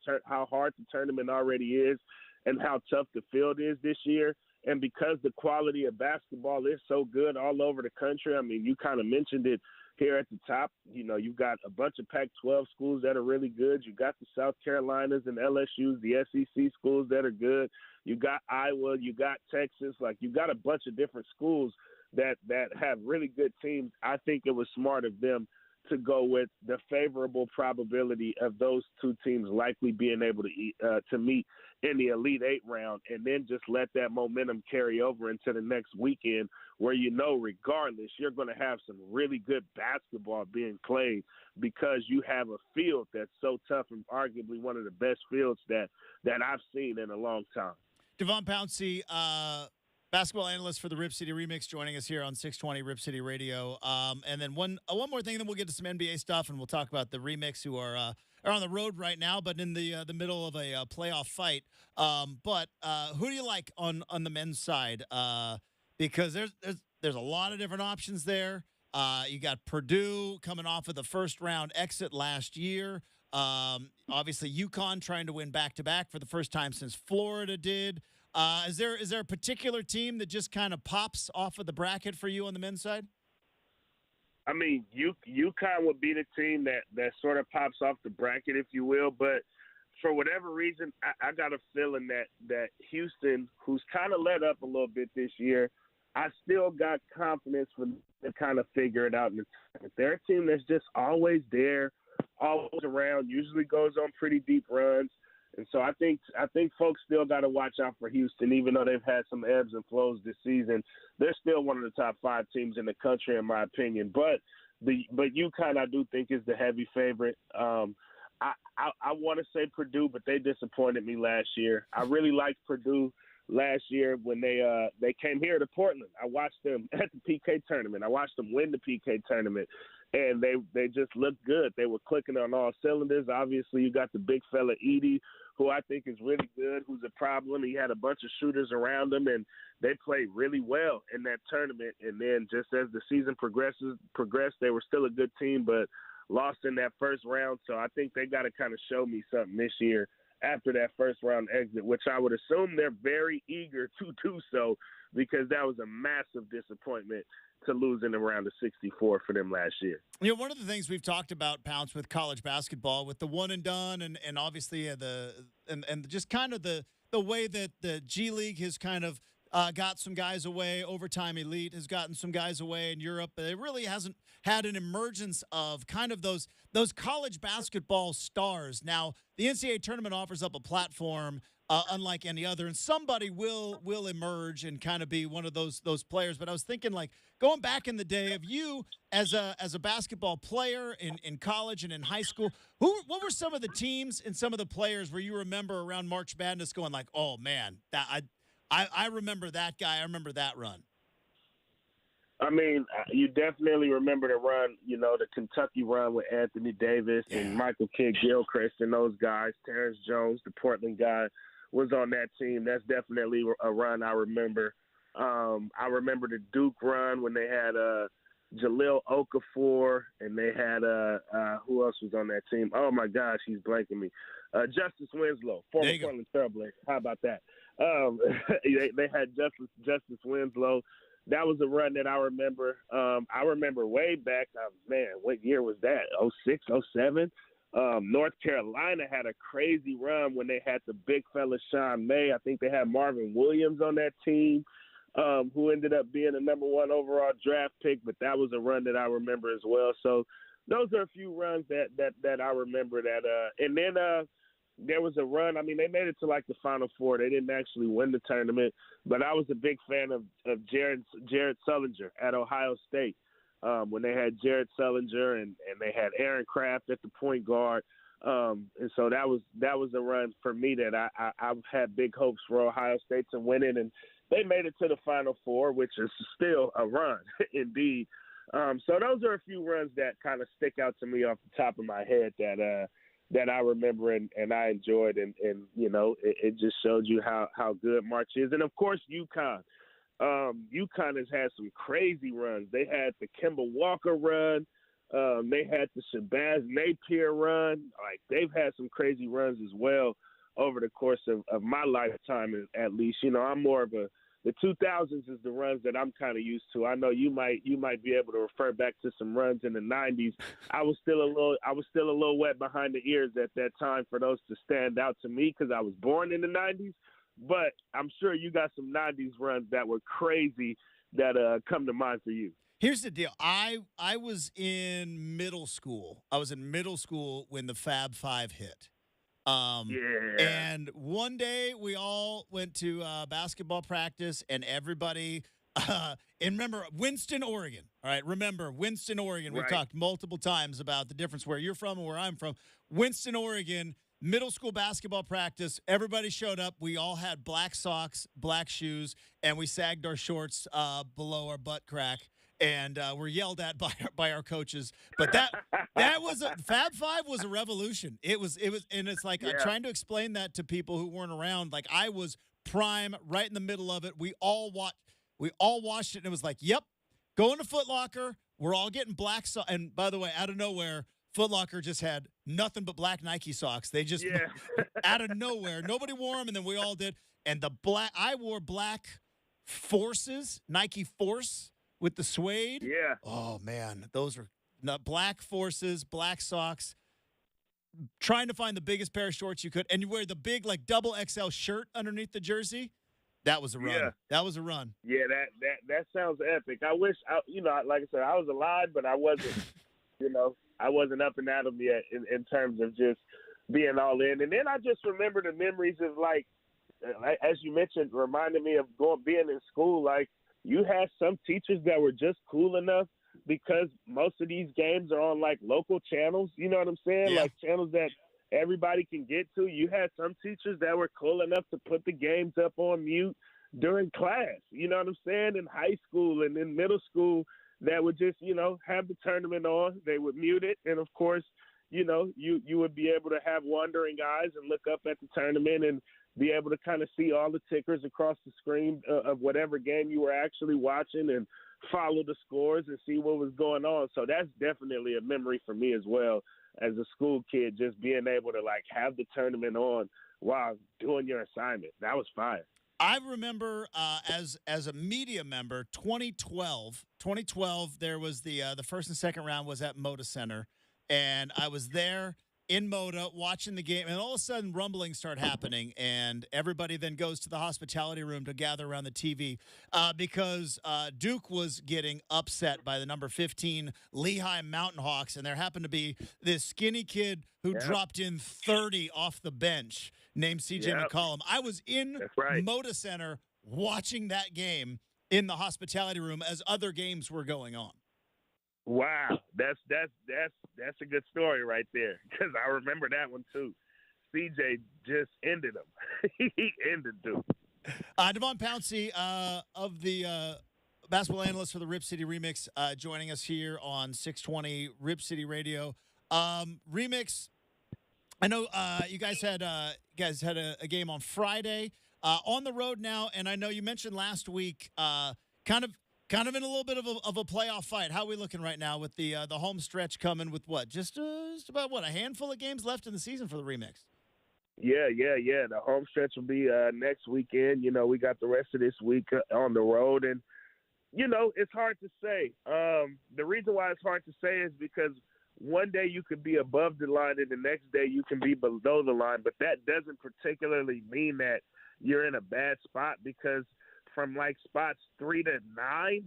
hard the tournament already is and how tough the field is this year. And because the quality of basketball is so good all over the country, I mean, you kind of mentioned it here at the top. You've got a bunch of Pac-12 schools that are really good. You got the South Carolinas and LSUs, the SEC schools that are good. You got Iowa, you got Texas. Like, you got a bunch of different schools that have really good teams. I think it was smart of them to go with the favorable probability of those two teams likely being able to meet in the Elite Eight round, and then just let that momentum carry over into the next weekend, where regardless, you're going to have some really good basketball being played, because you have a field that's so tough and arguably one of the best fields that I've seen in a long time. Devon Pouncey, basketball analyst for the Rip City Remix, joining us here on 620 Rip City Radio. And then one more thing, then we'll get to some NBA stuff, and we'll talk about the Remix, who are on the road right now, but in the middle of a playoff fight. But who do you like on the men's side? Because there's a lot of different options there. You got Purdue coming off of the first round exit last year. Obviously, UConn trying to win back-to-back for the first time since Florida did. Is there a particular team that just kind of pops off of the bracket for you on the men's side? I mean, UConn would be the team that sort of pops off the bracket, if you will. But for whatever reason, I got a feeling that Houston, who's kind of let up a little bit this year, I still got confidence for them to kind of figure it out. They're a team that's just always there, always around, usually goes on pretty deep runs. And so I think folks still got to watch out for Houston, even though they've had some ebbs and flows this season. They're still one of the top 5 teams in the country, in my opinion. But UConn, I do think, is the heavy favorite. I want to say Purdue, but they disappointed me last year. I really liked Purdue last year when they came here to Portland. I watched them at the PK tournament. I watched them win the PK tournament. and they just looked good. They were clicking on all cylinders. Obviously, you got the big fella Edie, who I think is really good, who's a problem. He had a bunch of shooters around him, and they played really well in that tournament. And then just as the season progressed, they were still a good team, but lost in that first round. So I think they got to kind of show me something this year after that first round exit, which I would assume they're very eager to do so, because that was a massive disappointment to lose in the round of 64 for them last year. You know, one of the things we've talked about, Pounce, with college basketball, with the one and done, and obviously and just kind of the way that the G League has kind of got some guys away, Overtime Elite has gotten some guys away in Europe, but it really hasn't had an emergence of kind of those college basketball stars. Now, the NCAA tournament offers up a platform unlike any other, and somebody will emerge and kind of be one of those players. But I was thinking, like, going back in the day of you as a basketball player in college and in high school, what were some of the teams and some of the players where you remember around March Madness going like, oh man, that I remember that guy, I remember that run? I mean, you definitely remember the run, the Kentucky run with Anthony Davis and Michael Kidd-Gilchrist and those guys. Terrence Jones, the Portland guy, was on that team. That's definitely a run I remember. I remember the Duke run when they had Jahlil Okafor, and they had who else was on that team? Oh my gosh, he's blanking me. Justice Winslow, former Portland Trailblazer. How about that? They had Justice Winslow. That was a run that I remember. I remember way back. What year was that? 06, 07? North Carolina had a crazy run when they had the big fella Sean May. I think they had Marvin Williams on that team, who ended up being the number 1 overall draft pick. But that was a run that I remember as well. So those are a few runs that I remember. And then there was a run. I mean, they made it to like the Final Four. They didn't actually win the tournament, but I was a big fan of Jared Sullinger at Ohio State. When they had Jared Sullinger and they had Aaron Craft at the point guard. And so that was a run for me that I had big hopes for Ohio State to win it. And they made it to the Final Four, which is still a run indeed. So those are a few runs that kind of stick out to me off the top of my head that I remember and I enjoyed. And it just showed you how good March is. And of course, UConn. UConn has had some crazy runs. They had the Kemba Walker run. They had the Shabazz Napier run. Like, they've had some crazy runs as well over the course of my lifetime, at least. I'm more of the 2000s is the runs that I'm kind of used to. I know you might be able to refer back to some runs in the 90s. I was still a little wet behind the ears at that time for those to stand out to me because I was born in the 90s. But I'm sure you got some 90s runs that were crazy that come to mind for you. Here's the deal. I was in middle school. I was in middle school when the Fab Five hit. And one day we all went to basketball practice, and everybody and remember Winston, Oregon. All right, remember Winston, Oregon. We've talked multiple times about the difference where you're from and where I'm from. Winston, Oregon. Middle school basketball practice, everybody showed up. We all had black socks, black shoes, and we sagged our shorts below our butt crack, and were yelled at by our coaches. But that was Fab Five was a revolution. It was, and it's like trying to explain that to people who weren't around. Like, I was prime, right in the middle of it. We all watched it, and it was like, yep, going to Foot Locker. We're all getting black socks. And by the way, out of nowhere, Foot Locker just had nothing but black Nike socks. They just out of nowhere. Nobody wore them, and then we all did. And I wore black Forces, Nike Force with the suede. Yeah. Oh man, those were black Forces, black socks. Trying to find the biggest pair of shorts you could, and you wear the big like double XL shirt underneath the jersey. That was a run. Yeah. That was a run. Yeah, that sounds epic. I wish, like I said, I was alive, but I wasn't. I wasn't up and at them yet in terms of just being all in. And then I just remember the memories of, like as you mentioned, reminded me of being in school. Like, you had some teachers that were just cool enough because most of these games are on, like, local channels. You know what I'm saying? Yeah. Like, channels that everybody can get to. You had some teachers that were cool enough to put the games up on mute during class. You know what I'm saying? In high school and in middle school, that would just, have the tournament on. They would mute it. And, of course, you would be able to have wandering eyes and look up at the tournament and be able to kind of see all the tickers across the screen of whatever game you were actually watching and follow the scores and see what was going on. So that's definitely a memory for me as well as a school kid, just being able to, like, have the tournament on while doing your assignment. That was fire. I remember as a media member, 2012. There was the first and second round was at Moda Center, and I was there in Moda watching the game, and all of a sudden rumblings start happening, and everybody then goes to the hospitality room to gather around the TV because Duke was getting upset by the number 15 Lehigh Mountain Hawks, and there happened to be this skinny kid who dropped in 30 off the bench named C.J. McCollum. I was in Moda Center watching that game in the hospitality room as other games were going on. Wow, that's a good story right there, because I remember that one too. CJ just ended him. He ended Duke. Devon Pouncey of the basketball analyst for the Rip City Remix, joining us here on 620 Rip City Radio. Remix, I know you guys had a game on Friday on the road now, and I know you mentioned last week kind of in a little bit of a playoff fight. How are we looking right now with the home stretch coming with what? Just about a handful of games left in the season for the Remix? Yeah. The home stretch will be next weekend. We got the rest of this week on the road, and it's hard to say. The reason why it's hard to say is because one day you could be above the line and the next day you can be below the line, but that doesn't particularly mean that you're in a bad spot, because from like spots 3 to 9,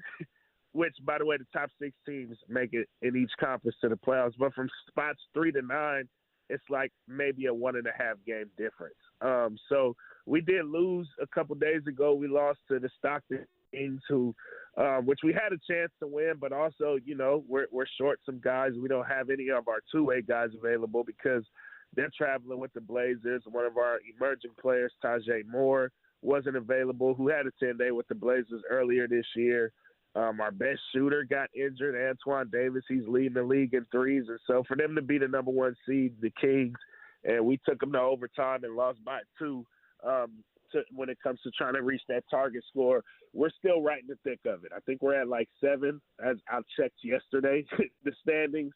which, by the way, the top 6 teams make it in each conference to the playoffs. But from spots 3 to 9, it's like maybe a 1.5 game difference. So we did lose a couple days ago. We lost to the Stockton Kings, which we had a chance to win, but also, we're short some guys. We don't have any of our two-way guys available because they're traveling with the Blazers. One of our emerging players, Tajay Moore, wasn't available, who had a 10-day with the Blazers earlier this year. Our best shooter got injured, Antoine Davis. He's leading the league in threes. And so for them to be the number 1 seed, the Kings, and we took them to overtime and lost by 2 when it comes to trying to reach that target score, we're still right in the thick of it. I think we're at like 7, as I checked yesterday, the standings.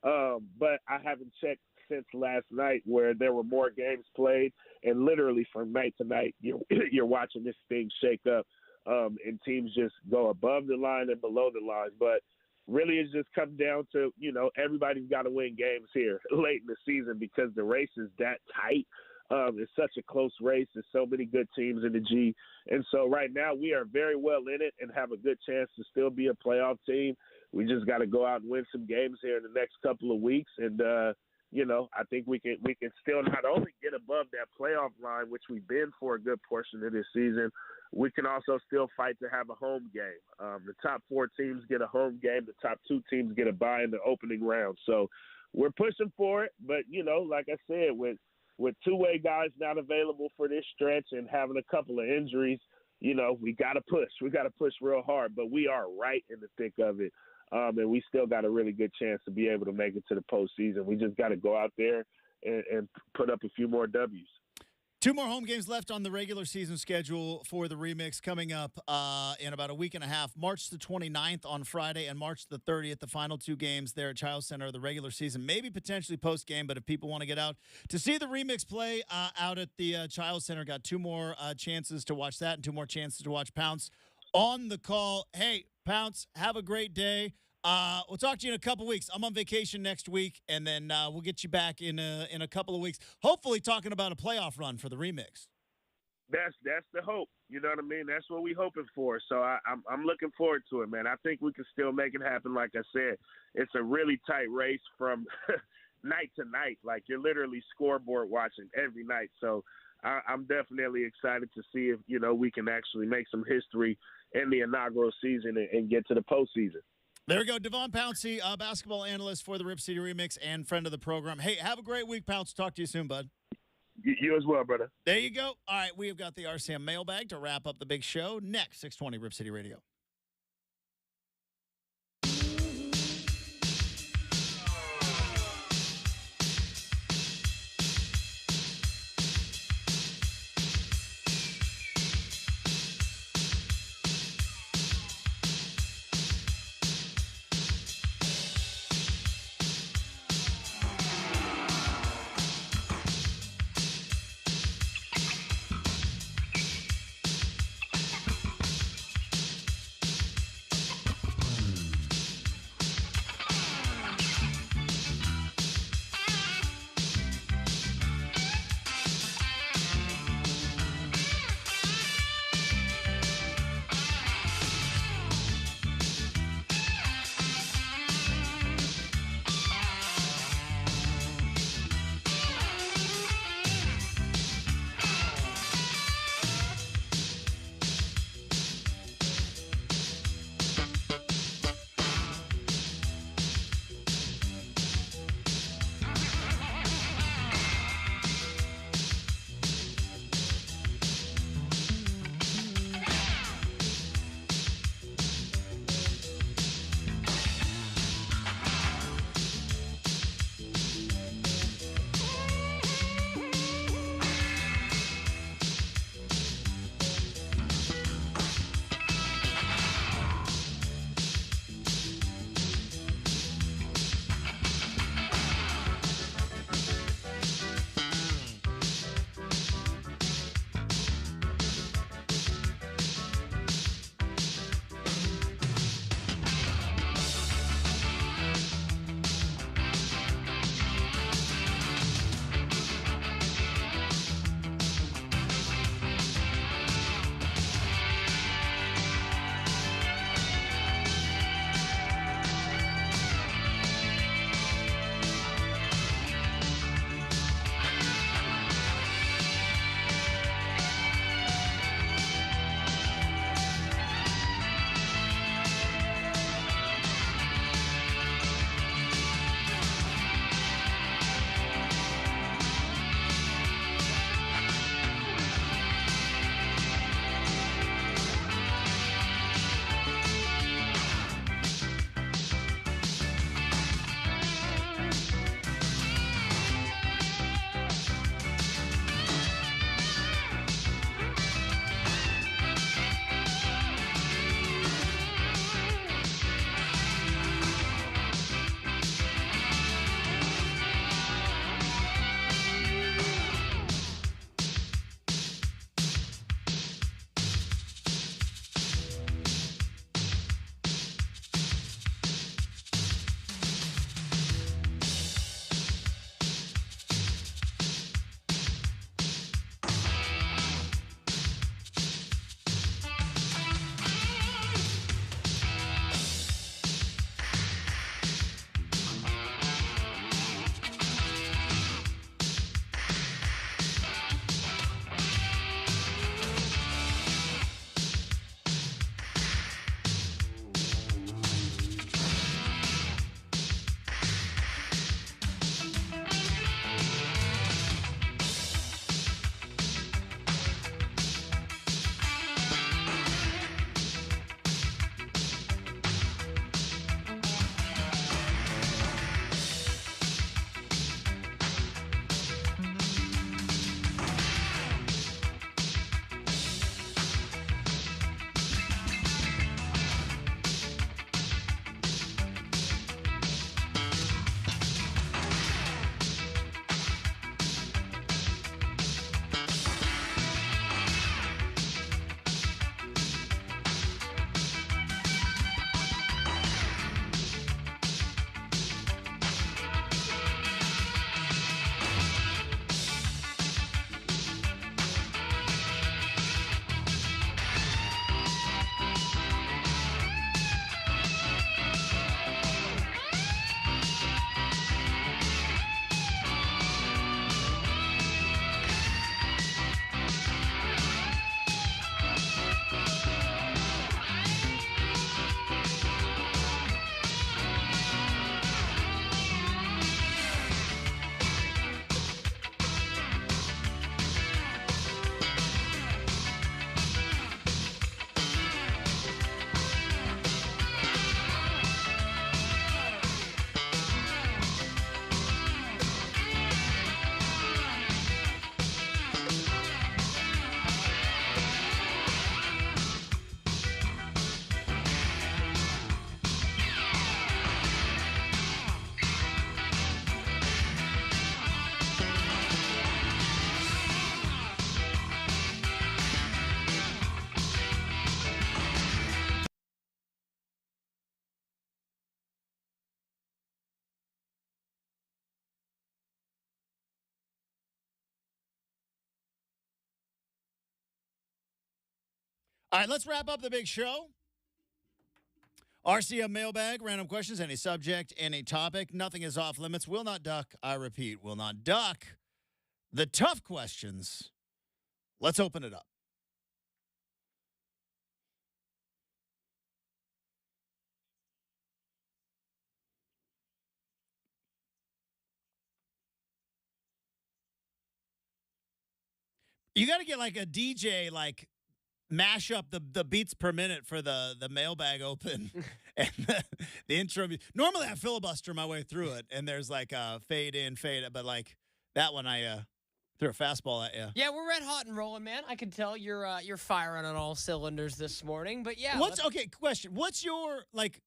But I haven't checked since last night, where there were more games played, and literally from night to night, you're watching this thing shake up, and teams just go above the line and below the line. But really, it's just come down to, everybody's got to win games here late in the season because the race is that tight. It's such a close race. There's so many good teams in the G. And so right now we are very well in it and have a good chance to still be a playoff team. We just got to go out and win some games here in the next couple of weeks. And, I think we can still not only get above that playoff line, which we've been for a good portion of this season, we can also still fight to have a home game. The top 4 teams get a home game. The top 2 teams get a bye in the opening round. So we're pushing for it. But, like I said, with two-way guys not available for this stretch and having a couple of injuries, we got to push. We got to push real hard. But we are right in the thick of it. And we still got a really good chance to be able to make it to the postseason. We just got to go out there and put up a few more W's. 2 more home games left on the regular season schedule for the Remix coming up in about a week and a half. March the 29th on Friday and March the 30th, the final 2 games there at Chiles Center of the regular season. Maybe potentially post-game, but if people want to get out to see the Remix play out at the Chiles Center, got 2 more chances to watch that and 2 more chances to watch Pounce on the call. Hey, Pounce, have a great day. We'll talk to you in a couple weeks. I'm on vacation next week, and then we'll get you back in a couple of weeks, hopefully talking about a playoff run for the Remix. That's the hope. You know what I mean? That's what we're hoping for. So I'm looking forward to it, man. I think we can still make it happen. Like I said, it's a really tight race from night to night. Like, you're literally scoreboard watching every night. So I'm definitely excited to see if, we can actually make some history in the inaugural season and get to the postseason. There we go. Devon Pouncey, basketball analyst for the Rip City Remix and friend of the program. Hey, have a great week, Pounce. Talk to you soon, bud. You as well, brother. There you go. All right, we have got the RCM mailbag to wrap up the big show. Next, 620 Rip City Radio. All right, let's wrap up the big show. RCM mailbag, random questions, any subject, any topic. Nothing is off limits. Will not duck. I repeat, will not duck the tough questions. Let's open it up. You got to get like a DJ, like mash up the beats per minute for the mailbag open and the intro. Normally I filibuster my way through it, and there's like a fade in, fade out, but like that one I threw a fastball at you. Yeah, we're red hot and rolling, man. I can tell you're firing on all cylinders this morning. But yeah, Okay? Question: what's your like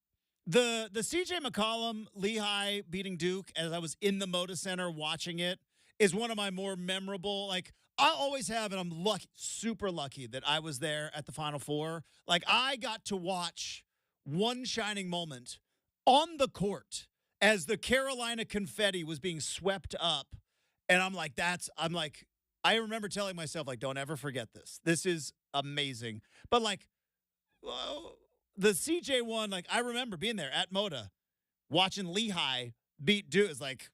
the CJ McCollum Lehigh beating Duke? As I was in the Moda Center watching it, is one of my more memorable. Like I always have, and I'm lucky, super lucky that I was there at the Final Four. Like I got to watch one shining moment on the court as the Carolina confetti was being swept up. And I'm like, I remember telling myself, like, don't ever forget this. This is amazing. But like, the CJ one, like, I remember being there at Moda, watching Lehigh beat Duke. It's like,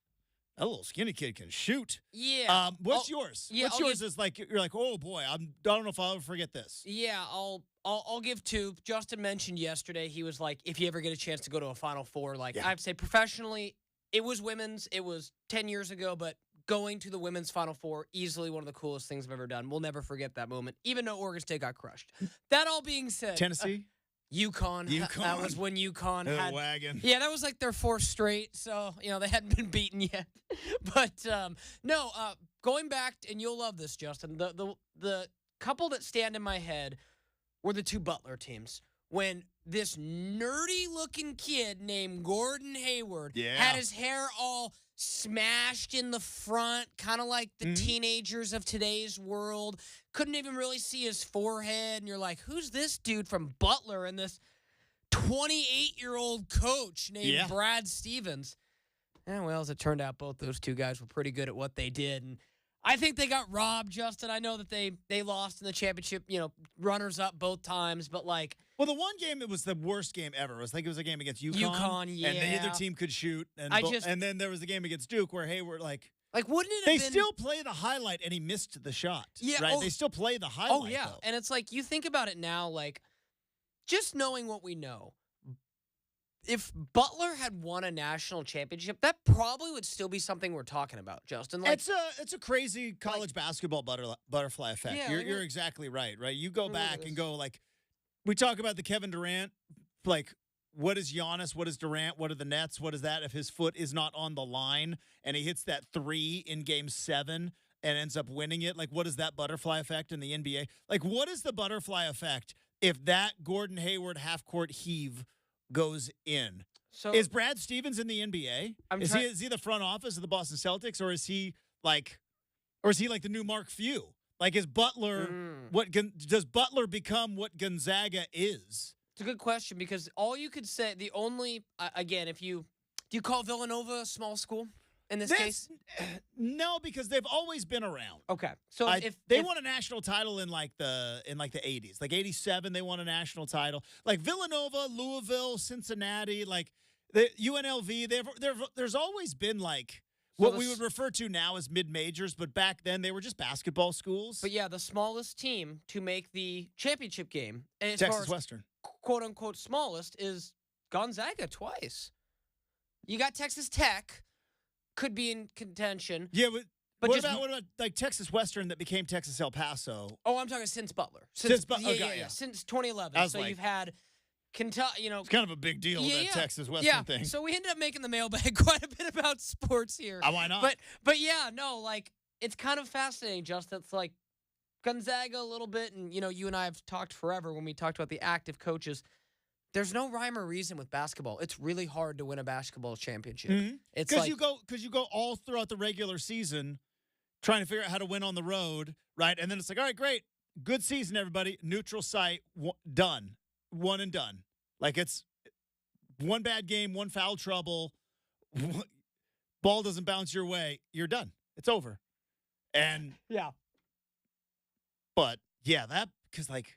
that little skinny kid can shoot. yeah. What's yours? yeah, What's I'll yours? Is like you're like, oh boy, I don't know if I'll ever forget this. Yeah, I'll give two. Justin mentioned yesterday, he was like, if you ever get a chance to go to a Final Four, like Yeah. I'd say professionally, it was women's. It was 10 years ago, but going to the women's Final Four, easily one of the coolest things I've ever done. We'll never forget that moment, even though Oregon State got crushed. That all being said, Tennessee, UConn. That was when UConn had. wagon. Yeah, that was like their fourth straight, so they hadn't been beaten yet. But no, going back, and you'll love this, Justin. The couple that stand in my head were the two Butler teams. When this nerdy-looking kid named Gordon Hayward had his hair all smashed in the front, kind of like the teenagers of today's world, couldn't even really see his forehead, and you're like, who's this dude from Butler? And this 28-year-old coach named Brad Stevens. And well, as it turned out, both those two guys were pretty good at what they did. And I think they got robbed, Justin. I know that they lost in the championship, runners up both times, but like. Well, the one game, it was the worst game ever. It was like it was a game against UConn. UConn, yeah. And neither team could shoot. And and then there was the game against Duke where Hayward, like wouldn't it they have been. still play the highlight and he missed the shot. Yeah. Right? Oh, they still play the highlight. Oh, yeah. Though. And it's like, you think about it now, like, just knowing what we know, if Butler had won a national championship, that probably would still be something we're talking about, Justin. Like, it's a crazy college basketball butterfly effect. Yeah, you're exactly right. You go back and go, like, we talk about the Kevin Durant, like, what is Giannis? What is Durant? What are the Nets? What is that if his foot is not on the line and he hits that 3 in Game 7 and ends up winning it? Like, what is that butterfly effect in the NBA? Like, what is the butterfly effect if that Gordon Hayward half-court heave goes in? so Is Brad Stevens in the NBA? Is he the front office of the Boston Celtics, or is he like the new Mark Few? Like, is Butler does Butler become what Gonzaga is? It's a good question, because all you could say, the only, again, do you call Villanova a small school in this case? No, because they've always been around. Okay. So if they won a national title in the 80s, like 87, they won a national title. Like Villanova, Louisville, Cincinnati, like the UNLV, there's always been like what we would refer to now as mid-majors, but back then they were just basketball schools. But yeah, the smallest team to make the championship game, as Texas far as Western, quote unquote smallest, is Gonzaga twice. You got Texas Tech, could be in contention. Yeah, but what just, about like Texas Western that became Texas El Paso? Oh, I'm talking since Butler. Since Butler, yeah. Since 2011. So you've had Kentucky, It's kind of a big deal, that Texas Western thing. So we ended up making the mailbag quite a bit about sports here. Why not? But yeah, no, like, it's kind of fascinating, Justin. It's like Gonzaga a little bit, and you and I have talked forever when we talked about the active coaches. There's no rhyme or reason with basketball. It's really hard to win a basketball championship. Mm-hmm. It's because you go all throughout the regular season trying to figure out how to win on the road, right? And then it's like, all right, great, good season, everybody. Neutral site, done, one and done. Like, it's one bad game, one foul trouble, ball doesn't bounce your way, you're done. It's over. And yeah. But yeah, that because like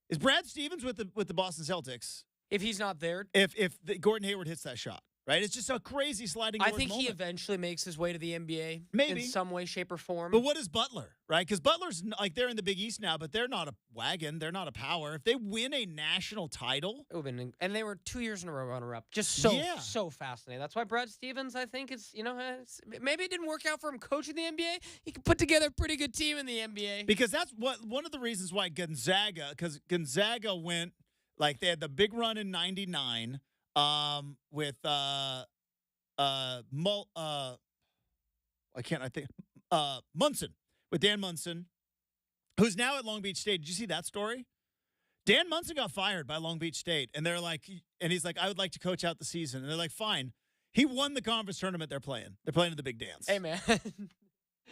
Is Brad Stevens with the Boston Celtics If he's not there, if Gordon Hayward hits that shot, right? It's just a crazy sliding I doors think he moment. eventually makes his way to the NBA. Maybe. In some way, shape, or form. But what is Butler, right? Because Butler's like they're in the Big East now, but they're not a wagon. They're not a power. If they win a national title, It would've been, and they were 2 years in a row runner-up. Just so fascinating. That's why Brad Stevens, I think, is maybe it didn't work out for him coaching the NBA. He could put together a pretty good team in the NBA. because that's one of the reasons why because Gonzaga went like they had the big run in '99 with Munson with Dan Munson, who's now at Long Beach State. Did you see that story? Dan Munson got fired by Long Beach State, and they're like, and he's like, I would like to coach out the season, and they're like, fine. He won the conference tournament they're playing. They're playing in the Big Dance. Hey, man.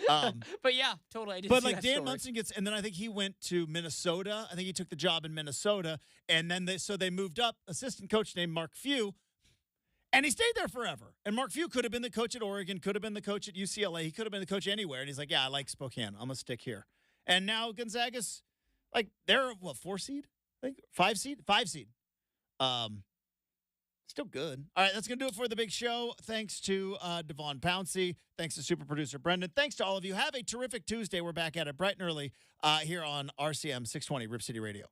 But yeah, totally. I did But see like that Dan story. Munson gets, and then I think he went to Minnesota. I think he took the job in Minnesota, and then they moved up assistant coach named Mark Few, and he stayed there forever. And Mark Few could have been the coach at Oregon, could have been the coach at UCLA. He could have been the coach anywhere. And he's like, yeah, I like Spokane. I'm gonna stick here. And now Gonzaga's like they're 4 seed, I think 5 seed. Still good. All right, that's going to do it for the big show. Thanks to Devon Pouncey. Thanks to super producer Brenden. Thanks to all of you. Have a terrific Tuesday. We're back at it bright and early here on RCM 620 Rip City Radio.